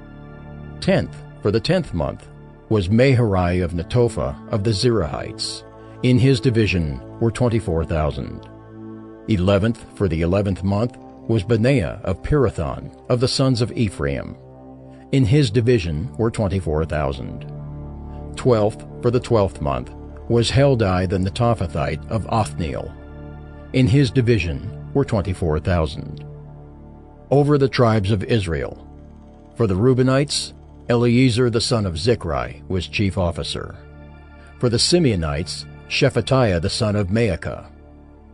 10th for the 10th month was Maharai of Netophah of the Zerahites. In his division were 24,000. 11th for the 11th month was Benaiah of Pirathon of the sons of Ephraim. In his division were 24,000. 12th for the 12th month was Heldai the Netophathite of Othniel. In his division were 24,000. Over the tribes of Israel, for the Reubenites, Eliezer the son of Zichri was chief officer. For the Simeonites, Shephatiah the son of Maacah.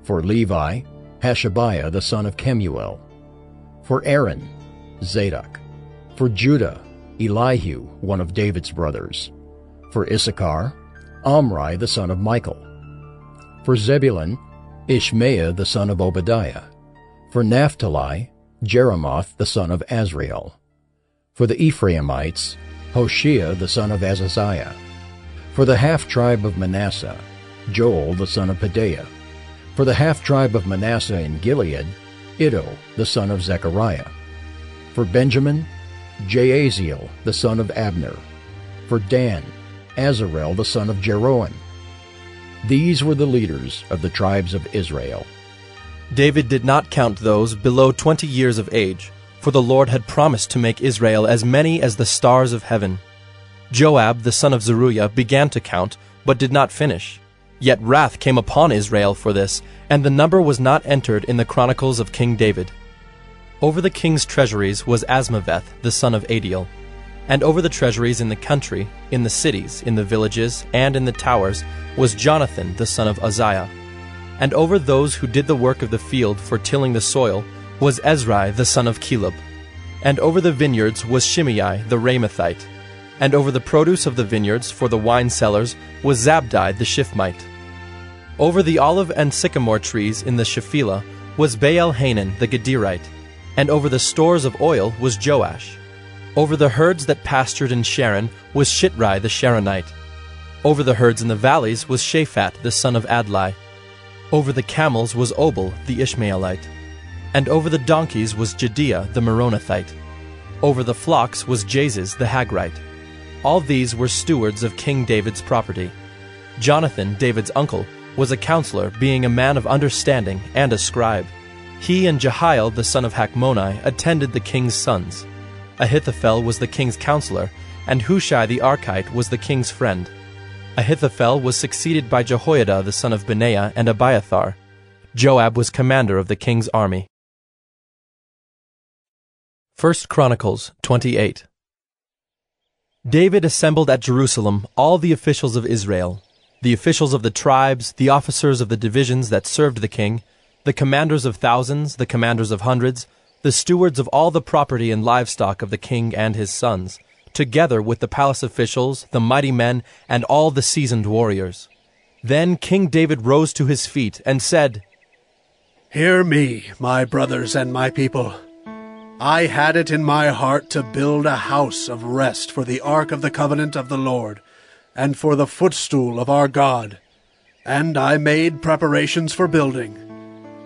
For Levi, Hashabiah the son of Kemuel. For Aaron, Zadok. For Judah, Elihu, one of David's brothers. For Issachar, Omri the son of Michael. For Zebulun, Ishmael the son of Obadiah. For Naphtali, Jeremoth the son of Azriel. For the Ephraimites, Hoshea the son of Azaziah. For the half-tribe of Manasseh, Joel the son of Pedaiah. For the half-tribe of Manasseh in Gilead, Iddo the son of Zechariah. For Benjamin, Jaaziel the son of Abner. For Dan, Azarel the son of Jeroham. These were the leaders of the tribes of Israel. David did not count those below 20 years of age, for the Lord had promised to make Israel as many as the stars of heaven. Joab the son of Zeruiah began to count, but did not finish. Yet wrath came upon Israel for this, and the number was not entered in the Chronicles of King David. Over the king's treasuries was Asmaveth the son of Adiel. And over the treasuries in the country, in the cities, in the villages, and in the towers, was Jonathan the son of Uzziah. And over those who did the work of the field for tilling the soil was Ezrai the son of Caleb. And over the vineyards was Shimei the Ramathite. And over the produce of the vineyards for the wine cellars was Zabdi the Shifmite. Over the olive and sycamore trees in the Shephelah was Baal-Hanan the Gederite. And over the stores of oil was Joash. Over the herds that pastured in Sharon was Shitrai the Sharonite. Over the herds in the valleys was Shaphat the son of Adlai. Over the camels was Obal the Ishmaelite. And over the donkeys was Jediah the Meronothite. Over the flocks was Jaziz the Hagrite. All these were stewards of King David's property. Jonathan, David's uncle, was a counselor, being a man of understanding and a scribe. He and Jehiel the son of Hachmoni attended the king's sons. Ahithophel was the king's counselor, and Hushai the Archite was the king's friend. Ahithophel was succeeded by Jehoiada the son of Benaiah and Abiathar. Joab was commander of the king's army. 1 Chronicles 28. David assembled at Jerusalem all the officials of Israel, the officials of the tribes, the officers of the divisions that served the king, the commanders of thousands, the commanders of hundreds, the stewards of all the property and livestock of the king and his sons, together with the palace officials, the mighty men, and all the seasoned warriors. Then King David rose to his feet and said, "Hear me, my brothers and my people. I had it in my heart to build a house of rest for the ark of the covenant of the Lord, and for the footstool of our God. And I made preparations for building.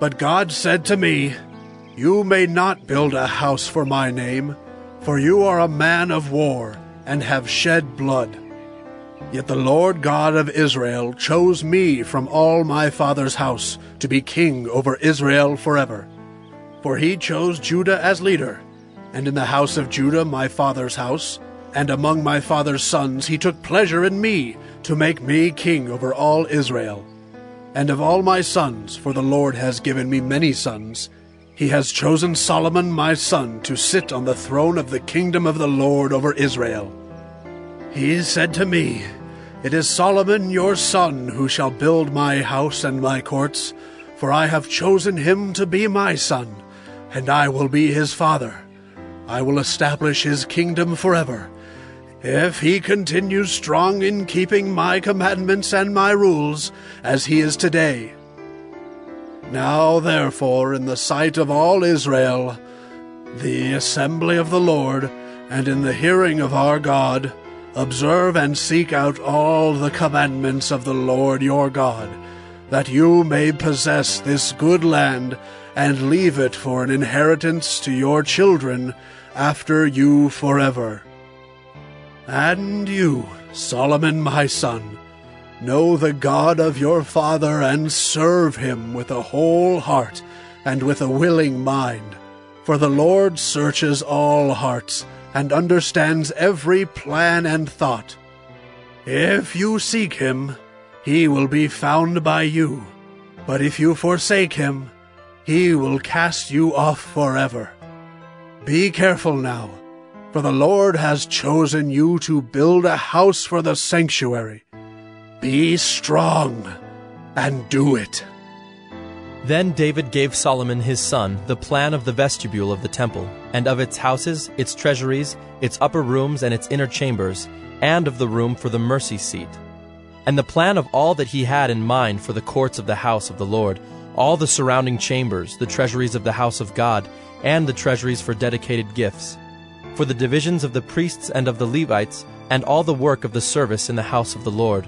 But God said to me, 'You may not build a house for my name, for you are a man of war, and have shed blood.' Yet the Lord God of Israel chose me from all my father's house to be king over Israel forever. For he chose Judah as leader, and in the house of Judah my father's house, and among my father's sons he took pleasure in me, to make me king over all Israel. And of all my sons, for the Lord has given me many sons, he has chosen Solomon my son to sit on the throne of the kingdom of the Lord over Israel. He said to me, 'It is Solomon your son who shall build my house and my courts, for I have chosen him to be my son, and I will be his father. I will establish his kingdom forever, if he continues strong in keeping my commandments and my rules, as he is today.' Now therefore, in the sight of all Israel, the assembly of the Lord, and in the hearing of our God, observe and seek out all the commandments of the Lord your God, that you may possess this good land, and leave it for an inheritance to your children after you forever. And you, Solomon my son, know the God of your father, and serve him with a whole heart and with a willing mind. For the Lord searches all hearts, and understands every plan and thought. If you seek him, he will be found by you. But if you forsake him, he will cast you off forever. Be careful now, for the Lord has chosen you to build a house for the sanctuary. Be strong and do it." Then David gave Solomon his son the plan of the vestibule of the temple, and of its houses, its treasuries, its upper rooms, and its inner chambers, and of the room for the mercy seat, and the plan of all that he had in mind for the courts of the house of the Lord, all the surrounding chambers, the treasuries of the house of God, and the treasuries for dedicated gifts, for the divisions of the priests and of the Levites, and all the work of the service in the house of the Lord,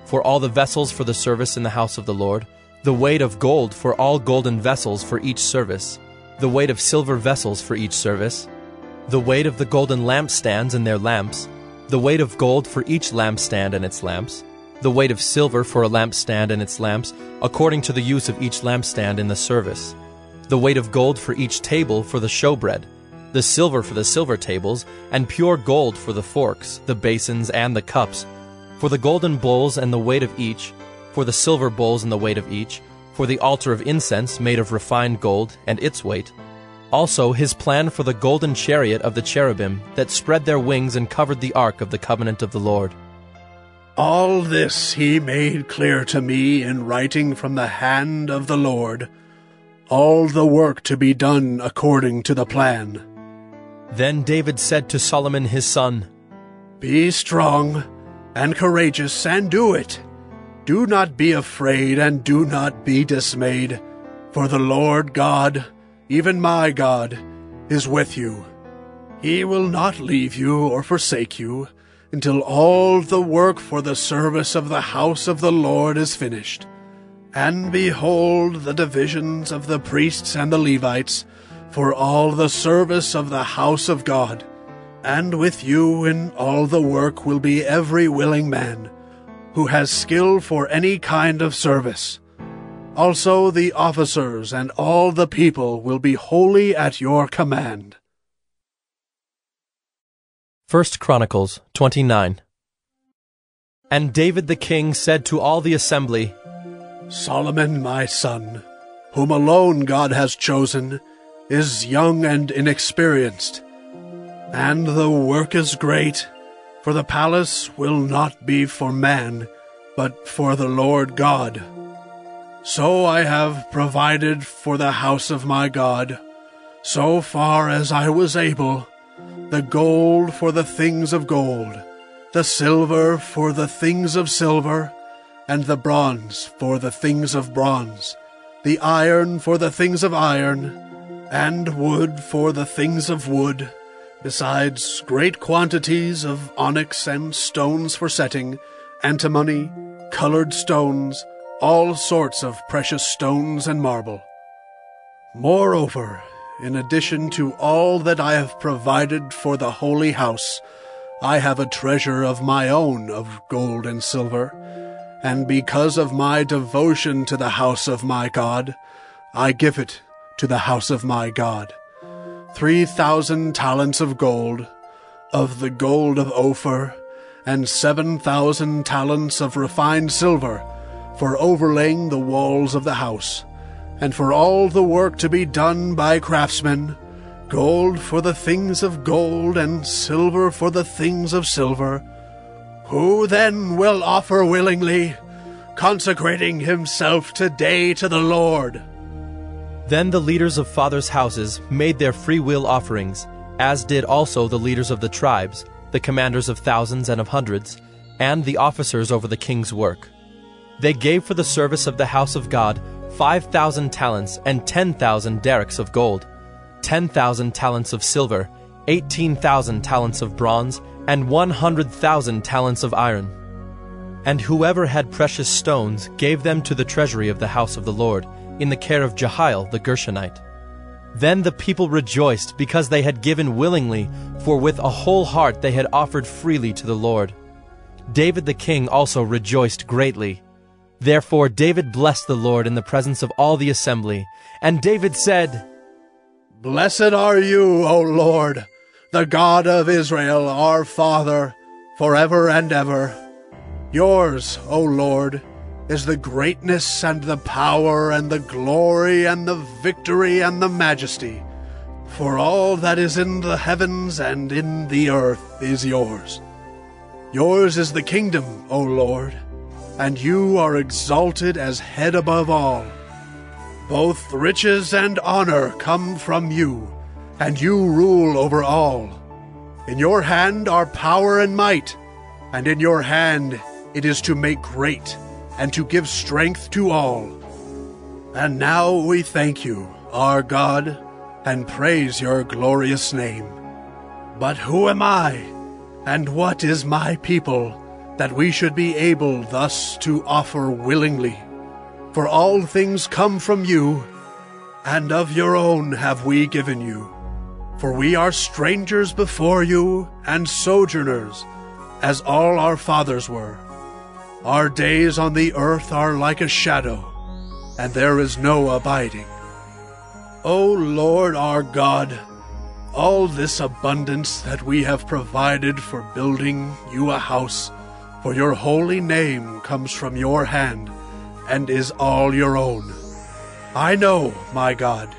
for all the vessels for the service in the house of the Lord, the weight of gold for all golden vessels for each service, the weight of silver vessels for each service, the weight of the golden lampstands and their lamps, the weight of gold for each lampstand and its lamps, the weight of silver for a lampstand and its lamps, according to the use of each lampstand in the service, the weight of gold for each table for the showbread, the silver for the silver tables, and pure gold for the forks, the basins, and the cups, for the golden bowls and the weight of each, for the silver bowls and the weight of each, for the altar of incense made of refined gold and its weight. Also his plan for the golden chariot of the cherubim that spread their wings and covered the ark of the covenant of the Lord. All this he made clear to me in writing from the hand of the Lord, all the work to be done according to the plan. Then David said to Solomon his son, Be strong and courageous, and do it. Do not be afraid, and do not be dismayed, for the Lord God, even my God, is with you. He will not leave you or forsake you until all the work for the service of the house of the Lord is finished. And behold the divisions of the priests and the Levites, for all the service of the house of God. And with you in all the work will be every willing man, who has skill for any kind of service. Also the officers and all the people will be wholly at your command. 1 Chronicles 29. And David the king said to all the assembly, Solomon my son, whom alone God has chosen, is young and inexperienced, and the work is great, for the palace will not be for man, but for the Lord God. So I have provided for the house of my God, so far as I was able, the gold for the things of gold, the silver for the things of silver, and the bronze for the things of bronze, the iron for the things of iron, and wood for the things of wood, besides great quantities of onyx and stones for setting, antimony, colored stones, all sorts of precious stones and marble. Moreover, in addition to all that I have provided for the holy house, I have a treasure of my own of gold and silver, and because of my devotion to the house of my God, I give it to the house of my God. 3,000 talents of gold, of the gold of Ophir, and 7,000 talents of refined silver, for overlaying the walls of the house, and for all the work to be done by craftsmen, gold for the things of gold, and silver for the things of silver. Who then will offer willingly, consecrating himself today to the Lord? Then the leaders of fathers' houses made their freewill offerings, as did also the leaders of the tribes, the commanders of thousands and of hundreds, and the officers over the king's work. They gave for the service of the house of God 5,000 talents and 10,000 derricks of gold, 10,000 talents of silver, 18,000 talents of bronze, and 100,000 talents of iron. And whoever had precious stones gave them to the treasury of the house of the Lord, in the care of Jehiel the Gershonite. Then the people rejoiced because they had given willingly, for with a whole heart they had offered freely to the Lord. David the king also rejoiced greatly. Therefore David blessed the Lord in the presence of all the assembly. And David said, Blessed are you, O Lord, the God of Israel, our Father, forever and ever. Yours, O Lord, is the greatness and the power and the glory and the victory and the majesty. For all that is in the heavens and in the earth is yours. Yours is the kingdom, O Lord, and you are exalted as head above all. Both riches and honor come from you, and you rule over all. In your hand are power and might, and in your hand it is to make great, and to give strength to all. And now we thank you, our God, and praise your glorious name. But who am I, and what is my people, that we should be able thus to offer willingly? For all things come from you, and of your own have we given you. For we are strangers before you, and sojourners, as all our fathers were. Our days on the earth are like a shadow, and there is no abiding. O Lord our God, All this abundance that we have provided for building you a house for your holy name comes from your hand and is all your own. I know, my God,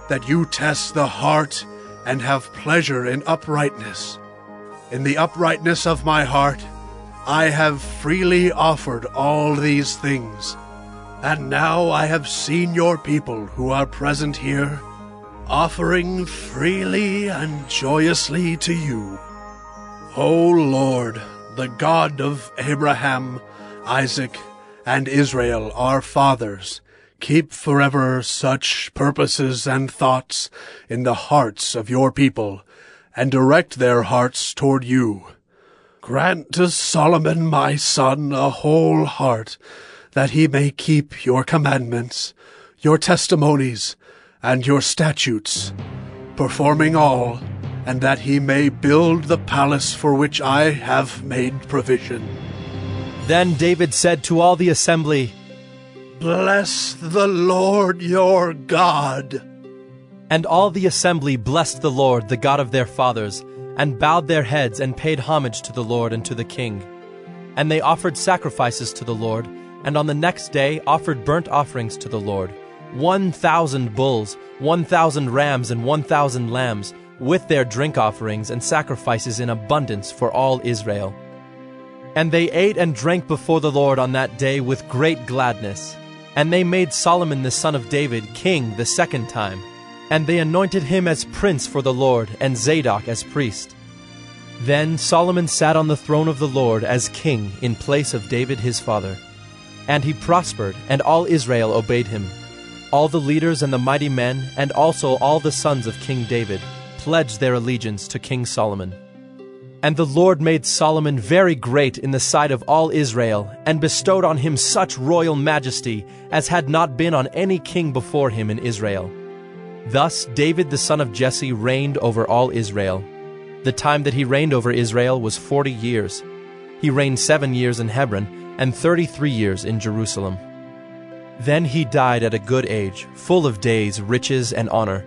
that you test the heart and have pleasure in uprightness. In the uprightness of my heart, I have freely offered all these things. And now I have seen your people who are present here, offering freely and joyously to you. O Lord, the God of Abraham, Isaac, and Israel, our fathers, keep forever such purposes and thoughts in the hearts of your people, and direct their hearts toward you. Grant to Solomon my son a whole heart, that he may keep your commandments, your testimonies, and your statutes, performing all, and that he may build the palace for which I have made provision. Then David said to all the assembly, Bless the Lord your God. And all the assembly blessed the Lord, the God of their fathers, and bowed their heads and paid homage to the Lord and to the king. And they offered sacrifices to the Lord, and on the next day offered burnt offerings to the Lord, 1,000 bulls, 1,000 rams, and 1,000 lambs, with their drink offerings and sacrifices in abundance for all Israel. And they ate and drank before the Lord on that day with great gladness. And they made Solomon the son of David king the second time. And they anointed him as prince for the Lord, and Zadok as priest. Then Solomon sat on the throne of the Lord as king in place of David his father. And he prospered, and all Israel obeyed him. All the leaders and the mighty men, and also all the sons of King David, pledged their allegiance to King Solomon. And the Lord made Solomon very great in the sight of all Israel, and bestowed on him such royal majesty as had not been on any king before him in Israel. Thus David the son of Jesse reigned over all Israel. The time that he reigned over Israel was 40 years. He reigned 7 years in Hebron, and 33 years in Jerusalem. Then he died at a good age, full of days, riches, and honor.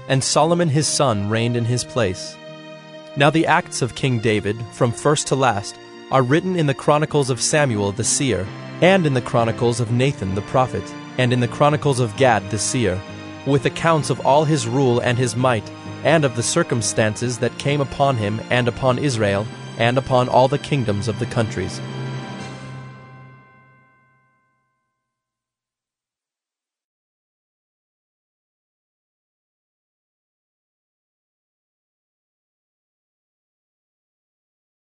And Solomon his son reigned in his place. Now the acts of King David, from first to last, are written in the Chronicles of Samuel the seer, and in the Chronicles of Nathan the prophet, and in the Chronicles of Gad the seer, with accounts of all his rule and his might, and of the circumstances that came upon him and upon Israel, and upon all the kingdoms of the countries.